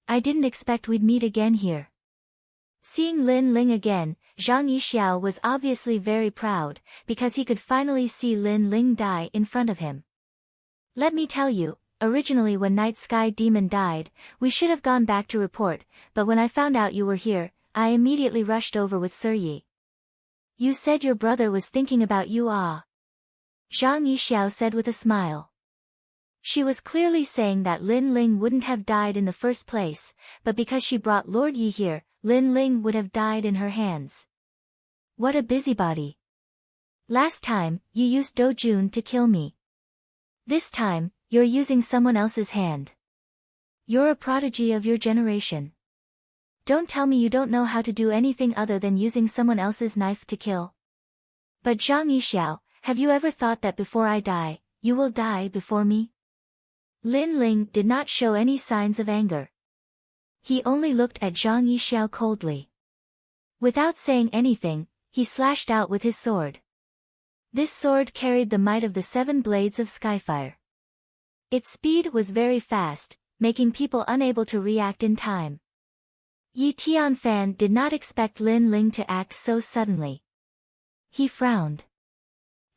I didn't expect we'd meet again here. Seeing Lin Ling again, Zhang Yixiao was obviously very proud, because he could finally see Lin Ling die in front of him. Let me tell you, originally when Night Sky Demon died, we should have gone back to report, but when I found out you were here, I immediately rushed over with Sir Yi. You said your brother was thinking about you. Zhang Yixiao said with a smile. She was clearly saying that Lin Ling wouldn't have died in the first place, but because she brought Lord Yi here, Lin Ling would have died in her hands. What a busybody. Last time, you used Do Jun to kill me. This time, you're using someone else's hand. You're a prodigy of your generation. Don't tell me you don't know how to do anything other than using someone else's knife to kill. But Zhang Yixiao, have you ever thought that before I die, you will die before me? Lin Ling did not show any signs of anger. He only looked at Zhang Yixiao coldly. Without saying anything, he slashed out with his sword. This sword carried the might of the 7 blades of Skyfire. Its speed was very fast, making people unable to react in time. Yi Tianfan did not expect Lin Ling to act so suddenly. He frowned.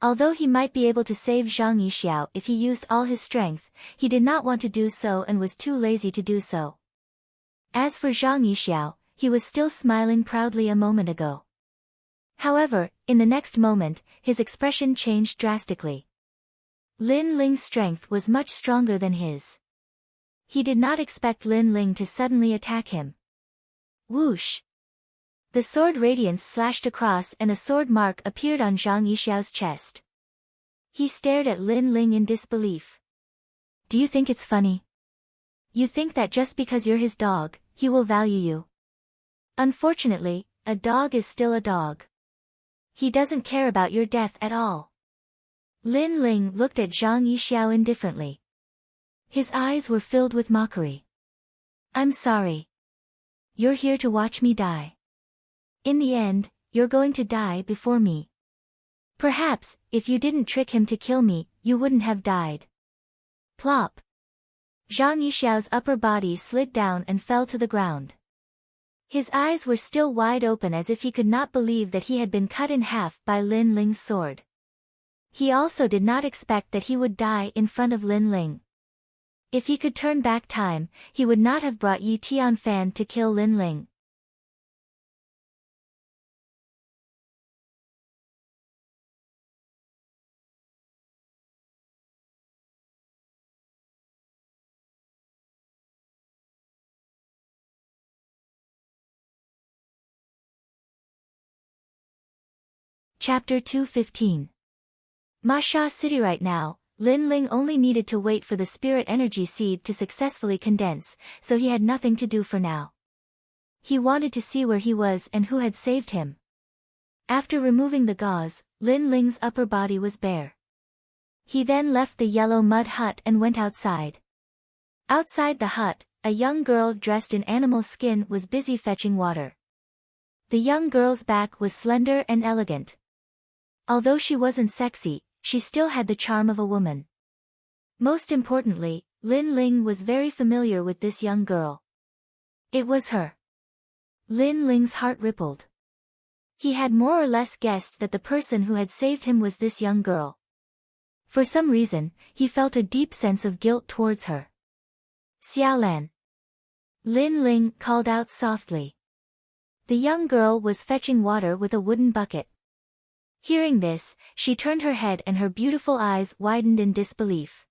Although he might be able to save Zhang Yixiao if he used all his strength, he did not want to do so and was too lazy to do so. As for Zhang Yixiao, he was still smiling proudly a moment ago. However, in the next moment, his expression changed drastically. Lin Ling's strength was much stronger than his. He did not expect Lin Ling to suddenly attack him. Whoosh! The sword radiance slashed across and a sword mark appeared on Zhang Yixiao's chest. He stared at Lin Ling in disbelief. Do you think it's funny? You think that just because you're his dog, he will value you? Unfortunately, a dog is still a dog. He doesn't care about your death at all. Lin Ling looked at Zhang Yixiao indifferently. His eyes were filled with mockery. I'm sorry. You're here to watch me die. In the end, you're going to die before me. Perhaps, if you didn't trick him to kill me, you wouldn't have died. Plop. Zhang Yixiao's upper body slid down and fell to the ground. His eyes were still wide open as if he could not believe that he had been cut in half by Lin Ling's sword. He also did not expect that he would die in front of Lin Ling. If he could turn back time, he would not have brought Yi Tianfan to kill Lin Ling. Chapter 215. Masha City. Right now, Lin Ling only needed to wait for the spirit energy seed to successfully condense, so he had nothing to do for now. He wanted to see where he was and who had saved him. After removing the gauze, Lin Ling's upper body was bare. He then left the yellow mud hut and went outside. Outside the hut, a young girl dressed in animal skin was busy fetching water. The young girl's back was slender and elegant. Although she wasn't sexy, she still had the charm of a woman. Most importantly, Lin Ling was very familiar with this young girl. It was her. Lin Ling's heart rippled. He had more or less guessed that the person who had saved him was this young girl. For some reason, he felt a deep sense of guilt towards her. Xiaolan. Lin Ling called out softly. The young girl was fetching water with a wooden bucket. Hearing this, she turned her head and her beautiful eyes widened in disbelief.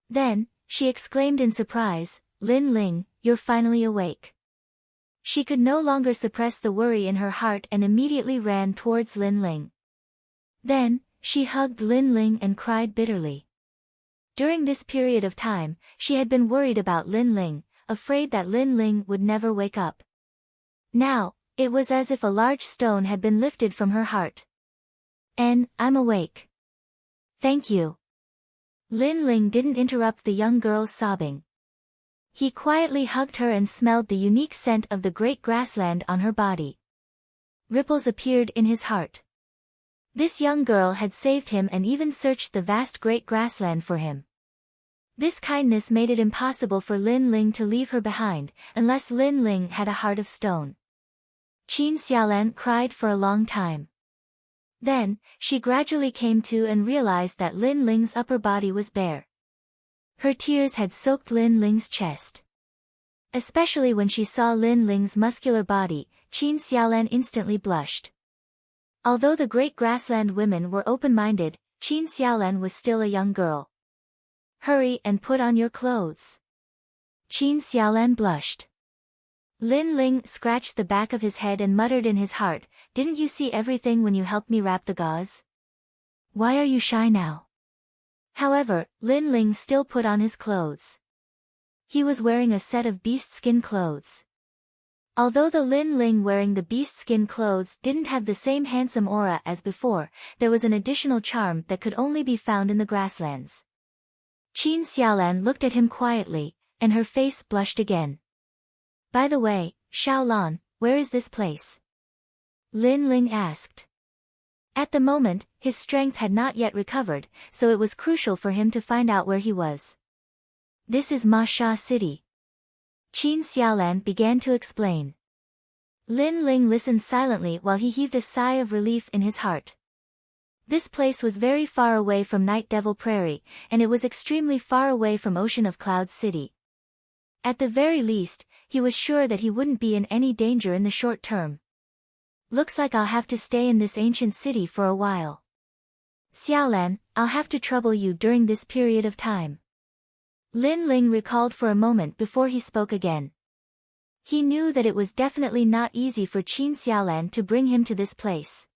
Then, she exclaimed in surprise, Lin Ling, you're finally awake. She could no longer suppress the worry in her heart and immediately ran towards Lin Ling. Then, she hugged Lin Ling and cried bitterly. During this period of time, she had been worried about Lin Ling, afraid that Lin Ling would never wake up. Now, it was as if a large stone had been lifted from her heart. I'm awake. Thank you. Lin Ling didn't interrupt the young girl's sobbing. He quietly hugged her and smelled the unique scent of the great grassland on her body. Ripples appeared in his heart. This young girl had saved him and even searched the vast great grassland for him. This kindness made it impossible for Lin Ling to leave her behind, unless Lin Ling had a heart of stone. Qin Xiaolan cried for a long time. Then, she gradually came to and realized that Lin Ling's upper body was bare. Her tears had soaked Lin Ling's chest. Especially when she saw Lin Ling's muscular body, Qin Xiaolan instantly blushed. Although the great grassland women were open-minded, Qin Xiaolan was still a young girl. Hurry and put on your clothes. Qin Xiaolan blushed. Lin Ling scratched the back of his head and muttered in his heart, didn't you see everything when you helped me wrap the gauze? Why are you shy now? However, Lin Ling still put on his clothes. He was wearing a set of beast skin clothes. Although the Lin Ling wearing the beast skin clothes didn't have the same handsome aura as before, there was an additional charm that could only be found in the grasslands. Qin Xiaolan looked at him quietly, and her face blushed again. By the way, Xiaolan, where is this place? Lin Ling asked. At the moment, his strength had not yet recovered, so it was crucial for him to find out where he was. This is Ma Sha City. Qin Xiaolan began to explain. Lin Ling listened silently while he heaved a sigh of relief in his heart. This place was very far away from Night Devil Prairie, and it was extremely far away from Ocean of Clouds City. At the very least, he was sure that he wouldn't be in any danger in the short term. Looks like I'll have to stay in this ancient city for a while. Xiaolan, I'll have to trouble you during this period of time. Lin Ling recalled for a moment before he spoke again. He knew that it was definitely not easy for Qin Xiaolan to bring him to this place.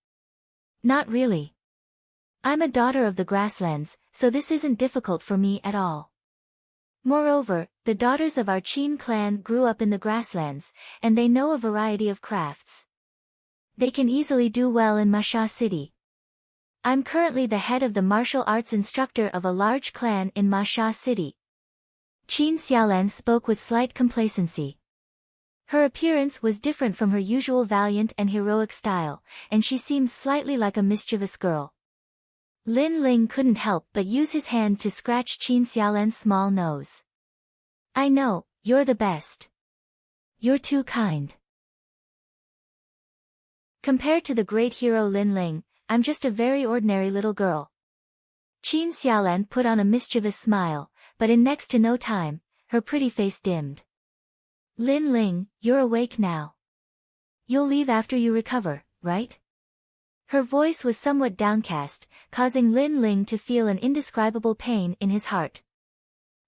Not really. I'm a daughter of the grasslands, so this isn't difficult for me at all. Moreover, the daughters of our Qin clan grew up in the grasslands, and they know a variety of crafts. They can easily do well in Masha City. I'm currently the head of the martial arts instructor of a large clan in Masha City. Qin Xiaolan spoke with slight complacency. Her appearance was different from her usual valiant and heroic style, and she seemed slightly like a mischievous girl. Lin Ling couldn't help but use his hand to scratch Qin Xiaolan's small nose. I know, you're the best. You're too kind. Compared to the great hero Lin Ling, I'm just a very ordinary little girl. Qin Xiaolan put on a mischievous smile, but in next to no time, her pretty face dimmed. Lin Ling, you're awake now. You'll leave after you recover, right? Her voice was somewhat downcast, causing Lin Ling to feel an indescribable pain in his heart.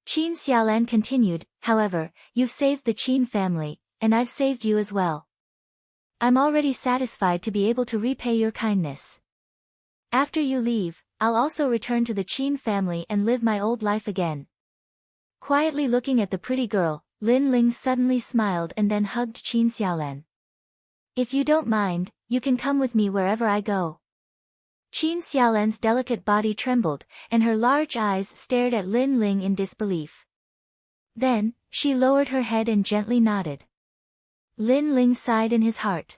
Qin Xiaolan continued, however, you've saved the Qin family, and I've saved you as well. I'm already satisfied to be able to repay your kindness. After you leave, I'll also return to the Qin family and live my old life again. Quietly looking at the pretty girl, Lin Ling suddenly smiled and then hugged Qin Xiaolan. If you don't mind, you can come with me wherever I go. Qin Xiaolan's delicate body trembled, and her large eyes stared at Lin Ling in disbelief. Then, she lowered her head and gently nodded. Lin Ling sighed in his heart.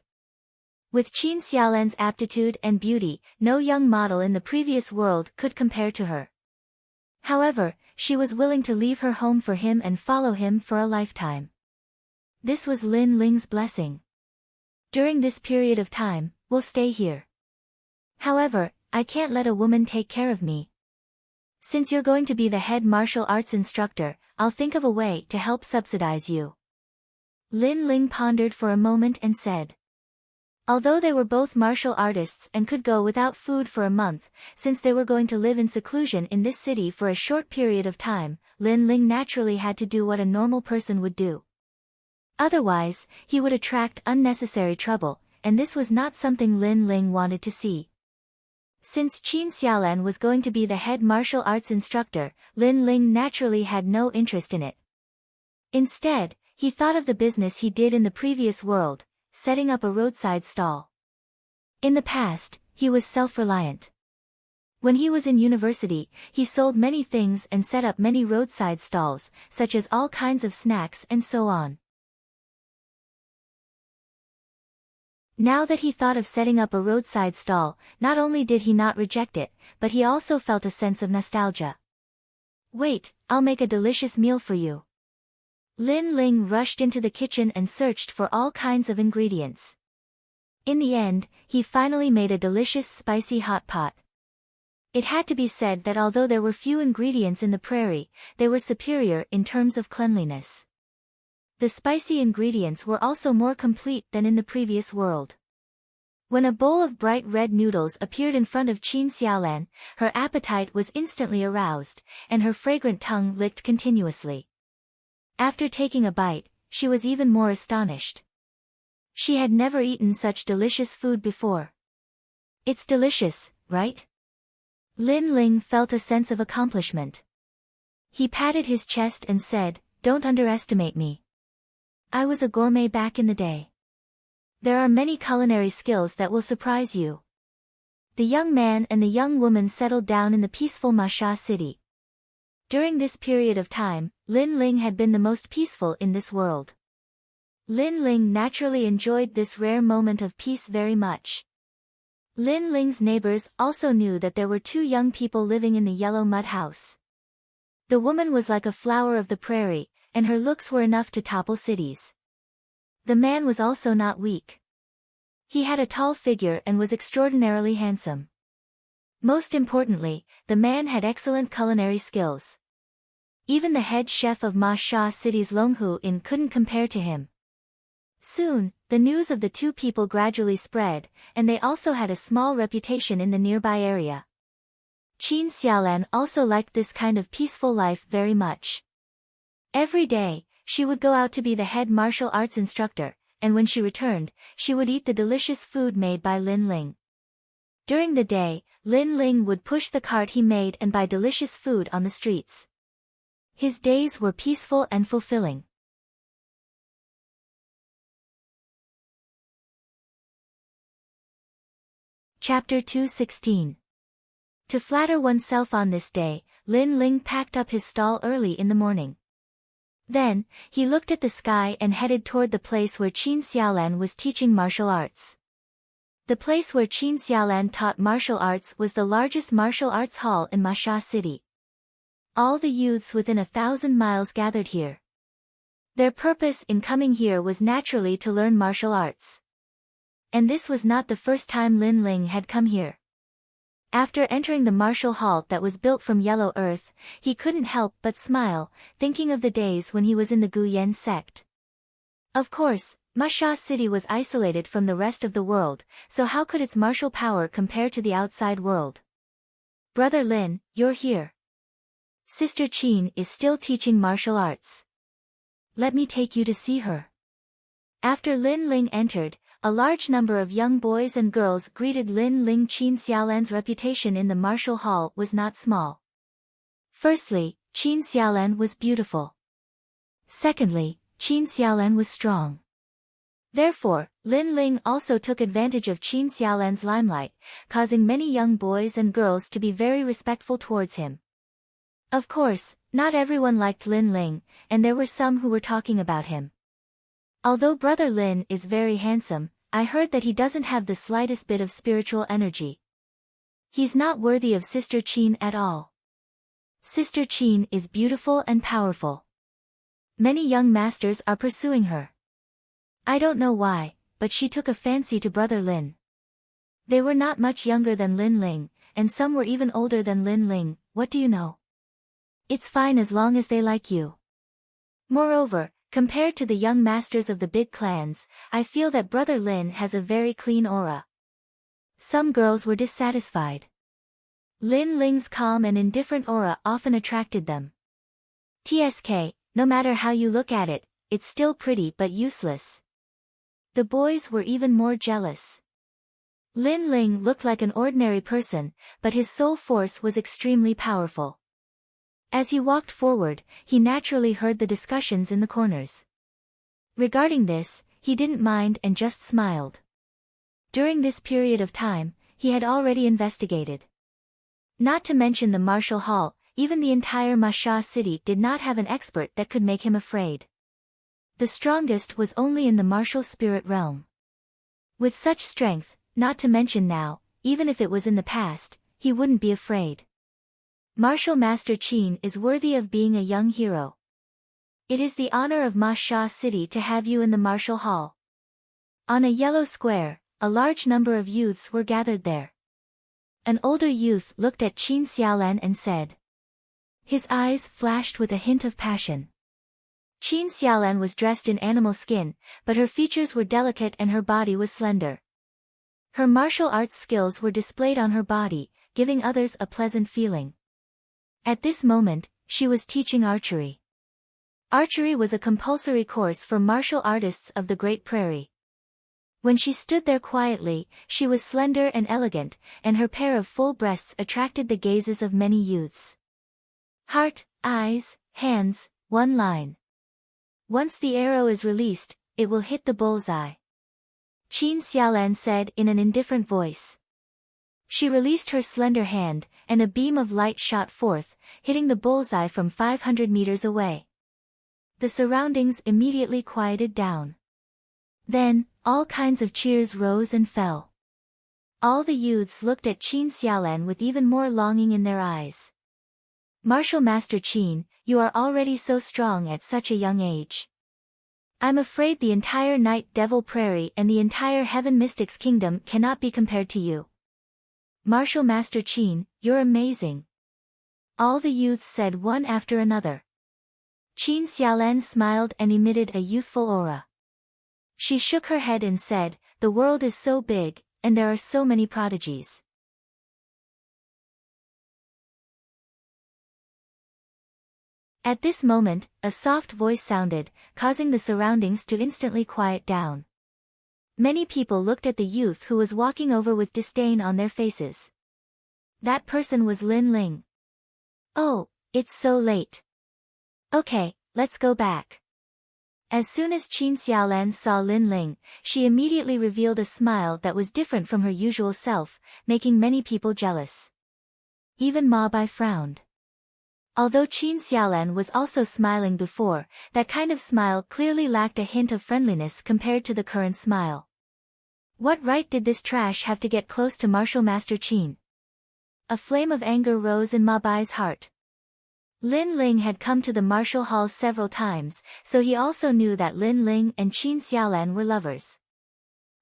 With Qin Xiaolan's aptitude and beauty, no young model in the previous world could compare to her. However, she was willing to leave her home for him and follow him for a lifetime. This was Lin Ling's blessing. During this period of time, we'll stay here. However, I can't let a woman take care of me. Since you're going to be the head martial arts instructor, I'll think of a way to help subsidize you. Lin Ling pondered for a moment and said. Although they were both martial artists and could go without food for a month, since they were going to live in seclusion in this city for a short period of time, Lin Ling naturally had to do what a normal person would do. Otherwise, he would attract unnecessary trouble, and this was not something Lin Ling wanted to see. Since Qin Xiaolan was going to be the head martial arts instructor, Lin Ling naturally had no interest in it. Instead, he thought of the business he did in the previous world, setting up a roadside stall. In the past, he was self-reliant. When he was in university, he sold many things and set up many roadside stalls, such as all kinds of snacks and so on. Now that he thought of setting up a roadside stall, not only did he not reject it, but he also felt a sense of nostalgia. Wait, I'll make a delicious meal for you. Lin Ling rushed into the kitchen and searched for all kinds of ingredients. In the end, he finally made a delicious spicy hot pot. It had to be said that although there were few ingredients in the prairie, they were superior in terms of cleanliness. The spicy ingredients were also more complete than in the previous world. When a bowl of bright red noodles appeared in front of Qin Xiaolan, her appetite was instantly aroused, and her fragrant tongue licked continuously. After taking a bite, she was even more astonished. She had never eaten such delicious food before. It's delicious, right? Lin Ling felt a sense of accomplishment. He patted his chest and said, "Don't underestimate me. I was a gourmet back in the day. There are many culinary skills that will surprise you." The young man and the young woman settled down in the peaceful Masha city. During this period of time, Lin Ling had been the most peaceful in this world. Lin Ling naturally enjoyed this rare moment of peace very much. Lin Ling's neighbors also knew that there were two young people living in the yellow mud house. The woman was like a flower of the prairie, and her looks were enough to topple cities. The man was also not weak. He had a tall figure and was extraordinarily handsome. Most importantly, the man had excellent culinary skills. Even the head chef of Ma Sha City's Longhu Inn couldn't compare to him. Soon, the news of the two people gradually spread, and they also had a small reputation in the nearby area. Qin Xiaolan also liked this kind of peaceful life very much. Every day, she would go out to be the head martial arts instructor, and when she returned, she would eat the delicious food made by Lin Ling. During the day, Lin Ling would push the cart he made and buy delicious food on the streets. His days were peaceful and fulfilling. Chapter 216. To flatter oneself on this day, Lin Ling packed up his stall early in the morning. Then, he looked at the sky and headed toward the place where Qin Xiaolan was teaching martial arts. The place where Qin Xiaolan taught martial arts was the largest martial arts hall in Ma Sha City. All the youths within 1,000 miles gathered here. Their purpose in coming here was naturally to learn martial arts. And this was not the first time Lin Ling had come here. After entering the martial hall that was built from yellow earth, he couldn't help but smile, thinking of the days when he was in the Guyan sect. Of course, Ma Sha City was isolated from the rest of the world, so how could its martial power compare to the outside world? Brother Lin, you're here. Sister Qin is still teaching martial arts. Let me take you to see her. After Lin Ling entered, a large number of young boys and girls greeted Lin Ling. Qin Xiaolan's reputation in the martial hall was not small. Firstly, Qin Xiaolan was beautiful. Secondly, Qin Xiaolan was strong. Therefore, Lin Ling also took advantage of Qin Xiaolan's limelight, causing many young boys and girls to be very respectful towards him. Of course, not everyone liked Lin Ling, and there were some who were talking about him. Although Brother Lin is very handsome, I heard that he doesn't have the slightest bit of spiritual energy. He's not worthy of Sister Qin at all. Sister Qin is beautiful and powerful. Many young masters are pursuing her. I don't know why, but she took a fancy to Brother Lin. They were not much younger than Lin Ling, and some were even older than Lin Ling. What do you know? It's fine as long as they like you. Moreover, compared to the young masters of the big clans, I feel that Brother Lin has a very clean aura. Some girls were dissatisfied. Lin Ling's calm and indifferent aura often attracted them. TSK, no matter how you look at it, it's still pretty but useless. The boys were even more jealous. Lin Ling looked like an ordinary person, but his soul force was extremely powerful. As he walked forward, he naturally heard the discussions in the corners. Regarding this, he didn't mind and just smiled. During this period of time, he had already investigated. Not to mention the martial hall, even the entire Ma Sha city did not have an expert that could make him afraid. The strongest was only in the martial spirit realm. With such strength, not to mention now, even if it was in the past, he wouldn't be afraid. Martial Master Qin is worthy of being a young hero. It is the honor of Ma Sha City to have you in the martial hall. On a yellow square, a large number of youths were gathered there. An older youth looked at Qin Xiaolan and said. His eyes flashed with a hint of passion. Qin Xiaolan was dressed in animal skin, but her features were delicate and her body was slender. Her martial arts skills were displayed on her body, giving others a pleasant feeling. At this moment, she was teaching archery. Archery was a compulsory course for martial artists of the Great Prairie. When she stood there quietly, she was slender and elegant, and her pair of full breasts attracted the gazes of many youths. Heart, eyes, hands, one line. Once the arrow is released, it will hit the bullseye. Qin Xiaolan said in an indifferent voice. She released her slender hand, and a beam of light shot forth, hitting the bullseye from 500 meters away. The surroundings immediately quieted down. Then, all kinds of cheers rose and fell. All the youths looked at Qin Xiaolan with even more longing in their eyes. Martial Master Qin, you are already so strong at such a young age. I'm afraid the entire Night Devil Prairie and the entire Heaven Mystics Kingdom cannot be compared to you. Martial Master Qin, you're amazing. All the youths said one after another. Qin Xiaolan smiled and emitted a youthful aura. She shook her head and said, the world is so big, and there are so many prodigies. At this moment, a soft voice sounded, causing the surroundings to instantly quiet down. Many people looked at the youth who was walking over with disdain on their faces. That person was Lin Ling. Oh, it's so late. Okay, let's go back. As soon as Qin Xiaolan saw Lin Ling, she immediately revealed a smile that was different from her usual self, making many people jealous. Even Ma Bai frowned. Although Qin Xiaolan was also smiling before, that kind of smile clearly lacked a hint of friendliness compared to the current smile. What right did this trash have to get close to Martial Master Qin? A flame of anger rose in Ma Bai's heart. Lin Ling had come to the martial hall several times, so he also knew that Lin Ling and Qin Xiaolan were lovers.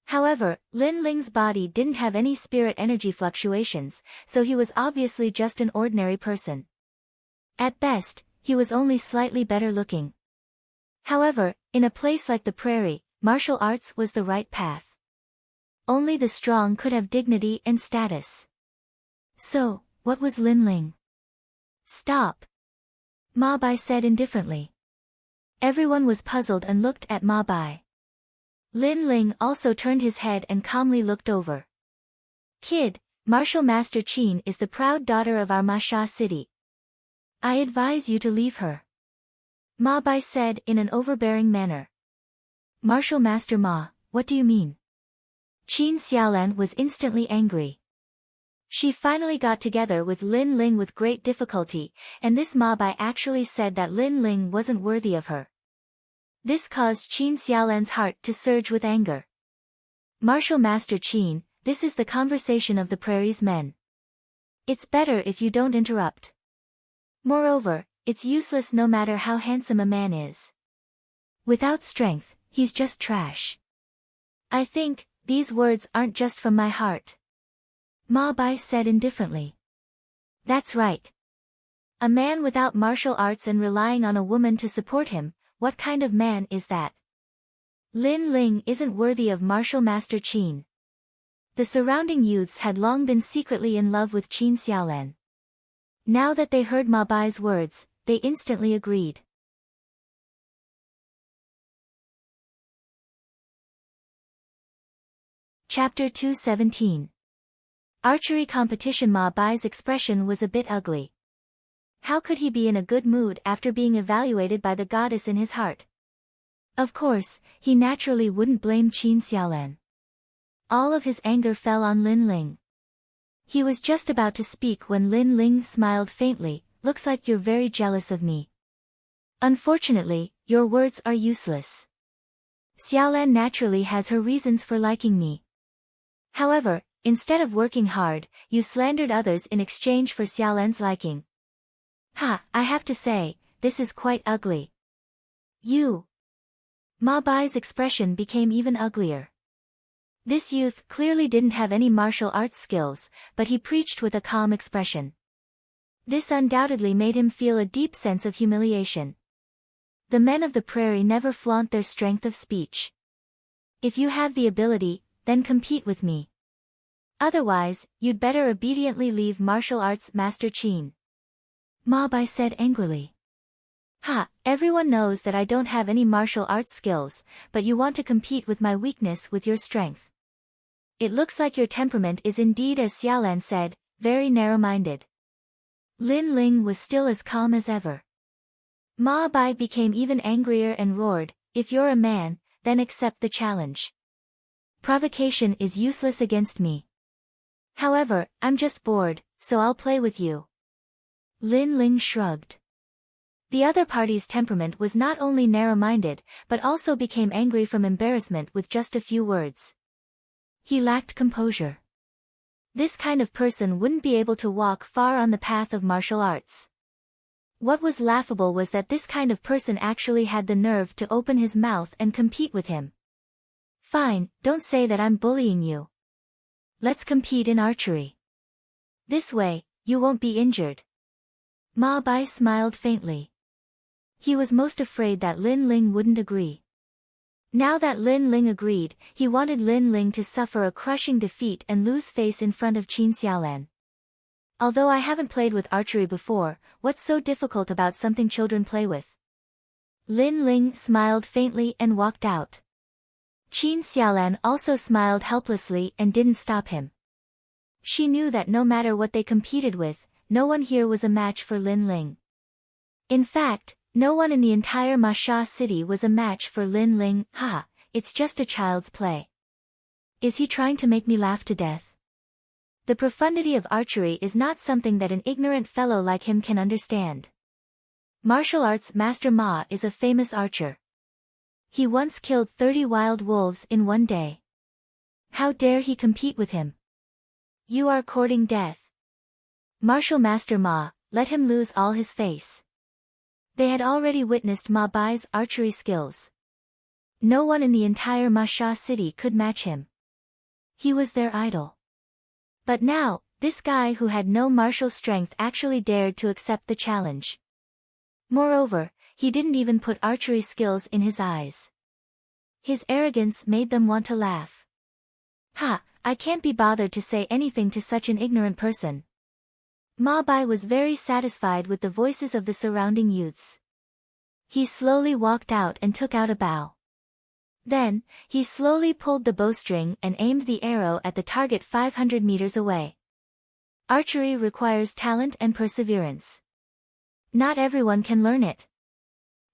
However, Lin Ling's body didn't have any spirit energy fluctuations, so he was obviously just an ordinary person. At best, he was only slightly better looking. However, in a place like the prairie, martial arts was the right path. Only the strong could have dignity and status. So, what was Lin Ling? Stop! Ma Bai said indifferently. Everyone was puzzled and looked at Ma Bai. Lin Ling also turned his head and calmly looked over. Kid, Martial Master Qin is the proud daughter of our Masha city. I advise you to leave her. Ma Bai said in an overbearing manner. Martial Master Ma, what do you mean? Qin Xiaolan was instantly angry. She finally got together with Lin Ling with great difficulty, and this Ma Bai actually said that Lin Ling wasn't worthy of her. This caused Qin Xiaolan's heart to surge with anger. Martial Master Qin, this is the conversation of the prairie's men. It's better if you don't interrupt. Moreover, it's useless no matter how handsome a man is. Without strength, he's just trash. I think, these words aren't just from my heart. Ma Bai said indifferently. That's right. A man without martial arts and relying on a woman to support him, what kind of man is that? Lin Ling isn't worthy of Martial Master Qin. The surrounding youths had long been secretly in love with Qin Xiaolan. Now that they heard Ma Bai's words, they instantly agreed. Chapter 217. Archery competition. Ma Bai's expression was a bit ugly. How could he be in a good mood after being evaluated by the goddess in his heart? Of course, he naturally wouldn't blame Qin Xiaolan. All of his anger fell on Lin Ling. He was just about to speak when Lin Ling smiled faintly. Looks like you're very jealous of me. Unfortunately, your words are useless. Xiaolan naturally has her reasons for liking me. However, instead of working hard, you slandered others in exchange for Xiaolan's liking. Ha, I have to say, this is quite ugly. You. Ma Bai's expression became even uglier. This youth clearly didn't have any martial arts skills, but he preached with a calm expression. This undoubtedly made him feel a deep sense of humiliation. The men of the prairie never flaunt their strength of speech. If you have the ability, then compete with me. Otherwise, you'd better obediently leave martial arts Master Qin. Ma Bai said angrily. Ha, everyone knows that I don't have any martial arts skills, but you want to compete with my weakness with your strength. It looks like your temperament is indeed, as Xiaolan said, very narrow-minded. Lin Ling was still as calm as ever. Ma Bai became even angrier and roared, if you're a man, then accept the challenge. Provocation is useless against me. However, I'm just bored, so I'll play with you. Lin Ling shrugged. The other party's temperament was not only narrow-minded, but also became angry from embarrassment with just a few words. He lacked composure. This kind of person wouldn't be able to walk far on the path of martial arts. What was laughable was that this kind of person actually had the nerve to open his mouth and compete with him. Fine, don't say that I'm bullying you. Let's compete in archery. This way, you won't be injured. Ma Bai smiled faintly. He was most afraid that Lin Ling wouldn't agree. Now that Lin Ling agreed, he wanted Lin Ling to suffer a crushing defeat and lose face in front of Qin Xiaolan. Although I haven't played with archery before, what's so difficult about something children play with? Lin Ling smiled faintly and walked out. Qin Xiaolan also smiled helplessly and didn't stop him. She knew that no matter what they competed with, no one here was a match for Lin Ling. In fact, no one in the entire Masha city was a match for Lin Ling. Ha, it's just a child's play. Is he trying to make me laugh to death? The profundity of archery is not something that an ignorant fellow like him can understand. Martial arts master Ma is a famous archer. He once killed 30 wild wolves in one day. How dare he compete with him? You are courting death. Martial master Ma, let him lose all his face. They had already witnessed Ma Bai's archery skills. No one in the entire Masha city could match him. He was their idol. But now, this guy who had no martial strength actually dared to accept the challenge. Moreover, he didn't even put archery skills in his eyes. His arrogance made them want to laugh. Ha, I can't be bothered to say anything to such an ignorant person. Ma Bai was very satisfied with the voices of the surrounding youths. He slowly walked out and took out a bow. Then, he slowly pulled the bowstring and aimed the arrow at the target 500 meters away. Archery requires talent and perseverance. Not everyone can learn it.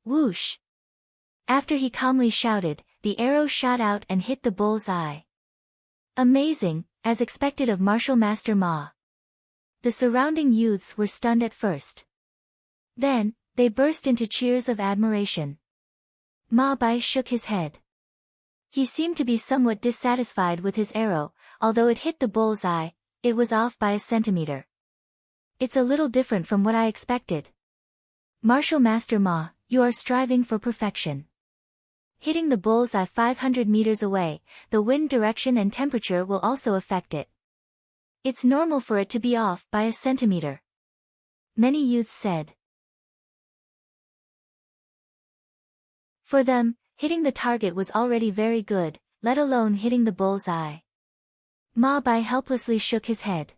Whoosh! After he calmly shouted, the arrow shot out and hit the bull's eye. Amazing, as expected of martial master Ma. The surrounding youths were stunned at first. Then, they burst into cheers of admiration. Ma Bai shook his head. He seemed to be somewhat dissatisfied with his arrow, although it hit the bull's eye, it was off by a centimeter. It's a little different from what I expected. Martial master Ma, you are striving for perfection. Hitting the bull's eye 500 meters away, the wind direction and temperature will also affect it. It's normal for it to be off by a centimeter. Many youths said. For them, hitting the target was already very good, let alone hitting the bull's eye. Ma Bai helplessly shook his head.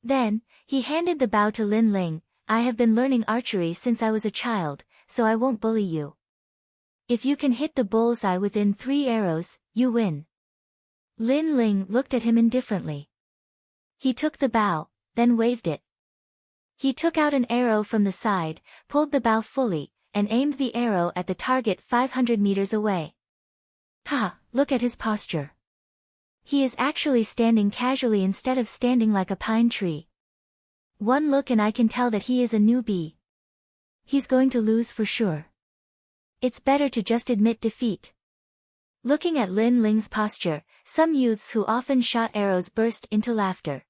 Then, he handed the bow to Lin Ling. I have been learning archery since I was a child, so I won't bully you. If you can hit the bull's eye within 3 arrows, you win. Lin Ling looked at him indifferently. He took the bow, then waved it. He took out an arrow from the side, pulled the bow fully, and aimed the arrow at the target 500 meters away. Ha, look at his posture. He is actually standing casually instead of standing like a pine tree. One look and I can tell that he is a newbie. He's going to lose for sure. It's better to just admit defeat. Looking at Lin Ling's posture, some youths who often shot arrows burst into laughter.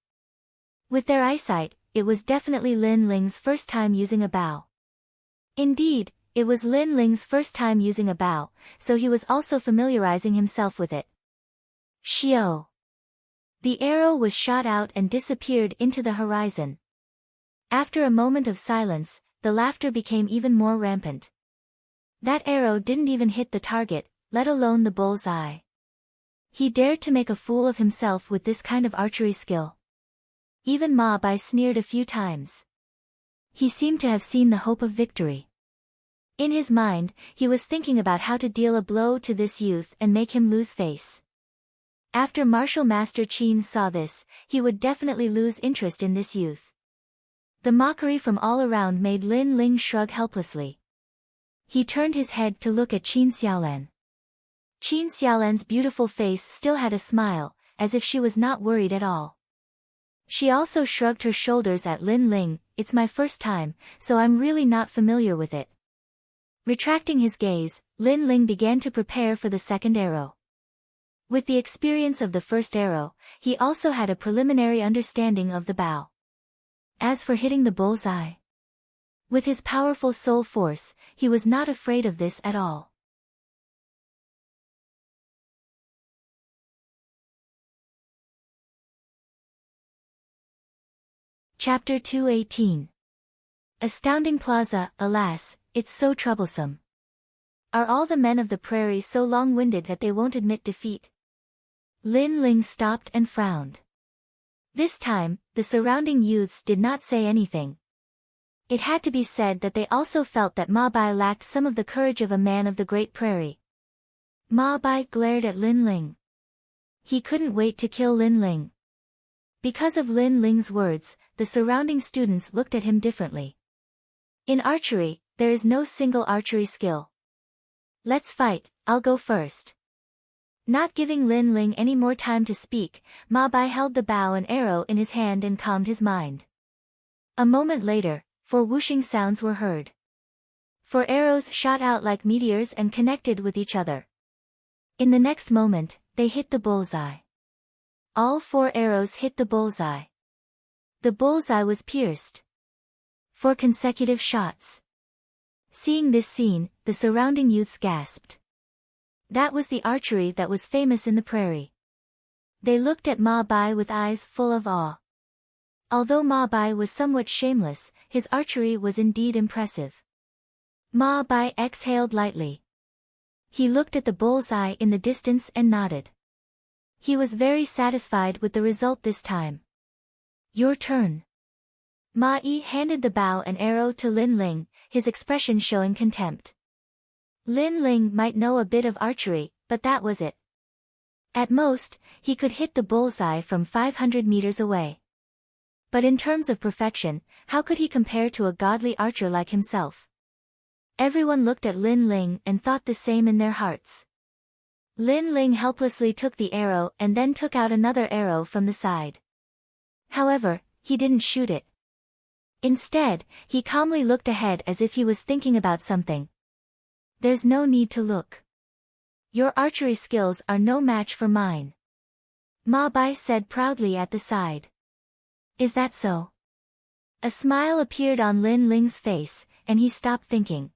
With their eyesight, it was definitely Lin Ling's first time using a bow. Indeed, it was Lin Ling's first time using a bow, so he was also familiarizing himself with it. Xiao! The arrow was shot out and disappeared into the horizon. After a moment of silence, the laughter became even more rampant. That arrow didn't even hit the target, let alone the bull's eye. He dared to make a fool of himself with this kind of archery skill. Even Ma Bai sneered a few times. He seemed to have seen the hope of victory. In his mind, he was thinking about how to deal a blow to this youth and make him lose face. After Martial Master Qin saw this, he would definitely lose interest in this youth. The mockery from all around made Lin Ling shrug helplessly. He turned his head to look at Qin Xiaolan. Qin Xiaolan's beautiful face still had a smile, as if she was not worried at all. She also shrugged her shoulders at Lin Ling. It's my first time, so I'm really not familiar with it. Retracting his gaze, Lin Ling began to prepare for the second arrow. With the experience of the first arrow, he also had a preliminary understanding of the bow. As for hitting the bull's eye, With his powerful soul force, he was not afraid of this at all. Chapter 218. Astounding Plaza. Alas, it's so troublesome. Are all the men of the prairie so long-winded that they won't admit defeat? Lin Ling stopped and frowned. This time, the surrounding youths did not say anything. It had to be said that they also felt that Ma Bai lacked some of the courage of a man of the Great Prairie. Ma Bai glared at Lin Ling. He couldn't wait to kill Lin Ling. Because of Lin Ling's words, the surrounding students looked at him differently. In archery, there is no single archery skill. Let's fight, I'll go first. Not giving Lin Ling any more time to speak, Ma Bai held the bow and arrow in his hand and calmed his mind. A moment later, 4 whooshing sounds were heard. 4 arrows shot out like meteors and connected with each other. In the next moment, they hit the bullseye. All 4 arrows hit the bullseye. The bullseye was pierced. 4 consecutive shots. Seeing this scene, the surrounding youths gasped. That was the archery that was famous in the prairie. They looked at Ma Bai with eyes full of awe. Although Ma Bai was somewhat shameless, his archery was indeed impressive. Ma Bai exhaled lightly. He looked at the bullseye in the distance and nodded. He was very satisfied with the result this time. Your turn. Ma Yi handed the bow and arrow to Lin Ling, his expression showing contempt. Lin Ling might know a bit of archery, but that was it. At most, he could hit the bullseye from 500 meters away. But in terms of perfection, how could he compare to a godly archer like himself? Everyone looked at Lin Ling and thought the same in their hearts. Lin Ling helplessly took the arrow and then took out another arrow from the side. However, he didn't shoot it. Instead, he calmly looked ahead as if he was thinking about something. There's no need to look. Your archery skills are no match for mine. Ma Bai said proudly at the side. Is that so? A smile appeared on Lin Ling's face, and he stopped thinking.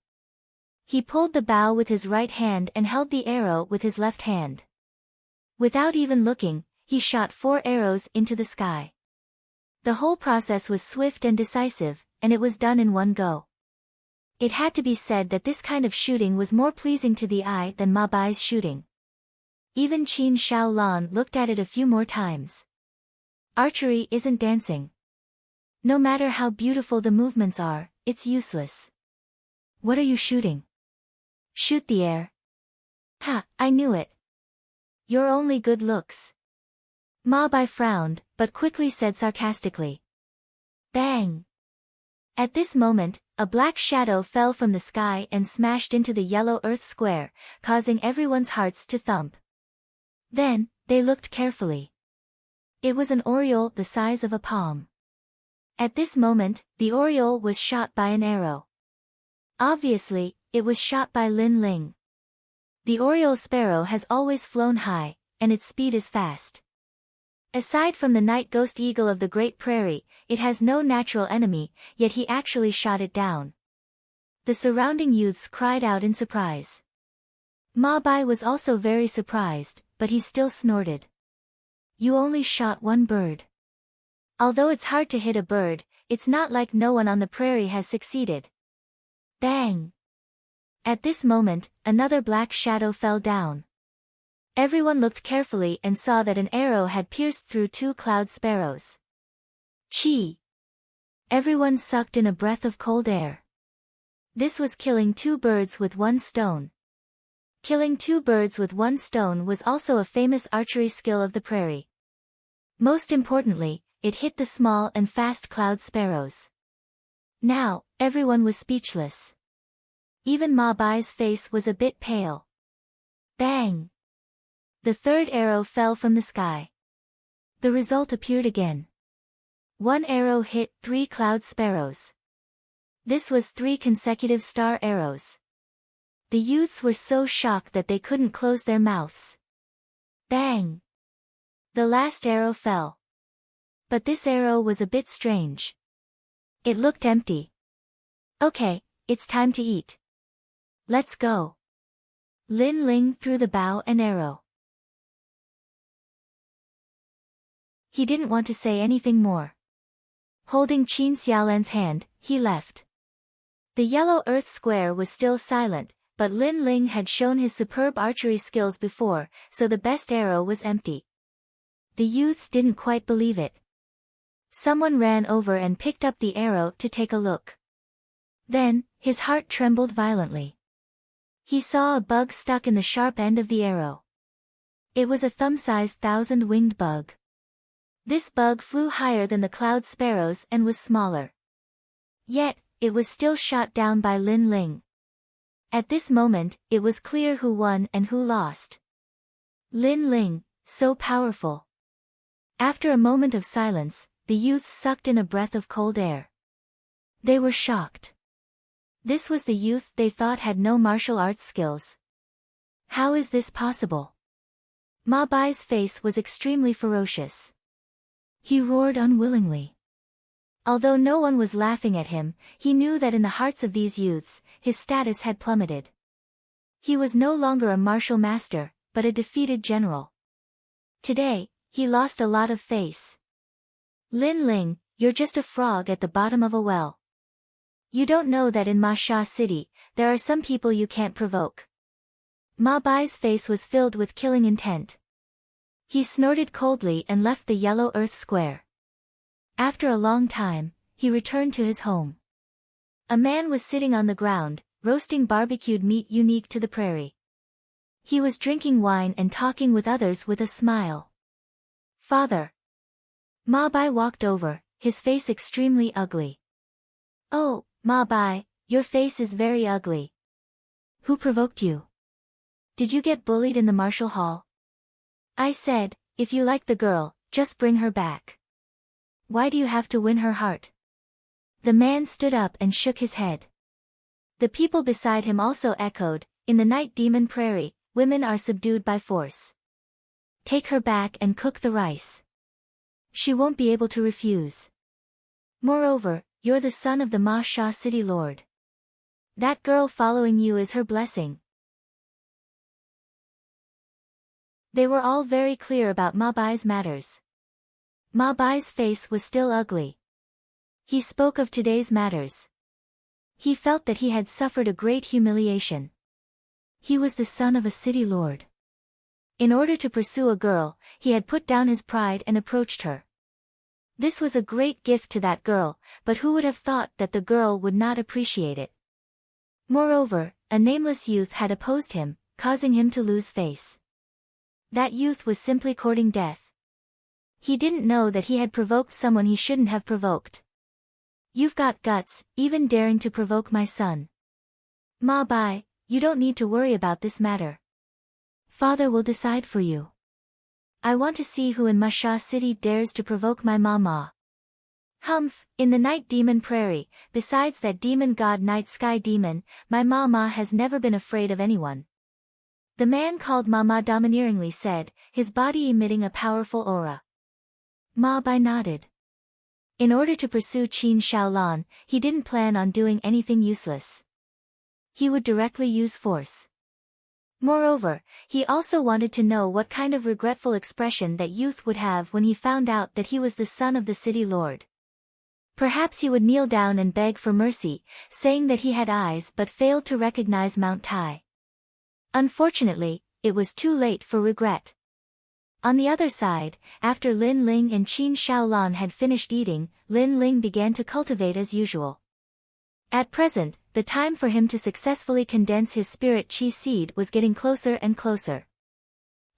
He pulled the bow with his right hand and held the arrow with his left hand. Without even looking, he shot 4 arrows into the sky. The whole process was swift and decisive, and it was done in one go. It had to be said that this kind of shooting was more pleasing to the eye than Ma Bai's shooting. Even Qin Shaolan looked at it a few more times. Archery isn't dancing. No matter how beautiful the movements are, it's useless. What are you shooting? Shoot the air. Ha, I knew it. You're only good looks. Ma Bai frowned, but quickly said sarcastically. Bang! At this moment, a black shadow fell from the sky and smashed into the yellow earth square, causing everyone's hearts to thump. Then, they looked carefully. It was an oriole the size of a palm. At this moment, the oriole was shot by an arrow. Obviously, it was shot by Lin Ling. The oriole sparrow has always flown high, and its speed is fast. Aside from the night ghost eagle of the Great Prairie, it has no natural enemy, yet he actually shot it down. The surrounding youths cried out in surprise. Ma Bai was also very surprised, but he still snorted. You only shot 1 bird. Although it's hard to hit a bird, it's not like no one on the prairie has succeeded. Bang! At this moment, another black shadow fell down. Everyone looked carefully and saw that an arrow had pierced through 2 cloud sparrows. Chi! Everyone sucked in a breath of cold air. This was killing 2 birds with 1 stone. Killing 2 birds with 1 stone was also a famous archery skill of the prairie. Most importantly, it hit the small and fast cloud sparrows. Now, everyone was speechless. Even Ma Bai's face was a bit pale. Bang! The 3rd arrow fell from the sky. The result appeared again. 1 arrow hit 3 cloud sparrows. This was 3 consecutive star arrows. The youths were so shocked that they couldn't close their mouths. Bang! The last arrow fell. But this arrow was a bit strange. It looked empty. Okay, it's time to eat. Let's go. Lin Ling threw the bow and arrow. He didn't want to say anything more. Holding Qin Xiaolan's hand, he left. The yellow earth square was still silent, but Lin Ling had shown his superb archery skills before, so the best arrow was empty. The youths didn't quite believe it. Someone ran over and picked up the arrow to take a look. Then, his heart trembled violently. He saw a bug stuck in the sharp end of the arrow. It was a thumb-sized 1,000-winged bug. This bug flew higher than the cloud sparrows and was smaller. Yet, it was still shot down by Lin Ling. At this moment, it was clear who won and who lost. Lin Ling, so powerful. After a moment of silence, the youths sucked in a breath of cold air. They were shocked. This was the youth they thought had no martial arts skills. How is this possible? Ma Bai's face was extremely ferocious. He roared unwillingly. Although no one was laughing at him, he knew that in the hearts of these youths, his status had plummeted. He was no longer a martial master, but a defeated general. Today, he lost a lot of face. Lin Ling, you're just a frog at the bottom of a well. You don't know that in Ma Sha City, there are some people you can't provoke. Ma Bai's face was filled with killing intent. He snorted coldly and left the yellow earth square. After a long time, he returned to his home. A man was sitting on the ground, roasting barbecued meat unique to the prairie. He was drinking wine and talking with others with a smile. Father. Ma Bai walked over, his face extremely ugly. Oh, Ma Bai, your face is very ugly. Who provoked you? Did you get bullied in the martial hall? I said, if you like the girl, just bring her back. Why do you have to win her heart? The man stood up and shook his head. The people beside him also echoed, in the Night Demon Prairie, women are subdued by force. Take her back and cook the rice. She won't be able to refuse. Moreover, you're the son of the Ma Sha City Lord. That girl following you is her blessing. They were all very clear about Ma Bai's matters. Ma Bai's face was still ugly. He spoke of today's matters. He felt that he had suffered a great humiliation. He was the son of a city lord. In order to pursue a girl, he had put down his pride and approached her. This was a great gift to that girl, but who would have thought that the girl would not appreciate it? Moreover, a nameless youth had opposed him, causing him to lose face. That youth was simply courting death. He didn't know that he had provoked someone he shouldn't have provoked. You've got guts, even daring to provoke my son. Ma Bai, you don't need to worry about this matter. Father will decide for you. I want to see who in Ma Sha City dares to provoke my mama. Humph, in the Night Demon Prairie, besides that demon god Night Sky Demon, my mama has never been afraid of anyone. The man called Mama domineeringly said, his body emitting a powerful aura. Ma Bai nodded. In order to pursue Qin Xiaolan, he didn't plan on doing anything useless. He would directly use force. Moreover, he also wanted to know what kind of regretful expression that youth would have when he found out that he was the son of the city lord. Perhaps he would kneel down and beg for mercy, saying that he had eyes but failed to recognize Mount Tai. Unfortunately, it was too late for regret. On the other side, after Lin Ling and Qin Xiaolan had finished eating, Lin Ling began to cultivate as usual. At present, the time for him to successfully condense his spirit chi seed was getting closer and closer.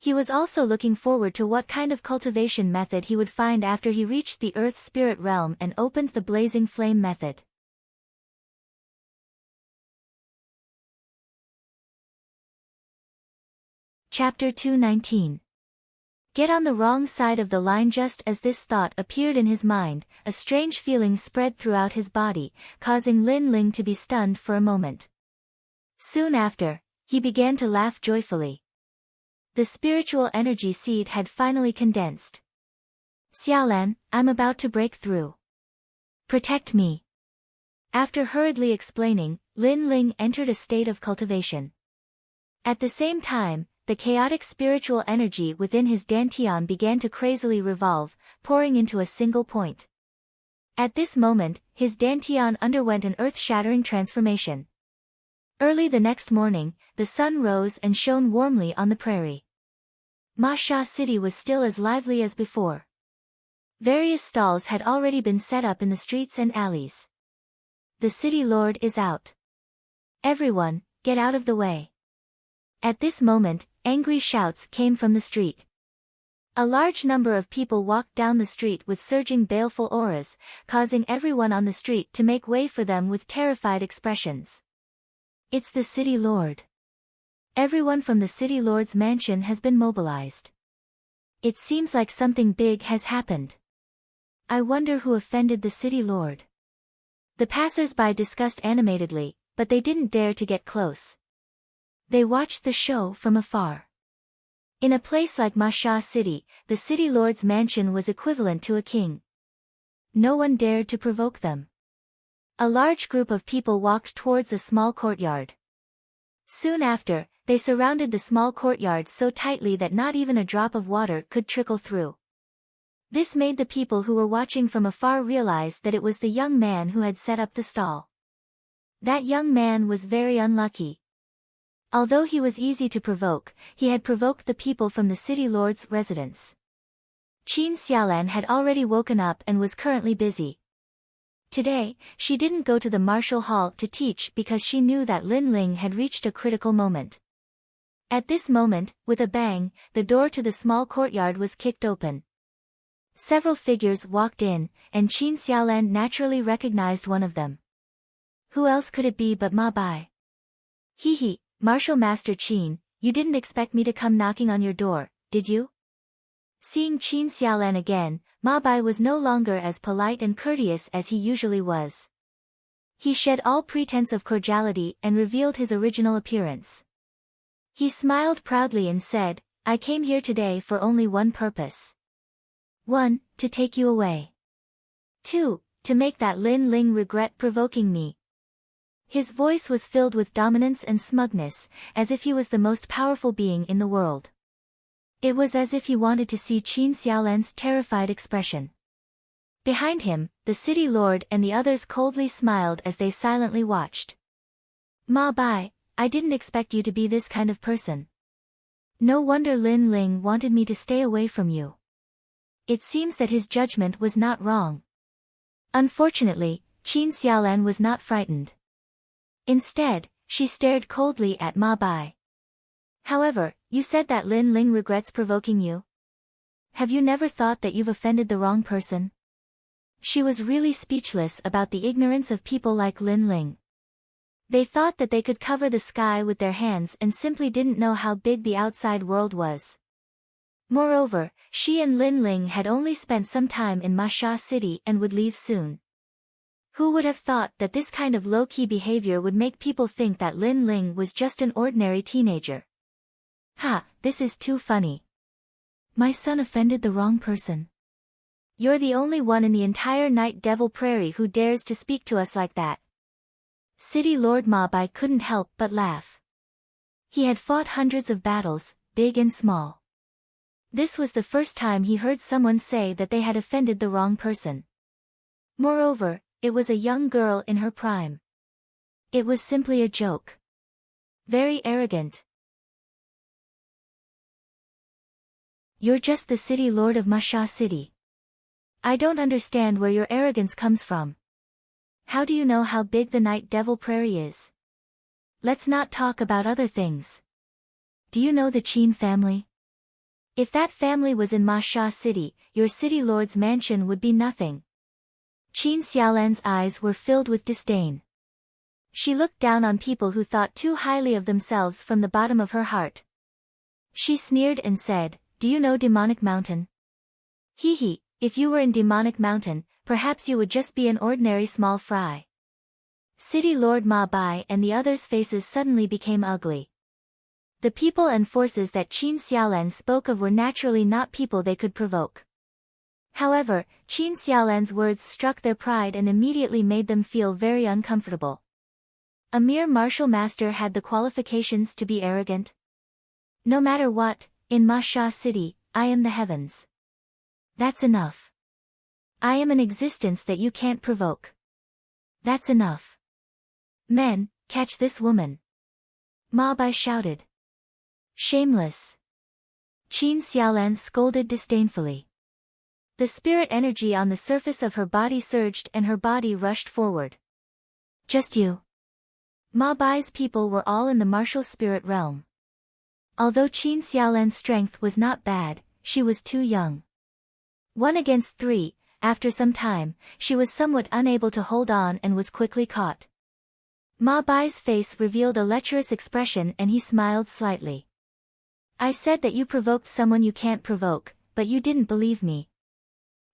He was also looking forward to what kind of cultivation method he would find after he reached the Earth Spirit Realm and opened the Blazing Flame method. Chapter 219. Get on the wrong side of the line. Just as this thought appeared in his mind, a strange feeling spread throughout his body, causing Lin Ling to be stunned for a moment. Soon after, he began to laugh joyfully. The spiritual energy seed had finally condensed. Xiaolan, I'm about to break through. Protect me. After hurriedly explaining, Lin Ling entered a state of cultivation. At the same time, the chaotic spiritual energy within his dantian began to crazily revolve, pouring into a single point. At this moment, his dantian underwent an earth-shattering transformation. Early the next morning, the sun rose and shone warmly on the prairie. Ma Sha City was still as lively as before. Various stalls had already been set up in the streets and alleys. The city lord is out. Everyone, get out of the way. At this moment, angry shouts came from the street. A large number of people walked down the street with surging baleful auras, causing everyone on the street to make way for them with terrified expressions. It's the city lord. Everyone from the city lord's mansion has been mobilized. It seems like something big has happened. I wonder who offended the city lord. The passers-by discussed animatedly, but they didn't dare to get close. They watched the show from afar. In a place like Ma Sha City, the city lord's mansion was equivalent to a king. No one dared to provoke them. A large group of people walked towards a small courtyard. Soon after, they surrounded the small courtyard so tightly that not even a drop of water could trickle through. This made the people who were watching from afar realize that it was the young man who had set up the stall. That young man was very unlucky. Although he was easy to provoke, he had provoked the people from the city lord's residence. Qin Xiaolan had already woken up and was currently busy. Today, she didn't go to the martial hall to teach because she knew that Lin Ling had reached a critical moment. At this moment, with a bang, the door to the small courtyard was kicked open. Several figures walked in, and Qin Xiaolan naturally recognized one of them. Who else could it be but Ma Bai? Hee, Martial Master Qin, you didn't expect me to come knocking on your door, did you? Seeing Qin Xiaolan again, Ma Bai was no longer as polite and courteous as he usually was. He shed all pretense of cordiality and revealed his original appearance. He smiled proudly and said, I came here today for only one purpose. 1. To take you away. 2. To make that Lin Ling regret provoking me. His voice was filled with dominance and smugness, as if he was the most powerful being in the world. It was as if he wanted to see Qin Xiaolan's terrified expression. Behind him, the city lord and the others coldly smiled as they silently watched. Ma Bai, I didn't expect you to be this kind of person. No wonder Lin Ling wanted me to stay away from you. It seems that his judgment was not wrong. Unfortunately, Qin Xiaolan was not frightened. Instead, she stared coldly at Ma Bai. However, you said that Lin Ling regrets provoking you? Have you never thought that you've offended the wrong person? She was really speechless about the ignorance of people like Lin Ling. They thought that they could cover the sky with their hands and simply didn't know how big the outside world was. Moreover, she and Lin Ling had only spent some time in Ma Sha City and would leave soon. Who would have thought that this kind of low-key behavior would make people think that Lin Ling was just an ordinary teenager? Ha, this is too funny. My son offended the wrong person. You're the only one in the entire Night Devil Prairie who dares to speak to us like that. City Lord Ma Bai couldn't help but laugh. He had fought hundreds of battles, big and small. This was the first time he heard someone say that they had offended the wrong person. Moreover, it was a young girl in her prime. It was simply a joke. Very arrogant. You're just the city lord of Ma Sha City. I don't understand where your arrogance comes from. How do you know how big the Night Devil Prairie is? Let's not talk about other things. Do you know the Qin family? If that family was in Ma Sha City, your city lord's mansion would be nothing. Qin Xiaolan's eyes were filled with disdain. She looked down on people who thought too highly of themselves from the bottom of her heart. She sneered and said, Do you know Demonic Mountain? Hee, if you were in Demonic Mountain, perhaps you would just be an ordinary small fry. City Lord Ma Bai and the others' faces suddenly became ugly. The people and forces that Qin Xiaolan spoke of were naturally not people they could provoke. However, Qin Xiaolan's words struck their pride and immediately made them feel very uncomfortable. A mere martial master had the qualifications to be arrogant? No matter what, in Ma Sha City, I am the heavens. That's enough. I am an existence that you can't provoke. That's enough. Men, catch this woman. Ma Bai shouted. Shameless. Qin Xiaolan scolded disdainfully. The spirit energy on the surface of her body surged and her body rushed forward. Just you. Ma Bai's people were all in the martial spirit realm. Although Qin Xiaolan's strength was not bad, she was too young. 1 against 3, after some time, she was somewhat unable to hold on and was quickly caught. Ma Bai's face revealed a lecherous expression and he smiled slightly. I said that you provoked someone you can't provoke, but you didn't believe me.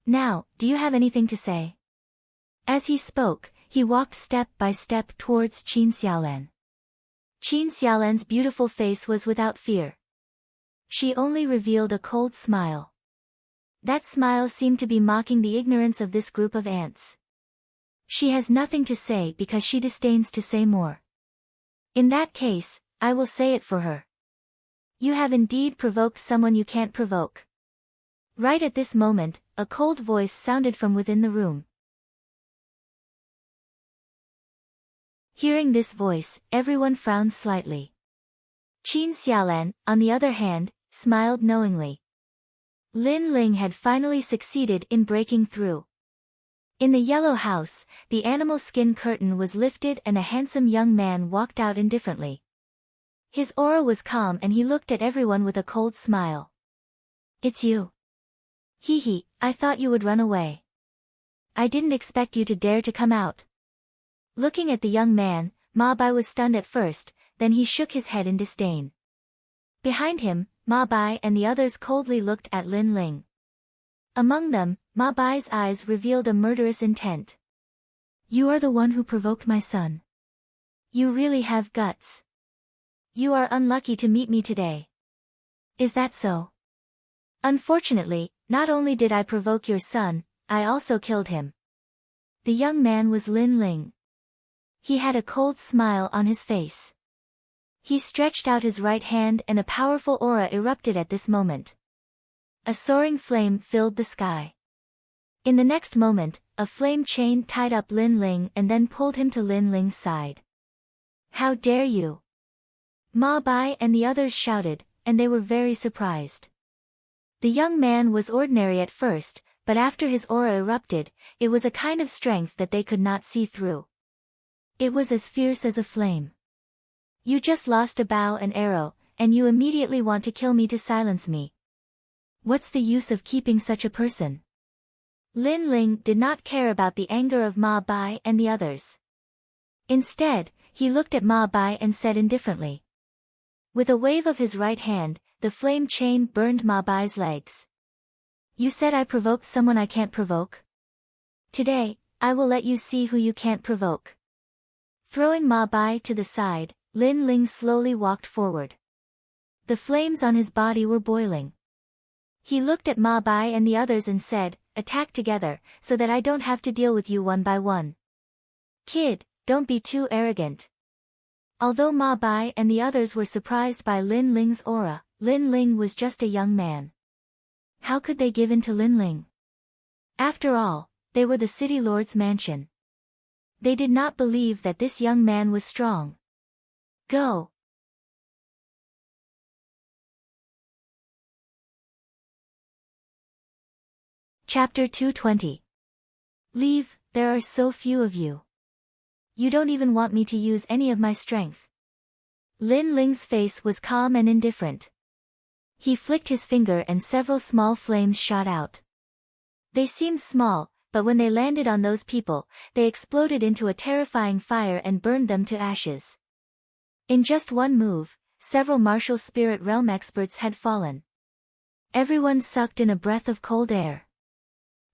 Now, do you have anything to say? As he spoke, he walked step by step towards Qin Xiaolan. Qin Xiaolan's beautiful face was without fear. She only revealed a cold smile. That smile seemed to be mocking the ignorance of this group of ants. She has nothing to say because she disdains to say more. In that case, I will say it for her. You have indeed provoked someone you can't provoke. Right at this moment, a cold voice sounded from within the room. Hearing this voice, everyone frowned slightly. Qin Xiaolan, on the other hand, smiled knowingly. Lin Ling had finally succeeded in breaking through. In the yellow house, the animal skin curtain was lifted and a handsome young man walked out indifferently. His aura was calm and he looked at everyone with a cold smile. It's you. Hee hee, I thought you would run away. I didn't expect you to dare to come out. Looking at the young man, Ma Bai was stunned at first, then he shook his head in disdain. Behind him, Ma Bai and the others coldly looked at Lin Ling. Among them, Ma Bai's eyes revealed a murderous intent. You are the one who provoked my son. You really have guts. You are unlucky to meet me today. Is that so? Unfortunately, not only did I provoke your son, I also killed him. The young man was Lin Ling. He had a cold smile on his face. He stretched out his right hand and a powerful aura erupted at this moment. A soaring flame filled the sky. In the next moment, a flame chain tied up Lin Ling and then pulled him to Lin Ling's side. How dare you? Ma Bai and the others shouted, and they were very surprised. The young man was ordinary at first, but after his aura erupted, it was a kind of strength that they could not see through. It was as fierce as a flame. You just lost a bow and arrow, and you immediately want to kill me to silence me. What's the use of keeping such a person? Lin Ling did not care about the anger of Ma Bai and the others. Instead, he looked at Ma Bai and said indifferently. With a wave of his right hand, the flame chain burned Ma Bai's legs. You said I provoked someone I can't provoke? Today, I will let you see who you can't provoke. Throwing Ma Bai to the side, Lin Ling slowly walked forward. The flames on his body were boiling. He looked at Ma Bai and the others and said, attack together, so that I don't have to deal with you one by one. Kid, don't be too arrogant. Although Ma Bai and the others were surprised by Lin Ling's aura, Lin Ling was just a young man. How could they give in to Lin Ling? After all, they were the city lord's mansion. They did not believe that this young man was strong. Go! Chapter 220. Leave, there are so few of you. You don't even want me to use any of my strength. Lin Ling's face was calm and indifferent. He flicked his finger and several small flames shot out. They seemed small, but when they landed on those people, they exploded into a terrifying fire and burned them to ashes. In just one move, several martial spirit realm experts had fallen. Everyone sucked in a breath of cold air.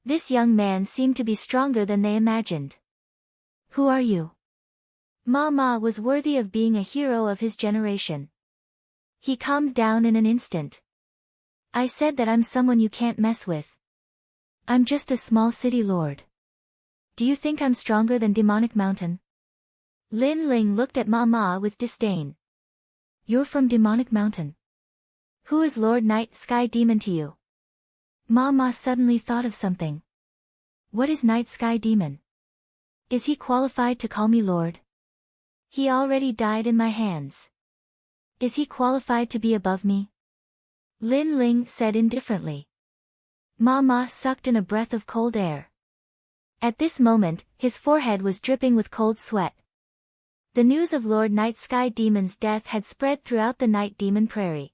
This young man seemed to be stronger than they imagined. Who are you? Ma Ma was worthy of being a hero of his generation. He calmed down in an instant. I said that I'm someone you can't mess with. I'm just a small city lord. Do you think I'm stronger than Demonic Mountain? Lin Ling looked at Ma Ma with disdain. You're from Demonic Mountain. Who is Lord Night Sky Demon to you? Ma Ma suddenly thought of something. What is Night Sky Demon? Is he qualified to call me Lord? He already died in my hands. Is he qualified to be above me? Lin Ling said indifferently. Ma Ma sucked in a breath of cold air. At this moment, his forehead was dripping with cold sweat. The news of Lord Night Sky Demon's death had spread throughout the Night Demon Prairie.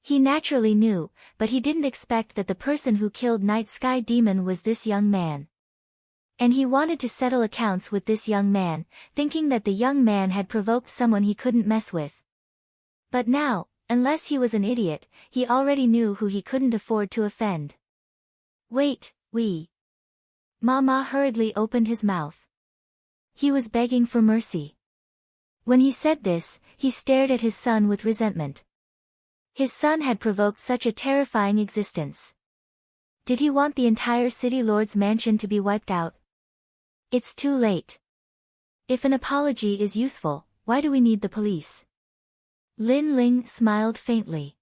He naturally knew, but he didn't expect that the person who killed Night Sky Demon was this young man. And he wanted to settle accounts with this young man, thinking that the young man had provoked someone he couldn't mess with. But now, unless he was an idiot, he already knew who he couldn't afford to offend. Wait, Ma Ma hurriedly opened his mouth. He was begging for mercy. When he said this, he stared at his son with resentment. His son had provoked such a terrifying existence. Did he want the entire city lord's mansion to be wiped out? It's too late. If an apology is useful, why do we need the police? Lin Ling smiled faintly.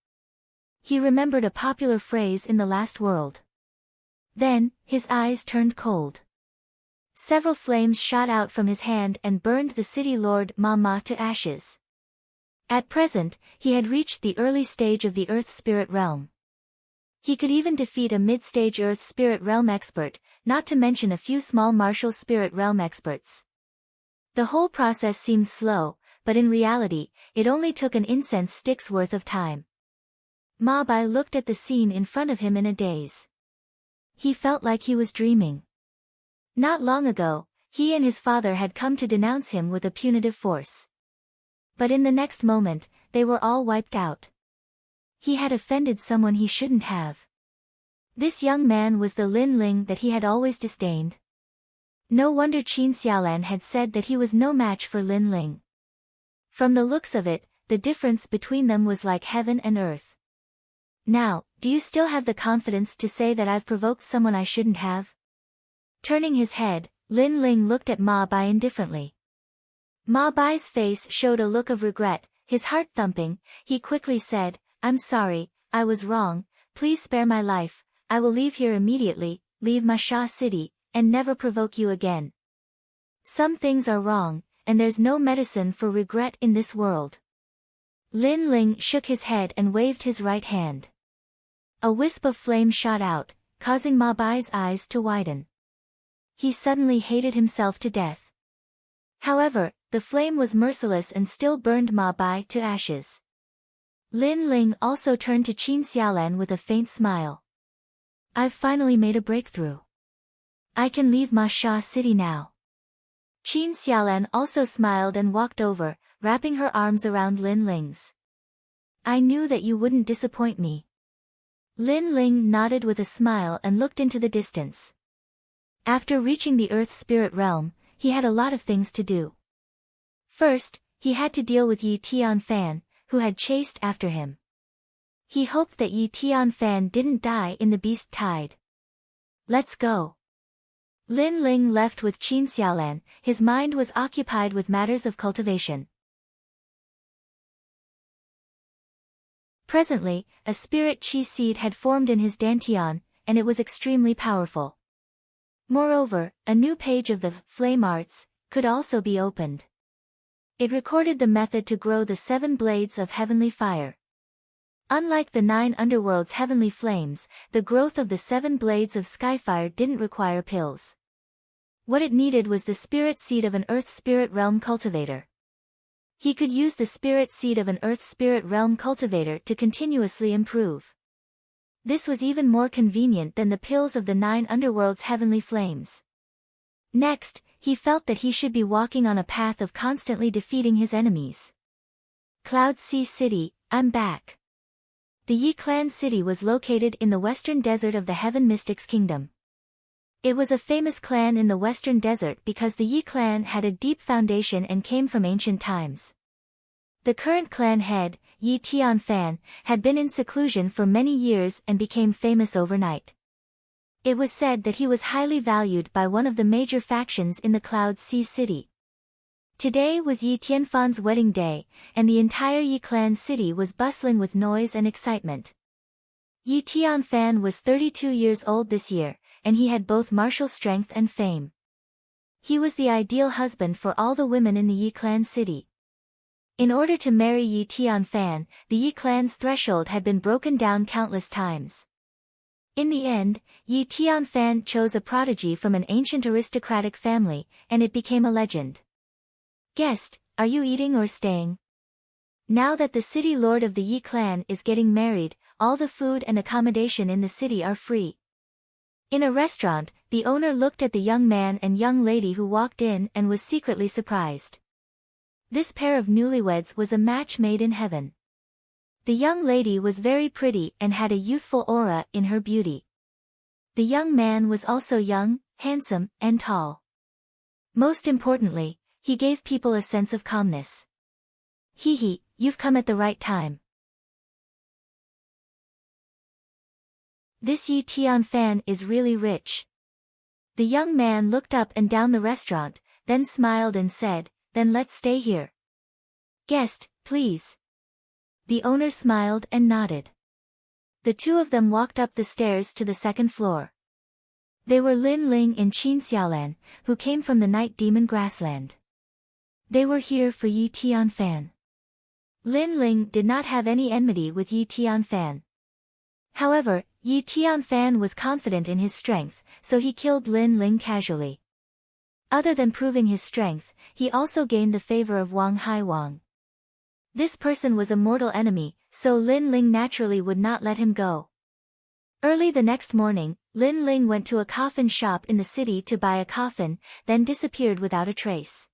He remembered a popular phrase in the last world. Then, his eyes turned cold. Several flames shot out from his hand and burned the city lord Ma Ma to ashes. At present, he had reached the early stage of the Earth Spirit Realm. He could even defeat a mid-stage Earth Spirit Realm expert, not to mention a few small martial Spirit Realm experts. The whole process seemed slow, but in reality, it only took an incense stick's worth of time. Ma Bai looked at the scene in front of him in a daze. He felt like he was dreaming. Not long ago, he and his father had come to denounce him with a punitive force. But in the next moment, they were all wiped out. He had offended someone he shouldn't have. This young man was the Lin Ling that he had always disdained. No wonder Qin Xiaolan had said that he was no match for Lin Ling. From the looks of it, the difference between them was like heaven and earth. Now, do you still have the confidence to say that I've provoked someone I shouldn't have? Turning his head, Lin Ling looked at Ma Bai indifferently. Ma Bai's face showed a look of regret, his heart thumping. He quickly said, I'm sorry, I was wrong, please spare my life, I will leave here immediately, leave Masha City, and never provoke you again. Some things are wrong, and there's no medicine for regret in this world. Lin Ling shook his head and waved his right hand. A wisp of flame shot out, causing Ma Bai's eyes to widen. He suddenly hated himself to death. However, the flame was merciless and still burned Ma Bai to ashes. Lin Ling also turned to Qin Xiaolan with a faint smile. I've finally made a breakthrough. I can leave Ma Sha City now. Qin Xiaolan also smiled and walked over, wrapping her arms around Lin Ling's. I knew that you wouldn't disappoint me. Lin Ling nodded with a smile and looked into the distance. After reaching the Earth Spirit Realm, he had a lot of things to do. First, he had to deal with Yi Tianfan, who had chased after him. He hoped that Yi Tianfan didn't die in the beast tide. Let's go. Lin Ling left with Qin Xiaolan, his mind was occupied with matters of cultivation. Presently, a spirit chi seed had formed in his dantian, and it was extremely powerful. Moreover, a new page of the Flame Arts could also be opened. It recorded the method to grow the 7 blades of heavenly fire. Unlike the 9 underworld's heavenly flames, the growth of the 7 blades of skyfire didn't require pills. What it needed was the spirit seed of an Earth Spirit Realm cultivator. He could use the spirit seed of an Earth Spirit Realm cultivator to continuously improve. This was even more convenient than the pills of the 9 underworld's heavenly flames. Next, he felt that he should be walking on a path of constantly defeating his enemies. Cloud Sea City, I'm back. The Yi Clan city was located in the western desert of the Heaven Mystics Kingdom. It was a famous clan in the western desert because the Yi clan had a deep foundation and came from ancient times. The current clan head, Yi Tianfan, had been in seclusion for many years and became famous overnight. It was said that he was highly valued by one of the major factions in the Cloud Sea City. Today was Yi Tianfan's wedding day, and the entire Yi clan city was bustling with noise and excitement. Yi Tianfan was 32 years old this year, and he had both martial strength and fame. He was the ideal husband for all the women in the Yi clan city. In order to marry Yi Tianfan, the Yi clan's threshold had been broken down countless times. In the end, Yi Tianfan chose a prodigy from an ancient aristocratic family, and it became a legend. Guest, are you eating or staying? Now that the city lord of the Yi clan is getting married, all the food and accommodation in the city are free. In a restaurant, the owner looked at the young man and young lady who walked in and was secretly surprised. This pair of newlyweds was a match made in heaven. The young lady was very pretty and had a youthful aura in her beauty. The young man was also young, handsome, and tall. Most importantly, he gave people a sense of calmness. Hee, you've come at the right time. This Yi Tianfan is really rich. The young man looked up and down the restaurant, then smiled and said, then let's stay here. Guest, please. The owner smiled and nodded. The two of them walked up the stairs to the second floor. They were Lin Ling and Qin Xiaolan, who came from the Night Demon Grassland. They were here for Yi Tianfan. Lin Ling did not have any enmity with Yi Tianfan. However, Yi Tianfan was confident in his strength, so he killed Lin Ling casually. Other than proving his strength, he also gained the favor of Wang Haiwang. This person was a mortal enemy, so Lin Ling naturally would not let him go. Early the next morning, Lin Ling went to a coffin shop in the city to buy a coffin, then disappeared without a trace.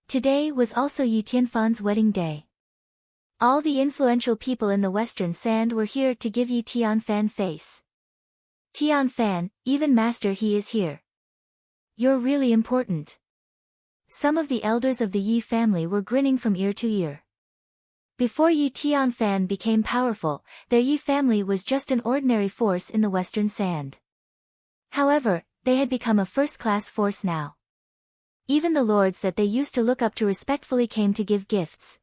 Today was also Yi Tianfan's wedding day. All the influential people in the Western Sand were here to give Yi Tianfan face. Tianfan, even Master He is here. You're really important. Some of the elders of the Yi family were grinning from ear to ear. Before Yi Tianfan became powerful, their Yi family was just an ordinary force in the Western Sand. However, they had become a first-class force now. Even the lords that they used to look up to respectfully came to give gifts.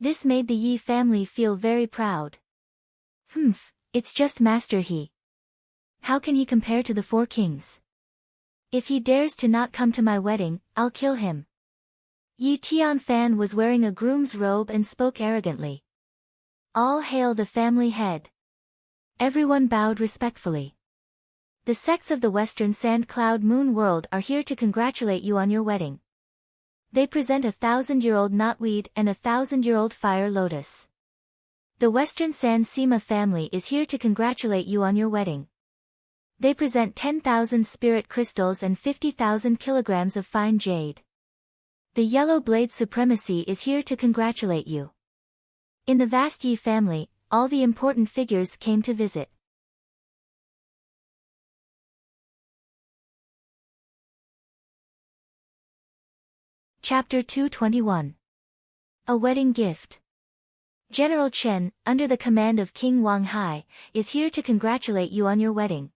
This made the Yi family feel very proud. It's just Master He. How can he compare to the four kings? If he dares to not come to my wedding, I'll kill him. Yi Tianfan was wearing a groom's robe and spoke arrogantly. All hail the family head. Everyone bowed respectfully. The sects of the Western Sand Cloud Moon World are here to congratulate you on your wedding. They present 1,000-year-old knotweed and 1,000-year-old fire lotus. The Western Sand Sima family is here to congratulate you on your wedding. They present 10,000 spirit crystals and 50,000 kilograms of fine jade. The Yellow Blade Supremacy is here to congratulate you. In the vast Yi family, all the important figures came to visit. Chapter 221. A Wedding Gift. General Chen, under the command of King Wang Hai, is here to congratulate you on your wedding.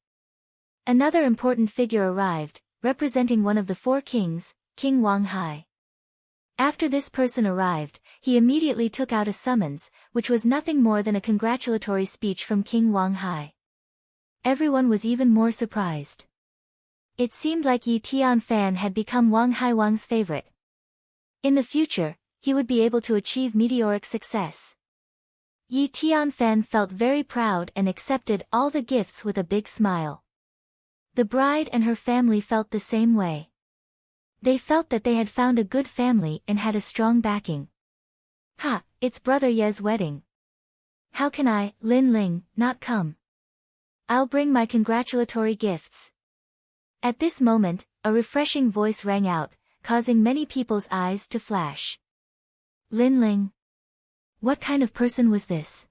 Another important figure arrived, representing one of the four kings, King Wang Hai. After this person arrived, he immediately took out a summons, which was nothing more than a congratulatory speech from King Wang Hai. Everyone was even more surprised. It seemed like Yi Tianfan had become Wang Haiwang's favorite. In the future, he would be able to achieve meteoric success. Yi Tianfan felt very proud and accepted all the gifts with a big smile. The bride and her family felt the same way. They felt that they had found a good family and had a strong backing. It's Brother Ye's wedding. How can I, Lin Ling, not come? I'll bring my congratulatory gifts. At this moment, a refreshing voice rang out, causing many people's eyes to flash. Lin Ling. What kind of person was this?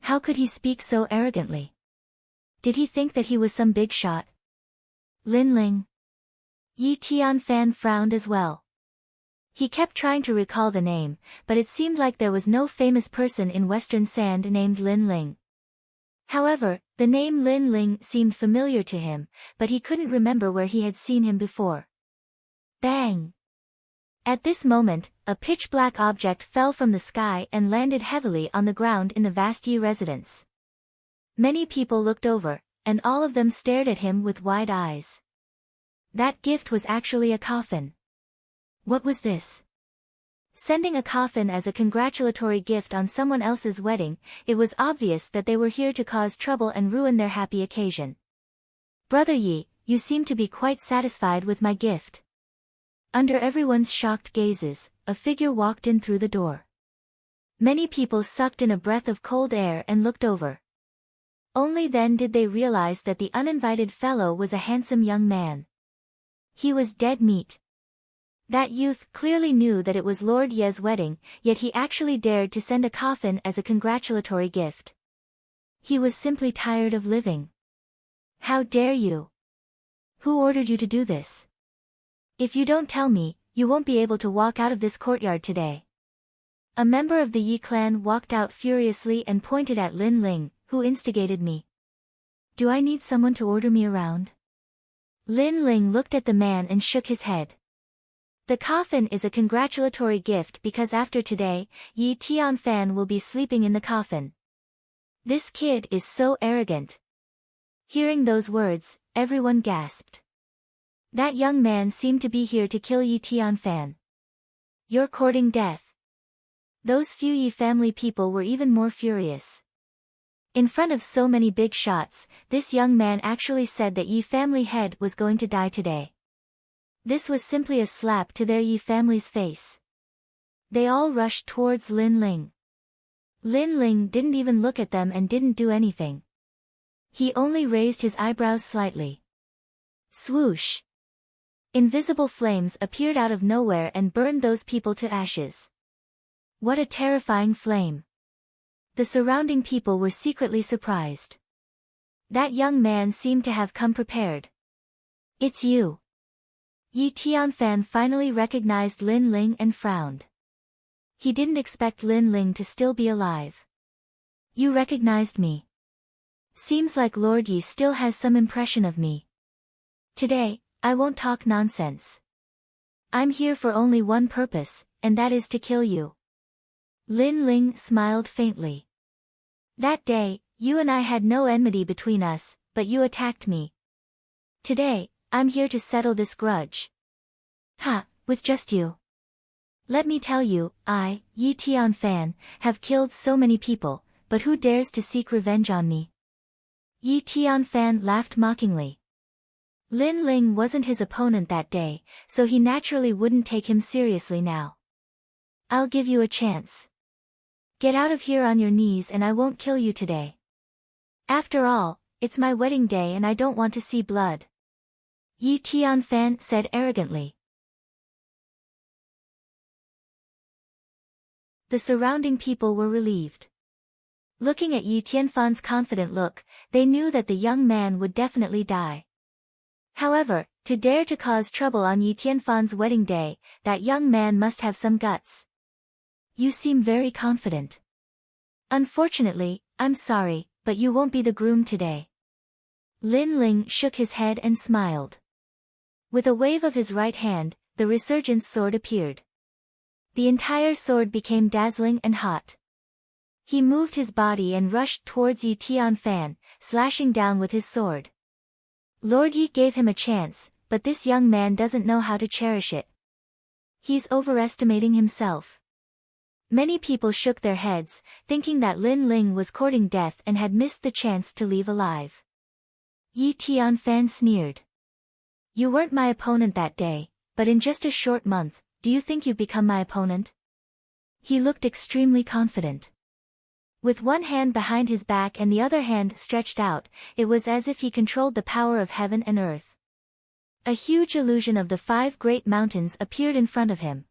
How could he speak so arrogantly? Did he think that he was some big shot? Lin Ling. Yi Tianfan frowned as well. He kept trying to recall the name, but it seemed like there was no famous person in Western Sand named Lin Ling. However, the name Lin Ling seemed familiar to him, but he couldn't remember where he had seen him before. Bang! At this moment, a pitch-black object fell from the sky and landed heavily on the ground in the vast Yi residence. Many people looked over, and all of them stared at him with wide eyes. That gift was actually a coffin. What was this? Sending a coffin as a congratulatory gift on someone else's wedding, it was obvious that they were here to cause trouble and ruin their happy occasion. Brother Yi, you seem to be quite satisfied with my gift. Under everyone's shocked gazes, a figure walked in through the door. Many people sucked in a breath of cold air and looked over. Only then did they realize that the uninvited fellow was a handsome young man. He was dead meat. That youth clearly knew that it was Lord Ye's wedding, yet he actually dared to send a coffin as a congratulatory gift. He was simply tired of living. How dare you? Who ordered you to do this? If you don't tell me, you won't be able to walk out of this courtyard today. A member of the Yi clan walked out furiously and pointed at Lin Ling, who instigated me. Do I need someone to order me around? Lin Ling looked at the man and shook his head. The coffin is a congratulatory gift because after today, Yi Tianfan will be sleeping in the coffin. This kid is so arrogant. Hearing those words, everyone gasped. That young man seemed to be here to kill Yi Tianfan. You're courting death. Those few Yi family people were even more furious. In front of so many big shots, this young man actually said that Yi family head was going to die today. This was simply a slap to their Yi family's face. They all rushed towards Lin Ling. Lin Ling didn't even look at them and didn't do anything. He only raised his eyebrows slightly. Swoosh! Invisible flames appeared out of nowhere and burned those people to ashes. What a terrifying flame! The surrounding people were secretly surprised. That young man seemed to have come prepared. It's you. Yi Tianfan finally recognized Lin Ling and frowned. He didn't expect Lin Ling to still be alive. You recognized me. Seems like Lord Yi still has some impression of me. Today, I won't talk nonsense. I'm here for only one purpose, and that is to kill you. Lin Ling smiled faintly. That day, you and I had no enmity between us, but you attacked me. Today, I'm here to settle this grudge. With just you. Let me tell you, I, Yi Tianfan, have killed so many people, but who dares to seek revenge on me? Yi Tianfan laughed mockingly. Lin Ling wasn't his opponent that day, so he naturally wouldn't take him seriously now. I'll give you a chance. Get out of here on your knees and I won't kill you today. After all, it's my wedding day and I don't want to see blood. Yi Tianfan said arrogantly. The surrounding people were relieved. Looking at Yi Tianfan's confident look, they knew that the young man would definitely die. However, to dare to cause trouble on Yi Tianfan's wedding day, that young man must have some guts. You seem very confident. Unfortunately, I'm sorry, but you won't be the groom today. Lin Ling shook his head and smiled. With a wave of his right hand, the resurgence sword appeared. The entire sword became dazzling and hot. He moved his body and rushed towards Yi Tianfan, slashing down with his sword. Lord Yi gave him a chance, but this young man doesn't know how to cherish it. He's overestimating himself. Many people shook their heads, thinking that Lin Ling was courting death and had missed the chance to leave alive. Yi Tianfan sneered. You weren't my opponent that day, but in just a short month, do you think you've become my opponent? He looked extremely confident. With one hand behind his back and the other hand stretched out, it was as if he controlled the power of heaven and earth. A huge illusion of the 5 great mountains appeared in front of him.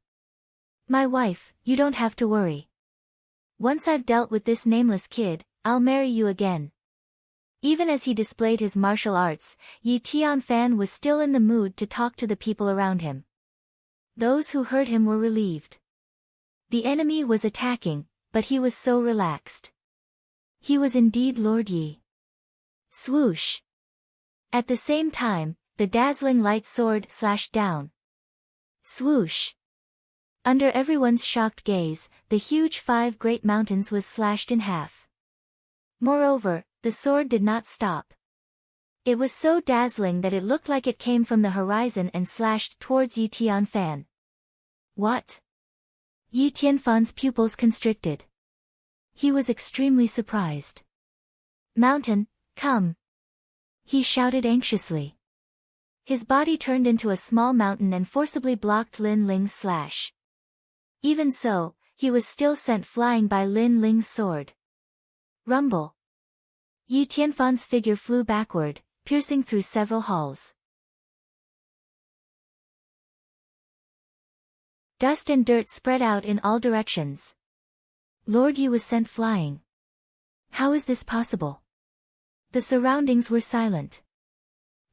My wife, you don't have to worry. Once I've dealt with this nameless kid, I'll marry you again. Even as he displayed his martial arts, Yi Tianfan was still in the mood to talk to the people around him. Those who heard him were relieved. The enemy was attacking, but he was so relaxed. He was indeed Lord Yi. Swoosh. At the same time, the dazzling light sword slashed down. Swoosh. Under everyone's shocked gaze, the huge 5 great mountains was slashed in half. Moreover, the sword did not stop. It was so dazzling that it looked like it came from the horizon and slashed towards Yi Tianfan. What? Yi Tianfan's pupils constricted. He was extremely surprised. Mountain, come! He shouted anxiously. His body turned into a small mountain and forcibly blocked Lin Ling's slash. Even so, he was still sent flying by Lin Ling's sword. Rumble. Yi Tianfan's figure flew backward, piercing through several halls. Dust and dirt spread out in all directions. Lord Yi was sent flying. How is this possible? The surroundings were silent.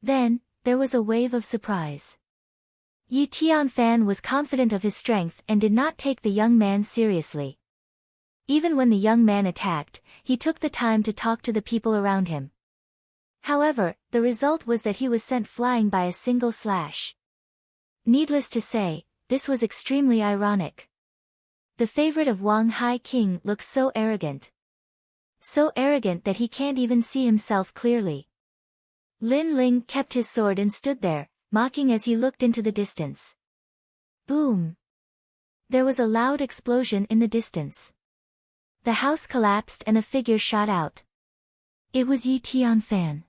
Then, there was a wave of surprise. Yi Tianfan was confident of his strength and did not take the young man seriously. Even when the young man attacked, he took the time to talk to the people around him. However, the result was that he was sent flying by a single slash. Needless to say, this was extremely ironic. The favorite of Wang Hai King looks so arrogant. So arrogant that he can't even see himself clearly. Lin Ling kept his sword and stood there, mocking as he looked into the distance. Boom! There was a loud explosion in the distance. The house collapsed and a figure shot out. It was Yi Tianfan.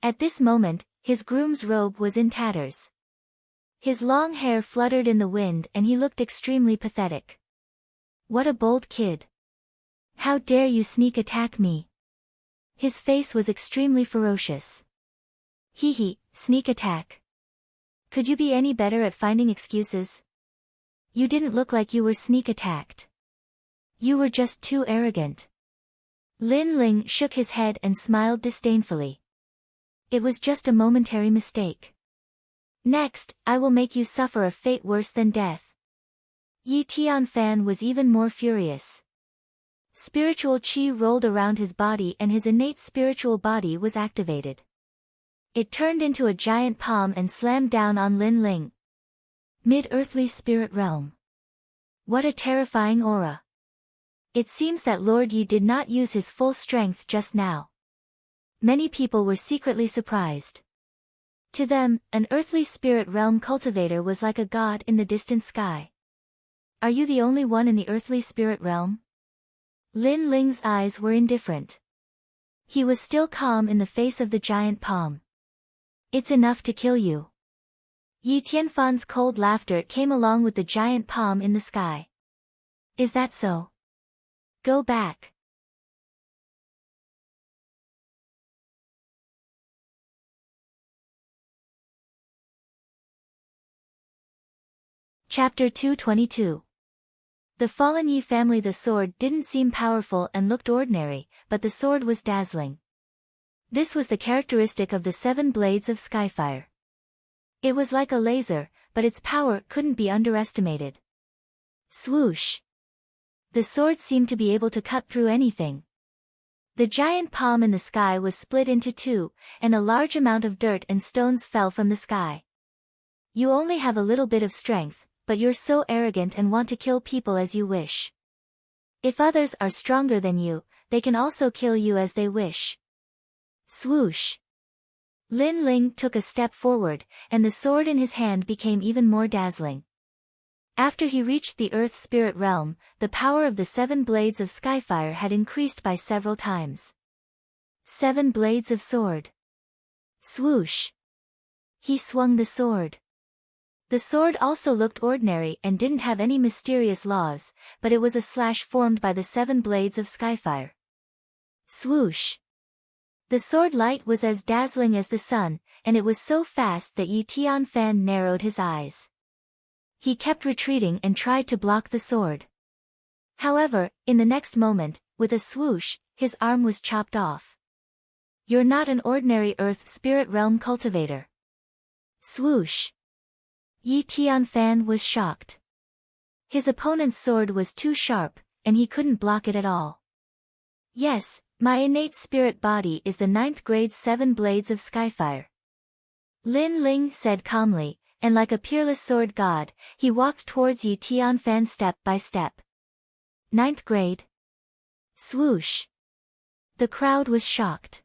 At this moment, his groom's robe was in tatters. His long hair fluttered in the wind and he looked extremely pathetic. What a bold kid! How dare you sneak attack me? His face was extremely ferocious. Hee hee, sneak attack. Could you be any better at finding excuses? You didn't look like you were sneak attacked. You were just too arrogant. Lin Ling shook his head and smiled disdainfully. It was just a momentary mistake. Next, I will make you suffer a fate worse than death. Yi Tianfan was even more furious. Spiritual qi rolled around his body and his innate spiritual body was activated. It turned into a giant palm and slammed down on Lin Ling. Mid-earthly spirit realm. What a terrifying aura. It seems that Lord Yi did not use his full strength just now. Many people were secretly surprised. To them, an earthly spirit realm cultivator was like a god in the distant sky. Are you the only one in the earthly spirit realm? Lin Ling's eyes were indifferent. He was still calm in the face of the giant palm. It's enough to kill you. Yi Tianfan's cold laughter came along with the giant palm in the sky. Is that so? Go back. Chapter 222. The fallen Yi family. The sword didn't seem powerful and looked ordinary, but the sword was dazzling. This was the characteristic of the 7 blades of Skyfire. It was like a laser, but its power couldn't be underestimated. Swoosh! The sword seemed to be able to cut through anything. The giant palm in the sky was split into 2, and a large amount of dirt and stones fell from the sky. You only have a little bit of strength, but you're so arrogant and want to kill people as you wish. If others are stronger than you, they can also kill you as they wish. Swoosh! Lin Ling took a step forward, and the sword in his hand became even more dazzling. After he reached the Earth Spirit Realm, the power of the 7 blades of Skyfire had increased by several times. 7 blades of sword. Swoosh! He swung the sword. The sword also looked ordinary and didn't have any mysterious laws, but it was a slash formed by the 7 blades of Skyfire. Swoosh! The sword light was as dazzling as the sun, and it was so fast that Yi Tianfan narrowed his eyes. He kept retreating and tried to block the sword. However, in the next moment, with a swoosh, his arm was chopped off. You're not an ordinary Earth Spirit Realm cultivator. Swoosh! Yi Tianfan was shocked. His opponent's sword was too sharp, and he couldn't block it at all. Yes, My innate spirit body is the 9th grade 7 blades of skyfire. Lin Ling said calmly, and like a peerless sword god, he walked towards Yi Tianfan step by step. 9th grade. Swoosh. The crowd was shocked.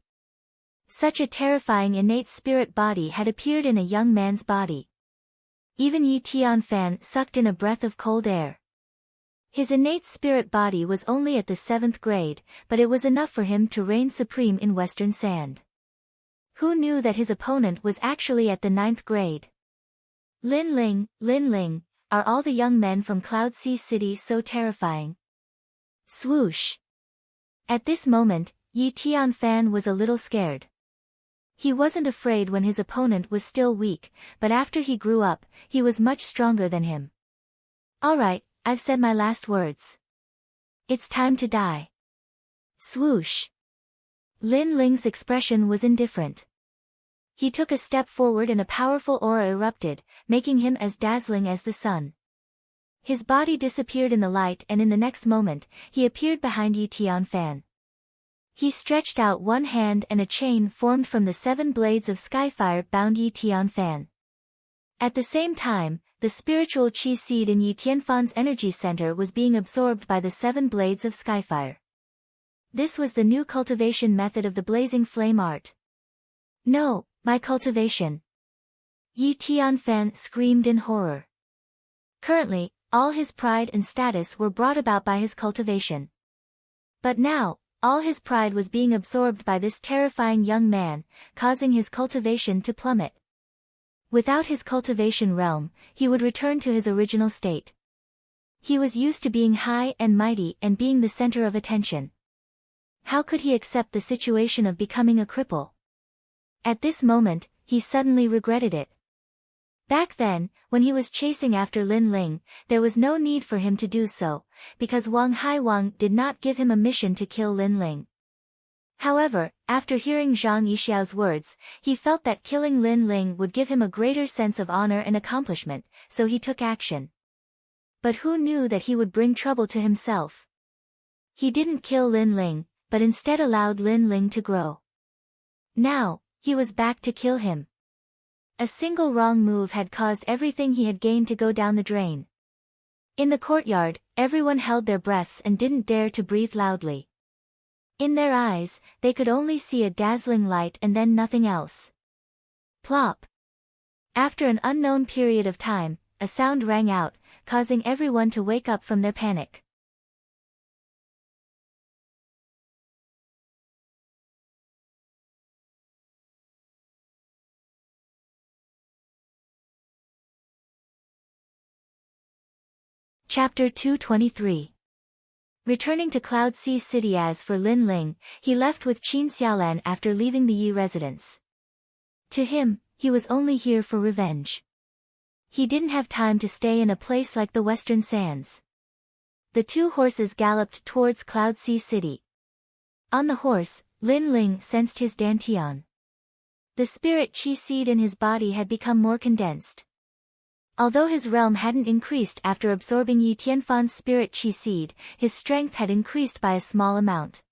Such a terrifying innate spirit body had appeared in a young man's body. Even Yi Tianfan sucked in a breath of cold air. His innate spirit body was only at the 7th grade, but it was enough for him to reign supreme in Western Sand. Who knew that his opponent was actually at the 9th grade? Lin Ling, are all the young men from Cloud Sea City so terrifying? Swoosh. At this moment, Yi Tianfan was a little scared. He wasn't afraid when his opponent was still weak, but after he grew up, he was much stronger than him. Alright, I've said my last words. It's time to die. Swoosh. Lin Ling's expression was indifferent. He took a step forward and a powerful aura erupted, making him as dazzling as the sun. His body disappeared in the light and in the next moment, he appeared behind Yi Tianfan. He stretched out one hand and a chain formed from the 7 blades of skyfire bound Yi Tianfan. At the same time, the spiritual chi seed in Yi Tianfan's energy center was being absorbed by the 7 blades of skyfire. This was the new cultivation method of the blazing flame art. No, my cultivation. Yi Tianfan screamed in horror. Currently, all his pride and status were brought about by his cultivation. But now, all his pride was being absorbed by this terrifying young man, causing his cultivation to plummet. Without his cultivation realm, he would return to his original state. He was used to being high and mighty and being the center of attention. How could he accept the situation of becoming a cripple? At this moment, he suddenly regretted it. Back then, when he was chasing after Lin Ling, there was no need for him to do so, because Wang Haiwang did not give him a mission to kill Lin Ling. However, after hearing Zhang Yixiao's words, he felt that killing Lin Ling would give him a greater sense of honor and accomplishment, so he took action. But who knew that he would bring trouble to himself? He didn't kill Lin Ling, but instead allowed Lin Ling to grow. Now, he was back to kill him. A single wrong move had caused everything he had gained to go down the drain. In the courtyard, everyone held their breaths and didn't dare to breathe loudly. In their eyes, they could only see a dazzling light and then nothing else. Plop. After an unknown period of time, a sound rang out, causing everyone to wake up from their panic. Chapter 223. Returning to Cloud Sea City. As for Lin Ling, he left with Qin Xiaolan after leaving the Yi residence. To him, he was only here for revenge. He didn't have time to stay in a place like the Western Sands. The 2 horses galloped towards Cloud Sea City. On the horse, Lin Ling sensed his dantian. The spirit chi seed in his body had become more condensed. Although his realm hadn't increased after absorbing Yi Tianfan's spirit chi seed, his strength had increased by a small amount.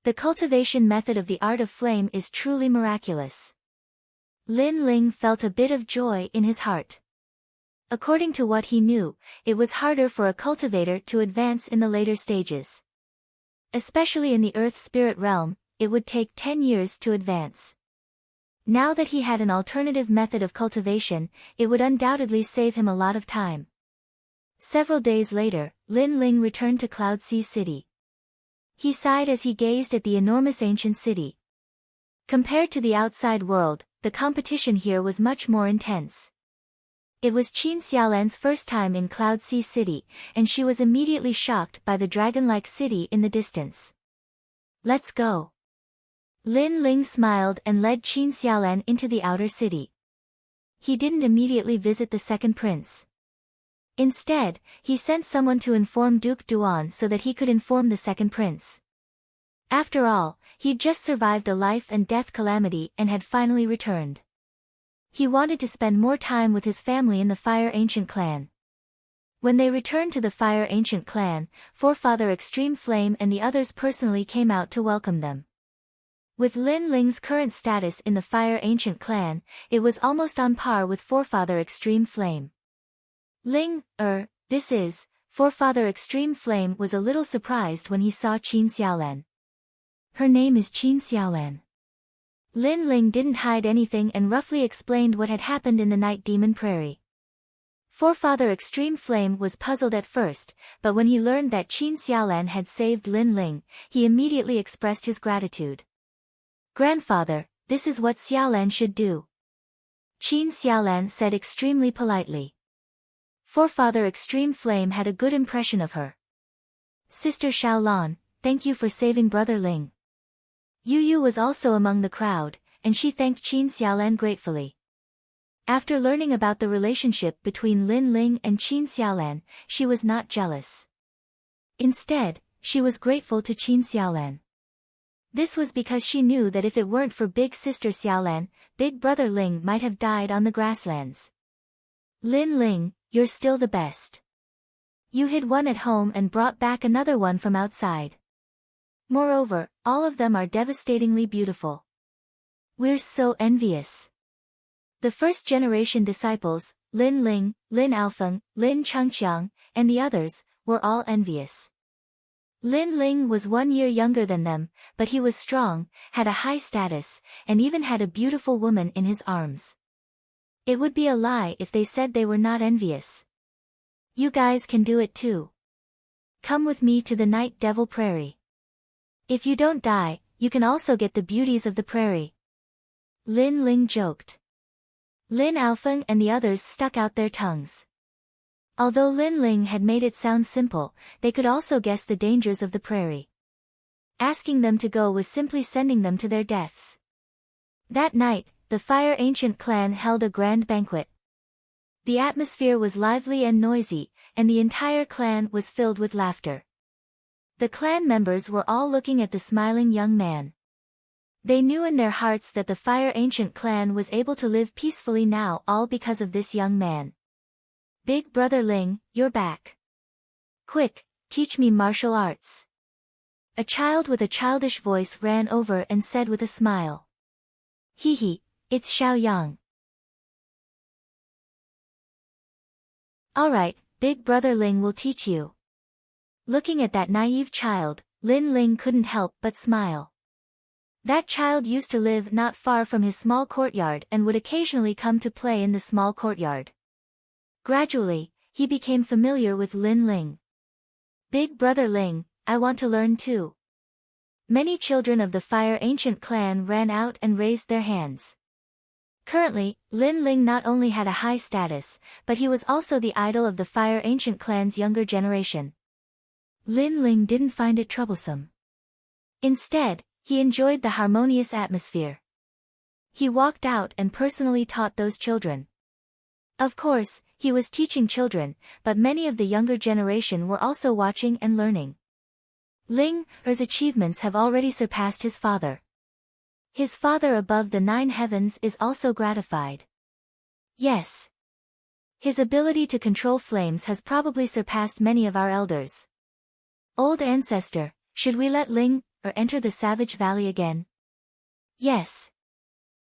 The cultivation method of the art of flame is truly miraculous. Lin Ling felt a bit of joy in his heart. According to what he knew, it was harder for a cultivator to advance in the later stages. Especially in the earth spirit realm, it would take 10 years to advance. Now that he had an alternative method of cultivation, it would undoubtedly save him a lot of time. Several days later, Lin Ling returned to Cloud Sea City. He sighed as he gazed at the enormous ancient city. Compared to the outside world, the competition here was much more intense. It was Qin Xiaolan's first time in Cloud Sea City, and she was immediately shocked by the dragon-like city in the distance. Let's go. Lin Ling smiled and led Qin Xiaolan into the outer city. He didn't immediately visit the second prince. Instead, he sent someone to inform Duke Duan so that he could inform the second prince. After all, he'd just survived a life and death calamity and had finally returned. He wanted to spend more time with his family in the Fire Ancient clan. When they returned to the Fire Ancient clan, Forefather Extreme Flame and the others personally came out to welcome them. With Lin Ling's current status in the Fire Ancient clan, it was almost on par with Forefather Extreme Flame. Forefather Extreme Flame was a little surprised when he saw Qin Xiaolan. Her name is Qin Xiaolan. Lin Ling didn't hide anything and roughly explained what had happened in the Night Demon Prairie. Forefather Extreme Flame was puzzled at first, but when he learned that Qin Xiaolan had saved Lin Ling, he immediately expressed his gratitude. "Grandfather, this is what Xiaolan should do," Qin Xiaolan said extremely politely. Forefather Extreme Flame had a good impression of her. "Sister Xiaolan, thank you for saving Brother Ling." Yu Yu was also among the crowd, and she thanked Qin Xiaolan gratefully. After learning about the relationship between Lin Ling and Qin Xiaolan, she was not jealous. Instead, she was grateful to Qin Xiaolan. This was because she knew that if it weren't for Big Sister Xiaolan, Big Brother Ling might have died on the grasslands. "Lin Ling, you're still the best. You hid one at home and brought back another one from outside. Moreover, all of them are devastatingly beautiful. We're so envious." The first-generation disciples, Lin Ling, Lin Alfeng, Lin Chengqiang, and the others, were all envious. Lin Ling was 1 year younger than them, but he was strong, had a high status, and even had a beautiful woman in his arms. It would be a lie if they said they were not envious. "You guys can do it too. Come with me to the Night Devil Prairie. If you don't die, you can also get the beauties of the prairie," Lin Ling joked. Lin Alfeng and the others stuck out their tongues. Although Lin Ling had made it sound simple, they could also guess the dangers of the prairie. Asking them to go was simply sending them to their deaths. That night, the Fire Ancient clan held a grand banquet. The atmosphere was lively and noisy, and the entire clan was filled with laughter. The clan members were all looking at the smiling young man. They knew in their hearts that the Fire Ancient clan was able to live peacefully now, all because of this young man. "Big Brother Ling, you're back. Quick, teach me martial arts." A child with a childish voice ran over and said with a smile. "Hee, it's Xiaoyang." "Alright, Big Brother Ling will teach you." Looking at that naive child, Lin Ling couldn't help but smile. That child used to live not far from his small courtyard and would occasionally come to play in the small courtyard. Gradually, he became familiar with Lin Ling. "Big Brother Ling, I want to learn too." Many children of the Fire Ancient clan ran out and raised their hands. Currently, Lin Ling not only had a high status, but he was also the idol of the Fire Ancient clan's younger generation. Lin Ling didn't find it troublesome. Instead, he enjoyed the harmonious atmosphere. He walked out and personally taught those children. Of course, he was teaching children, but many of the younger generation were also watching and learning. Ling's achievements have already surpassed his father. His father above the 9 heavens is also gratified. Yes. His ability to control flames has probably surpassed many of our elders. "Old ancestor, should we let Ling enter the Savage Valley again?" "Yes."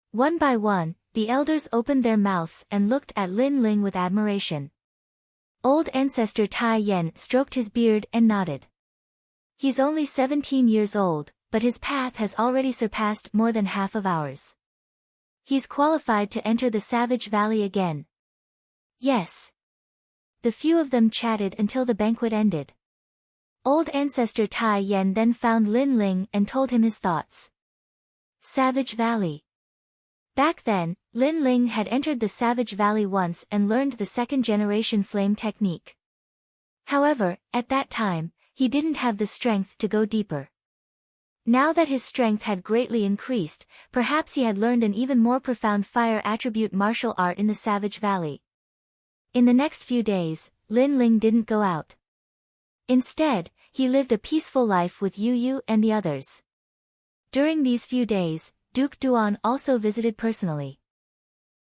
One by one, the elders opened their mouths and looked at Lin Ling with admiration. Old ancestor Tai Yen stroked his beard and nodded. He's only 17 years old, but his path has already surpassed more than half of ours. He's qualified to enter the Savage Valley again. Yes. The few of them chatted until the banquet ended. Old ancestor Tai Yen then found Lin Ling and told him his thoughts. Savage Valley. Back then, Lin Ling had entered the Savage Valley once and learned the second-generation flame technique. However, at that time, he didn't have the strength to go deeper. Now that his strength had greatly increased, perhaps he had learned an even more profound fire attribute martial art in the Savage Valley. In the next few days, Lin Ling didn't go out. Instead, he lived a peaceful life with Yu Yu and the others. During these few days, Duke Duan also visited personally.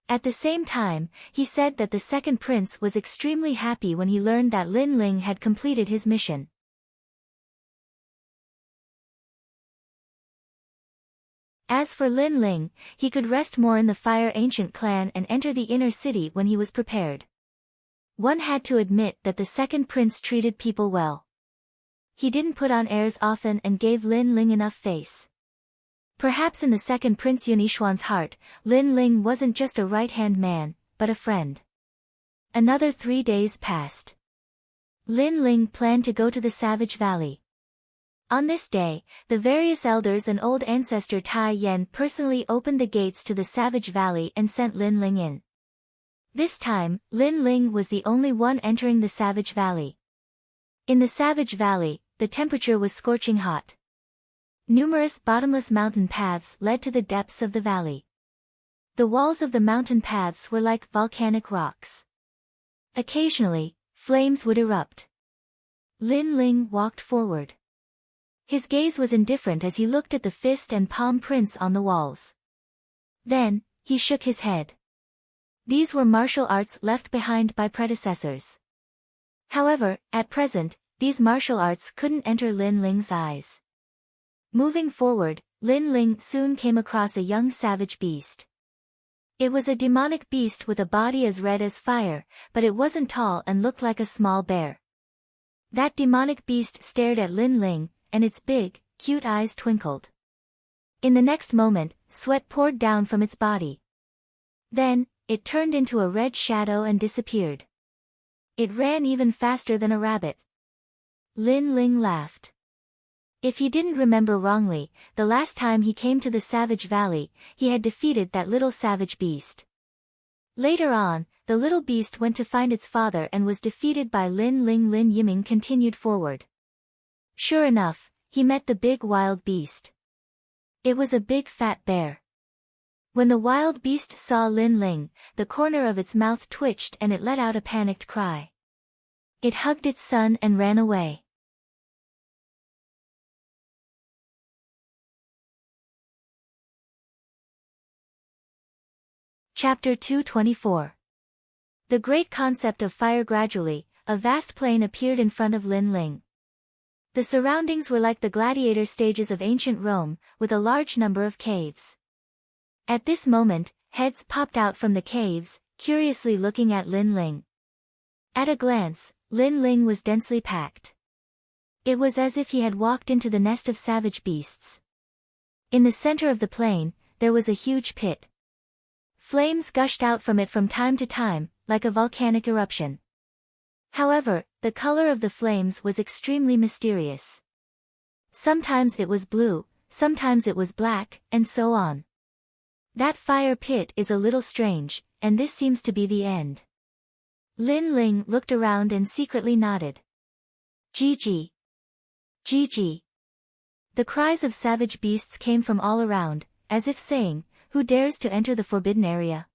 At the same time, he said that the second prince was extremely happy when he learned that Lin Ling had completed his mission. As for Lin Ling, he could rest more in the Fire Ancient clan and enter the inner city when he was prepared. One had to admit that the second prince treated people well. He didn't put on airs often and gave Lin Ling enough face. Perhaps in the second Prince Yunishuan's heart, Lin Ling wasn't just a right-hand man, but a friend. Another 3 days passed. Lin Ling planned to go to the Savage Valley. On this day, the various elders and old ancestor Tai Yen personally opened the gates to the Savage Valley and sent Lin Ling in. This time, Lin Ling was the only one entering the Savage Valley. In the Savage Valley, the temperature was scorching hot. Numerous bottomless mountain paths led to the depths of the valley. The walls of the mountain paths were like volcanic rocks. Occasionally, flames would erupt. Lin Ling walked forward. His gaze was indifferent as he looked at the fist and palm prints on the walls. Then, he shook his head. These were martial arts left behind by predecessors. However, at present, these martial arts couldn't enter Lin Ling's eyes. Moving forward, Lin Ling soon came across a young savage beast. It was a demonic beast with a body as red as fire, but it wasn't tall and looked like a small bear. That demonic beast stared at Lin Ling, and its big, cute eyes twinkled. In the next moment, sweat poured down from its body. Then, it turned into a red shadow and disappeared. It ran even faster than a rabbit. Lin Ling laughed. If he didn't remember wrongly, the last time he came to the Savage Valley, he had defeated that little savage beast. Later on, the little beast went to find its father and was defeated by Lin Ling. Lin Yiming continued forward. Sure enough, he met the big wild beast. It was a big fat bear. When the wild beast saw Lin Ling, the corner of its mouth twitched and it let out a panicked cry. It hugged its son and ran away. Chapter 224. The great concept of fire. Gradually, a vast plain appeared in front of Lin Ling. The surroundings were like the gladiator stages of ancient Rome, with a large number of caves. At this moment, heads popped out from the caves, curiously looking at Lin Ling. At a glance, Lin Ling was densely packed. It was as if he had walked into the nest of savage beasts. In the center of the plain, there was a huge pit. Flames gushed out from it from time to time, like a volcanic eruption. However, the color of the flames was extremely mysterious. Sometimes it was blue, sometimes it was black, and so on. That fire pit is a little strange, and this seems to be the end. Lin Ling looked around and secretly nodded. Gigi! Gigi! The cries of savage beasts came from all around, as if saying, "Who dares to enter the forbidden area?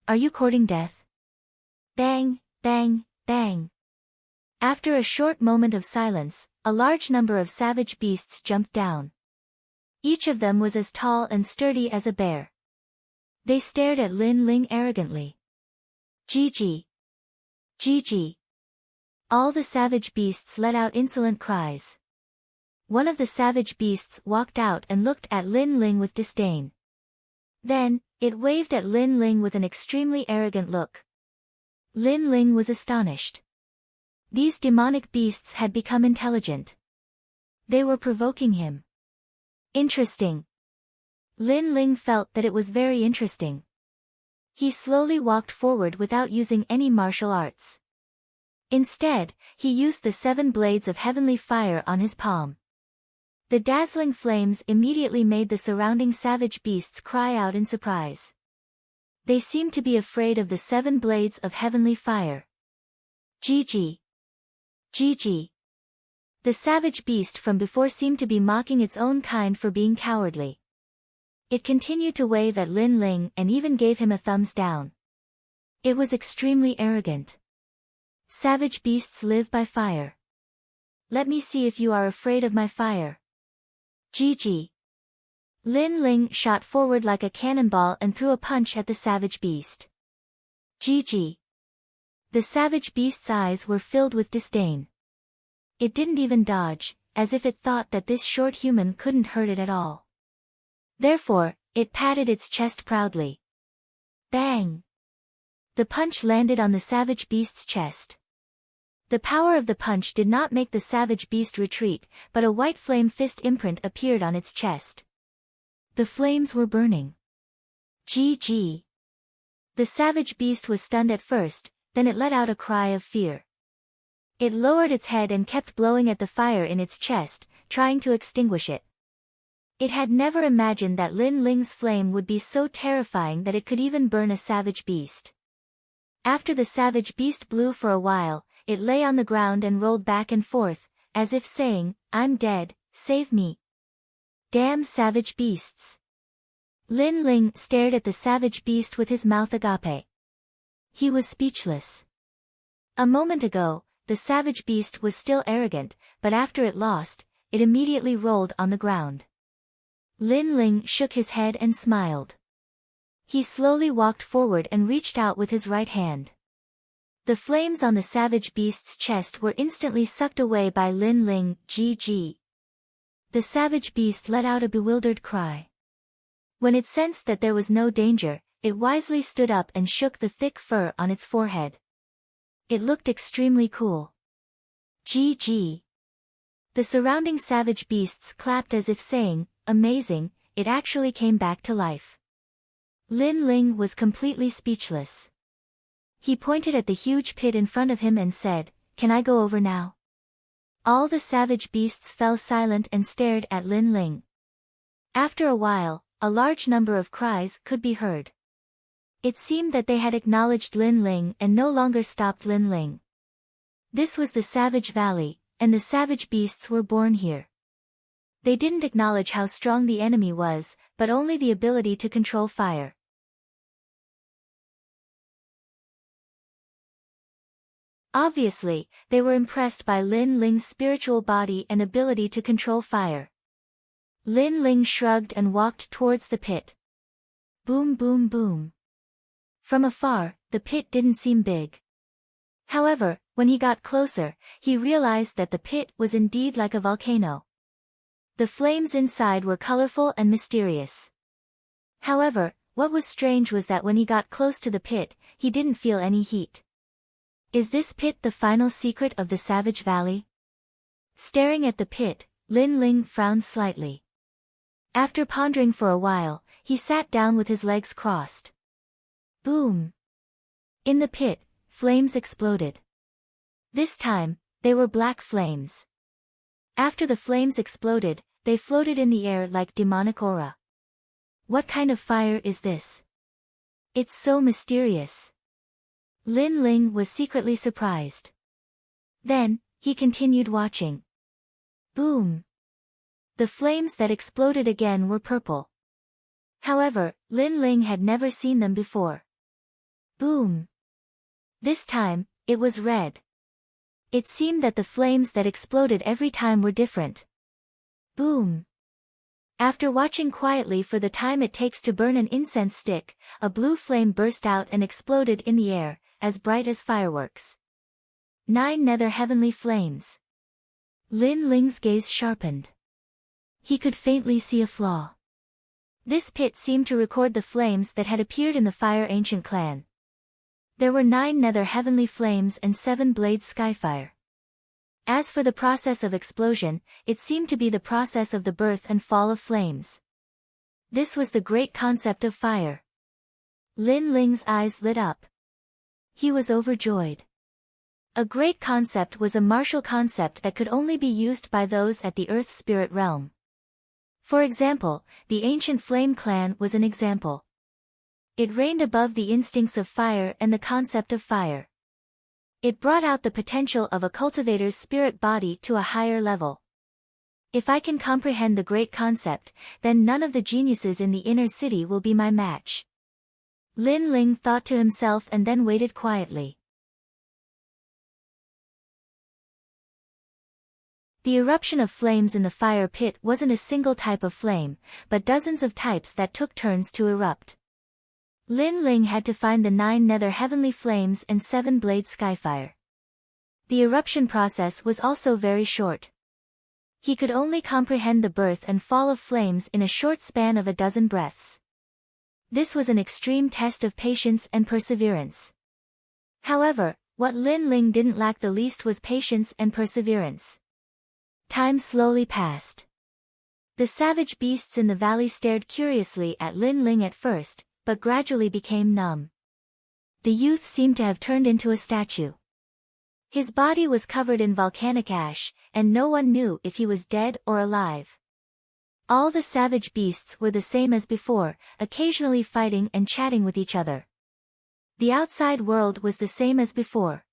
Are you courting death?" Bang, bang, bang. After a short moment of silence, a large number of savage beasts jumped down. Each of them was as tall and sturdy as a bear. They stared at Lin Ling arrogantly. Gigi! Gigi! All the savage beasts let out insolent cries. One of the savage beasts walked out and looked at Lin Ling with disdain. Then, it waved at Lin Ling with an extremely arrogant look. Lin Ling was astonished. These demonic beasts had become intelligent. They were provoking him. Interesting. Lin Ling felt that it was very interesting. He slowly walked forward without using any martial arts. Instead, he used the 7 blades of heavenly fire on his palm. The dazzling flames immediately made the surrounding savage beasts cry out in surprise. They seemed to be afraid of the 7 blades of heavenly fire. Gigi! Gigi! The savage beast from before seemed to be mocking its own kind for being cowardly. It continued to wave at Lin Ling and even gave him a thumbs down. It was extremely arrogant. Savage beasts live by fire. Let me see if you are afraid of my fire. Gigi! Lin Ling shot forward like a cannonball and threw a punch at the savage beast. GG. The savage beast's eyes were filled with disdain. It didn't even dodge, as if it thought that this short human couldn't hurt it at all. Therefore, it patted its chest proudly. Bang! The punch landed on the savage beast's chest. The power of the punch did not make the savage beast retreat, but a white flame fist imprint appeared on its chest. The flames were burning. GG. The savage beast was stunned at first, then it let out a cry of fear. It lowered its head and kept blowing at the fire in its chest, trying to extinguish it. It had never imagined that Lin Ling's flame would be so terrifying that it could even burn a savage beast. After the savage beast blew for a while, it lay on the ground and rolled back and forth, as if saying, "I'm dead, save me." Damn savage beasts. Lin Ling stared at the savage beast with his mouth agape. He was speechless. A moment ago, the savage beast was still arrogant, but after it lost, it immediately rolled on the ground. Lin Ling shook his head and smiled. He slowly walked forward and reached out with his right hand. The flames on the savage beast's chest were instantly sucked away by Lin Ling. GG. The savage beast let out a bewildered cry. When it sensed that there was no danger, it wisely stood up and shook the thick fur on its forehead. It looked extremely cool. GG. The surrounding savage beasts clapped as if saying, "Amazing, it actually came back to life." Lin Ling was completely speechless. He pointed at the huge pit in front of him and said, "Can I go over now?" All the savage beasts fell silent and stared at Lin Ling. After a while, a large number of cries could be heard. It seemed that they had acknowledged Lin Ling and no longer stopped Lin Ling. This was the Savage Valley, and the savage beasts were born here. They didn't acknowledge how strong the enemy was, but only the ability to control fire. Obviously, they were impressed by Lin Ling's spiritual body and ability to control fire. Lin Ling shrugged and walked towards the pit. Boom boom boom. From afar, the pit didn't seem big. However, when he got closer, he realized that the pit was indeed like a volcano. The flames inside were colorful and mysterious. However, what was strange was that when he got close to the pit, he didn't feel any heat. Is this pit the final secret of the Savage Valley? Staring at the pit, Lin Ling frowned slightly. After pondering for a while, he sat down with his legs crossed. Boom! In the pit, flames exploded. This time, they were black flames. After the flames exploded, they floated in the air like demonic aura. What kind of fire is this? It's so mysterious. Lin Ling was secretly surprised. Then, he continued watching. Boom! The flames that exploded again were purple. However, Lin Ling had never seen them before. Boom! This time, it was red. It seemed that the flames that exploded every time were different. Boom! After watching quietly for the time it takes to burn an incense stick, a blue flame burst out and exploded in the air, as bright as fireworks. 9 nether heavenly flames. Lin Ling's gaze sharpened. He could faintly see a flaw. This pit seemed to record the flames that had appeared in the Fire Ancient clan. There were 9 nether heavenly flames and 7 blades skyfire. As for the process of explosion, it seemed to be the process of the birth and fall of flames. This was the great concept of fire. Lin Ling's eyes lit up. He was overjoyed. A great concept was a martial concept that could only be used by those at the Earth Spirit realm. For example, the Ancient Flame Clan was an example. It reigned above the instincts of fire and the concept of fire. It brought out the potential of a cultivator's spirit body to a higher level. If I can comprehend the great concept, then none of the geniuses in the inner city will be my match. Lin Ling thought to himself and then waited quietly. The eruption of flames in the fire pit wasn't a single type of flame, but dozens of types that took turns to erupt. Lin Ling had to find the 9 nether heavenly flames and 7 blade skyfire. The eruption process was also very short. He could only comprehend the birth and fall of flames in a short span of a dozen breaths. This was an extreme test of patience and perseverance. However, what Lin Ling didn't lack the least was patience and perseverance. Time slowly passed. The savage beasts in the valley stared curiously at Lin Ling at first, but gradually became numb. The youth seemed to have turned into a statue. His body was covered in volcanic ash, and no one knew if he was dead or alive. All the savage beasts were the same as before, occasionally fighting and chatting with each other. The outside world was the same as before.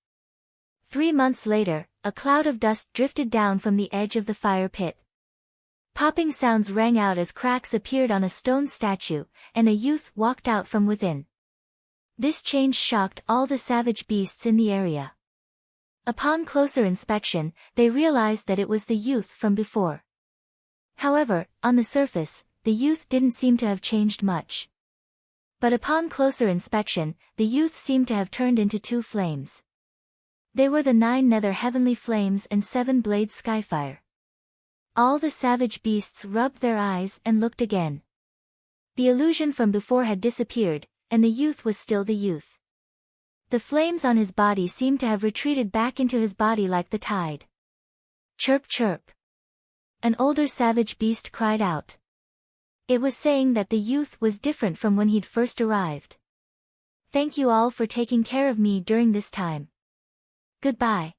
3 months later, a cloud of dust drifted down from the edge of the fire pit. Popping sounds rang out as cracks appeared on a stone statue, and a youth walked out from within. This change shocked all the savage beasts in the area. Upon closer inspection, they realized that it was the youth from before. However, on the surface, the youth didn't seem to have changed much. But upon closer inspection, the youth seemed to have turned into 2 flames. They were the 9 nether heavenly flames and 7 blade skyfire. All the savage beasts rubbed their eyes and looked again. The illusion from before had disappeared, and the youth was still the youth. The flames on his body seemed to have retreated back into his body like the tide. Chirp chirp. An older savage beast cried out. It was saying that the youth was different from when he'd first arrived. Thank you all for taking care of me during this time. Goodbye.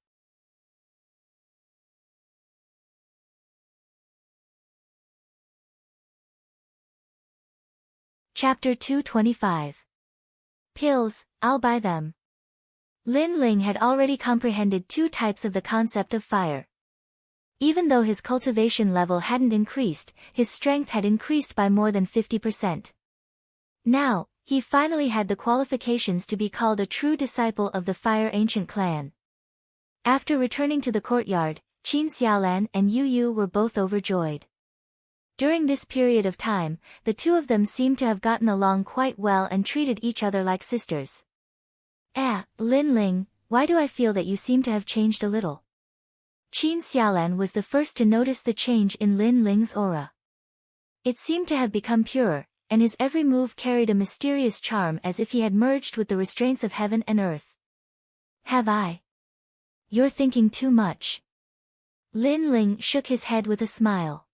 Chapter 225. Pills, I'll buy them. Lin Ling had already comprehended 2 types of the concept of fire. Even though his cultivation level hadn't increased, his strength had increased by more than 50%. Now, he finally had the qualifications to be called a true disciple of the Fire Ancient Clan. After returning to the courtyard, Qin Xiaolan and Yu Yu were both overjoyed. During this period of time, the 2 of them seemed to have gotten along quite well and treated each other like sisters. Lin Ling, why do I feel that you seem to have changed a little? Qin Xiaolan was the first to notice the change in Lin Ling's aura. It seemed to have become purer, and his every move carried a mysterious charm as if he had merged with the restraints of heaven and earth. Have I? You're thinking too much. Lin Ling shook his head with a smile.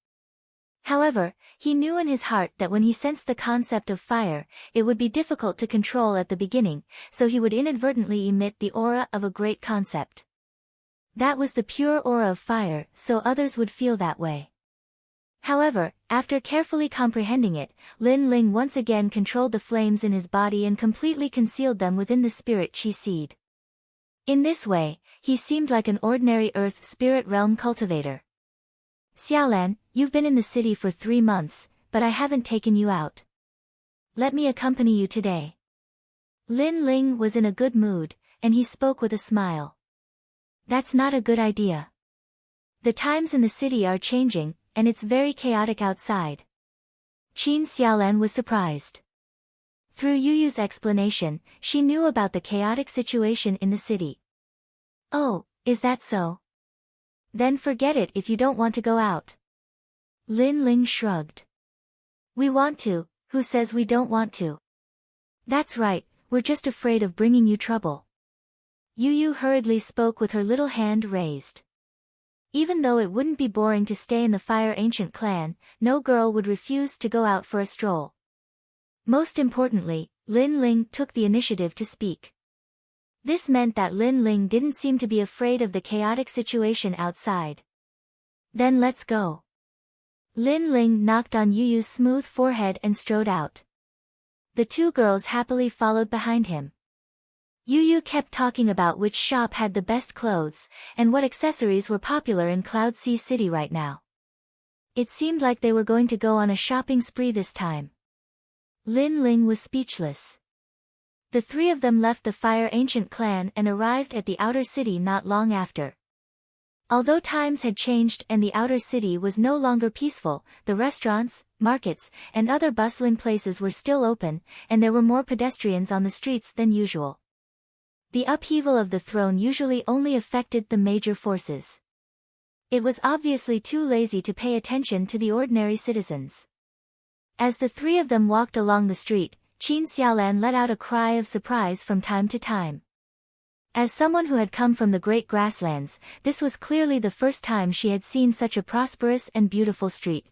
However, he knew in his heart that when he sensed the concept of fire, it would be difficult to control at the beginning, so he would inadvertently emit the aura of a great concept. That was the pure aura of fire, so others would feel that way. However, after carefully comprehending it, Lin Ling once again controlled the flames in his body and completely concealed them within the spirit chi seed. In this way, he seemed like an ordinary earth spirit realm cultivator. Xiaolan, you've been in the city for 3 months, but I haven't taken you out. Let me accompany you today. Lin Ling was in a good mood, and he spoke with a smile. That's not a good idea. The times in the city are changing, and it's very chaotic outside. Qin Xiaolan was surprised. Through Yu Yu's explanation, she knew about the chaotic situation in the city. Oh, is that so? Then forget it if you don't want to go out. Lin Ling shrugged. We want to, who says we don't want to? That's right, we're just afraid of bringing you trouble. Yu Yu hurriedly spoke with her little hand raised. Even though it wouldn't be boring to stay in the Fire Ancient Clan, no girl would refuse to go out for a stroll. Most importantly, Lin Ling took the initiative to speak. This meant that Lin Ling didn't seem to be afraid of the chaotic situation outside. Then let's go. Lin Ling knocked on Yu Yu's smooth forehead and strode out. The 2 girls happily followed behind him. Yu Yu kept talking about which shop had the best clothes, and what accessories were popular in Cloud Sea City right now. It seemed like they were going to go on a shopping spree this time. Lin Ling was speechless. The 3 of them left the Fire Ancient Clan and arrived at the outer city not long after. Although times had changed and the outer city was no longer peaceful, the restaurants, markets, and other bustling places were still open, and there were more pedestrians on the streets than usual. The upheaval of the throne usually only affected the major forces. It was obviously too lazy to pay attention to the ordinary citizens. As the three of them walked along the street, Qin Xiaolan let out a cry of surprise from time to time. As someone who had come from the great grasslands, this was clearly the first time she had seen such a prosperous and beautiful street.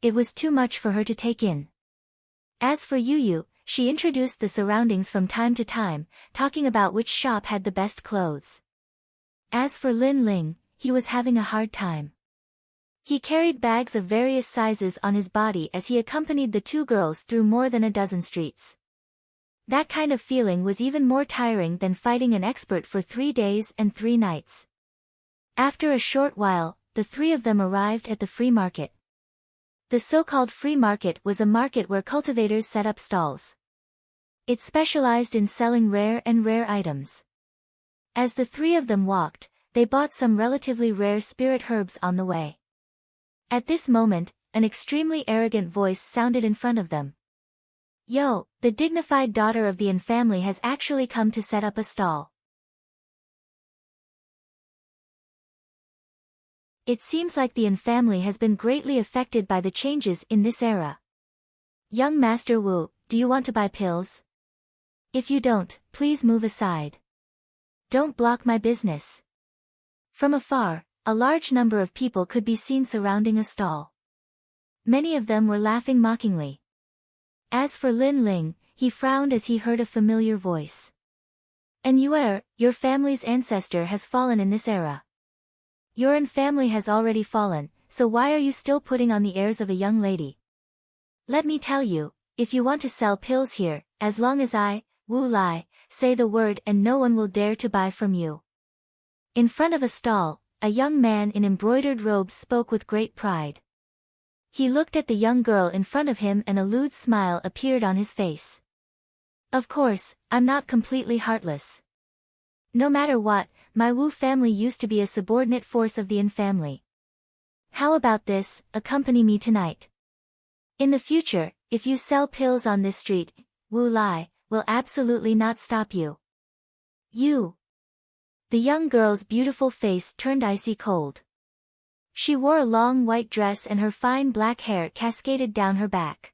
It was too much for her to take in. As for Yu, she introduced the surroundings from time to time, talking about which shop had the best clothes. As for Lin Ling, he was having a hard time. He carried bags of various sizes on his body as he accompanied the two girls through more than a dozen streets. That kind of feeling was even more tiring than fighting an expert for 3 days and 3 nights. After a short while, the three of them arrived at the free market. The so-called free market was a market where cultivators set up stalls. It specialized in selling rare items. As the three of them walked, they bought some relatively rare spirit herbs on the way. At this moment, an extremely arrogant voice sounded in front of them. "Yo, the dignified daughter of the Yin family has actually come to set up a stall." It seems like the Yin family has been greatly affected by the changes in this era. "Young Master Wu, do you want to buy pills? If you don't, please move aside. Don't block my business." From afar, a large number of people could be seen surrounding a stall. Many of them were laughing mockingly. As for Lin Ling, he frowned as he heard a familiar voice. "And your family's ancestor has fallen in this era. Your Yin family has already fallen, so why are you still putting on the airs of a young lady? Let me tell you, if you want to sell pills here, as long as I, Wu Lai, say the word and no one will dare to buy from you." In front of a stall, a young man in embroidered robes spoke with great pride. He looked at the young girl in front of him and a lewd smile appeared on his face. "Of course, I'm not completely heartless. No matter what, my Wu family used to be a subordinate force of the Yin family. How about this, accompany me tonight? In the future, if you sell pills on this street, Wu Lai will absolutely not stop you." "You." The young girl's beautiful face turned icy cold. She wore a long white dress and her fine black hair cascaded down her back.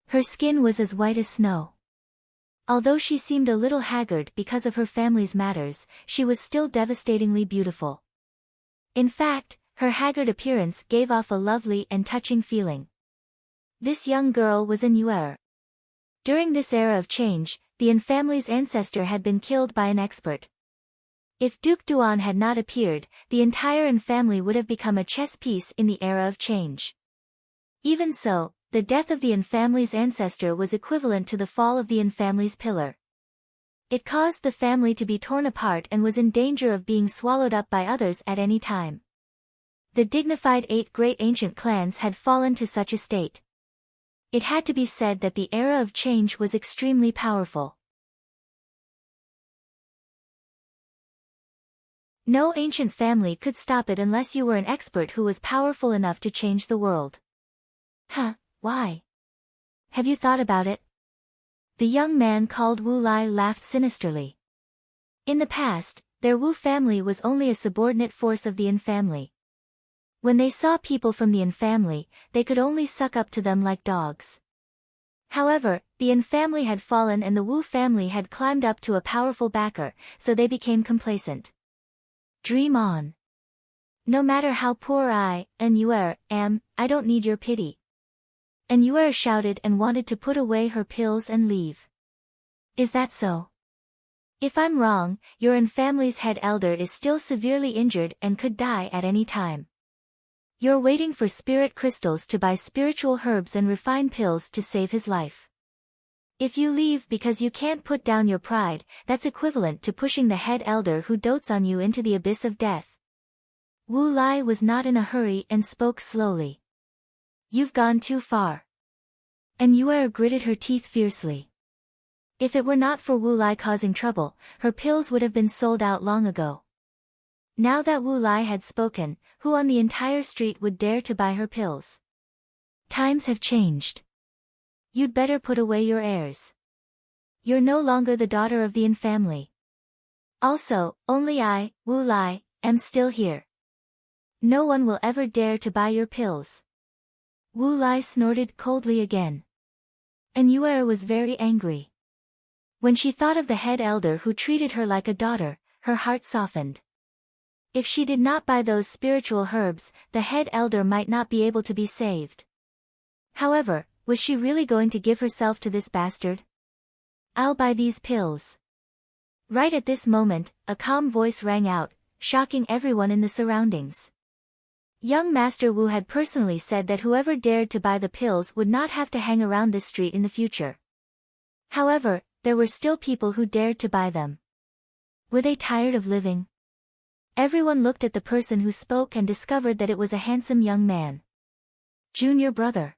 Her skin was as white as snow. Although she seemed a little haggard because of her family's matters, she was still devastatingly beautiful. In fact, her haggard appearance gave off a lovely and touching feeling. This young girl was an Yuer. During this era of change, the Yin family's ancestor had been killed by an expert. If Duke Duan had not appeared, the entire Yin family would have become a chess piece in the era of change. Even so, the death of the Yin family's ancestor was equivalent to the fall of the Yin family's pillar. It caused the family to be torn apart and was in danger of being swallowed up by others at any time. The dignified 8 great ancient clans had fallen to such a state. It had to be said that the era of change was extremely powerful. No ancient family could stop it unless you were an expert who was powerful enough to change the world. "Huh, why? Have you thought about it?" The young man called Wu Lai laughed sinisterly. In the past, their Wu family was only a subordinate force of the Yin family. When they saw people from the Yin family, they could only suck up to them like dogs. However, the Yin family had fallen and the Wu family had climbed up to a powerful backer, so they became complacent. Dream on. No matter how poor I, An Yuer, am, I don't need your pity. An Yuer shouted and wanted to put away her pills and leave. Is that so? If I'm wrong, your Yin family's head elder is still severely injured and could die at any time. You're waiting for spirit crystals to buy spiritual herbs and refine pills to save his life. If you leave because you can't put down your pride, that's equivalent to pushing the head elder who dotes on you into the abyss of death. Wu Lai was not in a hurry and spoke slowly. You've gone too far. And Yuer gritted her teeth fiercely. If it were not for Wu Lai causing trouble, her pills would have been sold out long ago. Now that Wu Lai had spoken, who on the entire street would dare to buy her pills? Times have changed. You'd better put away your airs. You're no longer the daughter of the Yin family. Also, only I, Wu Lai, am still here. No one will ever dare to buy your pills. Wu Lai snorted coldly again. And Yuer was very angry. When she thought of the head elder who treated her like a daughter, her heart softened. If she did not buy those spiritual herbs, the head elder might not be able to be saved. However, was she really going to give herself to this bastard? I'll buy these pills. Right at this moment, a calm voice rang out, shocking everyone in the surroundings. Young Master Wu had personally said that whoever dared to buy the pills would not have to hang around this street in the future. However, there were still people who dared to buy them. Were they tired of living? Everyone looked at the person who spoke and discovered that it was a handsome young man. Junior brother.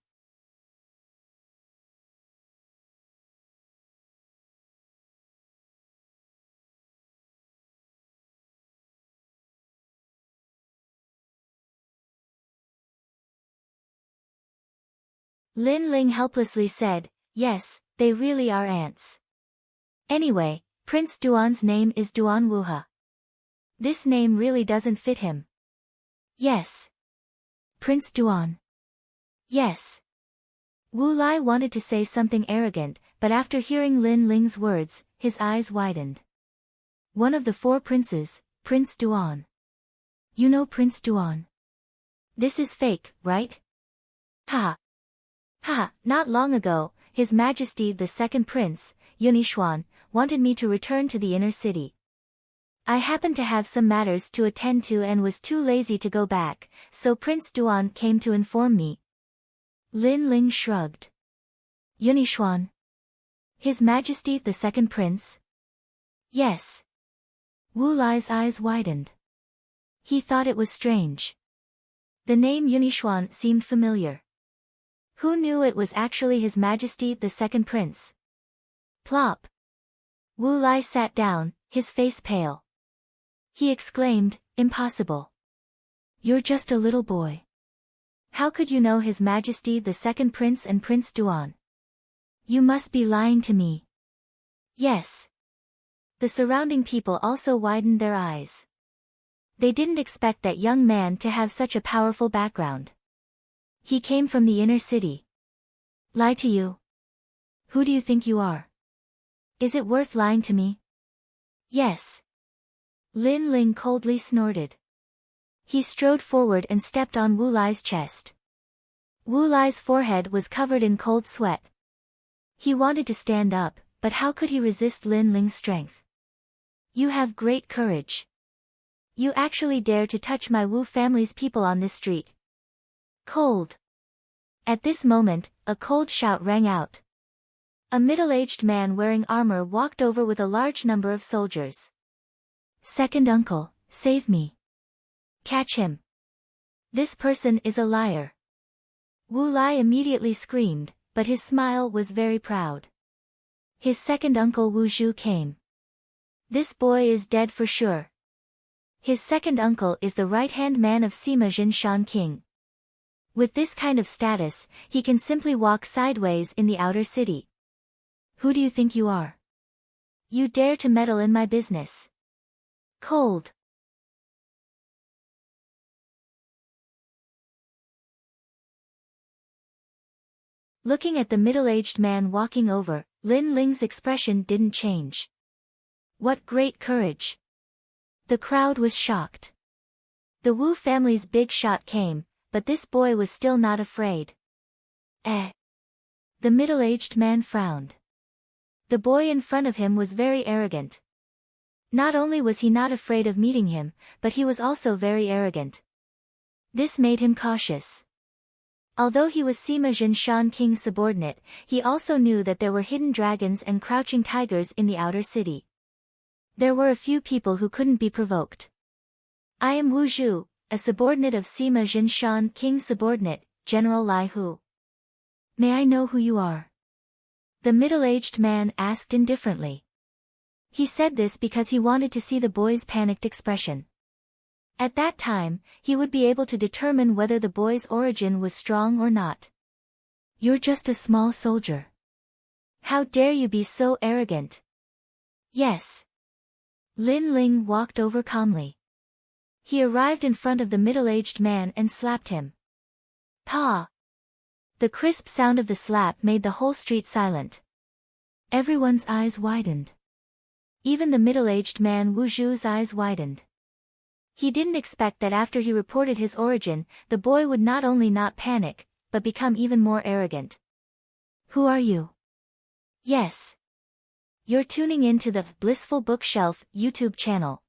Lin Ling helplessly said, yes, they really are ants. Anyway, Prince Duan's name is Duan Wuha. This name really doesn't fit him. Yes. Prince Duan. Yes. Wu Lai wanted to say something arrogant, but after hearing Lin Ling's words, his eyes widened. One of the four princes, Prince Duan. You know Prince Duan? This is fake, right? Ha. Ha, not long ago, His Majesty the Second Prince, Yunixuan, wanted me to return to the inner city. I happened to have some matters to attend to and was too lazy to go back, so Prince Duan came to inform me. Lin Ling shrugged. Yunixuan? His Majesty the Second Prince? Yes. Wu Lai's eyes widened. He thought it was strange. The name Yunixuan seemed familiar. Who knew it was actually His Majesty the Second Prince? Plop. Wu Lai sat down, his face pale. He exclaimed, impossible. You're just a little boy. How could you know His Majesty the Second Prince and Prince Duan? You must be lying to me. Yes. The surrounding people also widened their eyes. They didn't expect that young man to have such a powerful background. He came from the inner city. Lie to you? Who do you think you are? Is it worth lying to me? Yes. Lin Ling coldly snorted. He strode forward and stepped on Wu Lai's chest. Wu Lai's forehead was covered in cold sweat. He wanted to stand up, but how could he resist Lin Ling's strength? You have great courage. You actually dare to touch my Wu family's people on this street. Cold. At this moment, a cold shout rang out. A middle-aged man wearing armor walked over with a large number of soldiers. Second uncle, save me. Catch him. This person is a liar. Wu Lai immediately screamed, but his smile was very proud. His second uncle Wu Zhu came. This boy is dead for sure. His second uncle is the right-hand man of Sima Jinshan King. With this kind of status, he can simply walk sideways in the outer city. Who do you think you are? You dare to meddle in my business. Cold. Looking at the middle-aged man walking over, Lin Ling's expression didn't change. What great courage! The crowd was shocked. The Wu family's big shot came, but this boy was still not afraid. Eh? The middle-aged man frowned. The boy in front of him was very arrogant. Not only was he not afraid of meeting him, but he was also very arrogant. This made him cautious. Although he was Sima Jinshan King's subordinate, he also knew that there were hidden dragons and crouching tigers in the outer city. There were a few people who couldn't be provoked. I am Wu Zhu, a subordinate of Sima Jinshan King's subordinate, General Lai Hu. May I know who you are? The middle-aged man asked indifferently. He said this because he wanted to see the boy's panicked expression. At that time, he would be able to determine whether the boy's origin was strong or not. You're just a small soldier. How dare you be so arrogant? Yes. Lin Ling walked over calmly. He arrived in front of the middle-aged man and slapped him. Pa! The crisp sound of the slap made the whole street silent. Everyone's eyes widened. Even the middle-aged man Wu Zhu's eyes widened. He didn't expect that after he reported his origin, the boy would not only not panic, but become even more arrogant. Who are you? Yes. You're tuning in to the Blissful Bookshelf YouTube channel.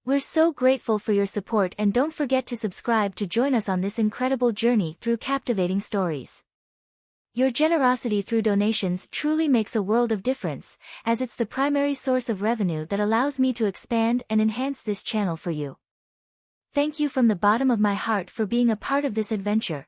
We're so grateful for your support, and don't forget to subscribe to join us on this incredible journey through captivating stories. Your generosity through donations truly makes a world of difference, as it's the primary source of revenue that allows me to expand and enhance this channel for you. Thank you from the bottom of my heart for being a part of this adventure.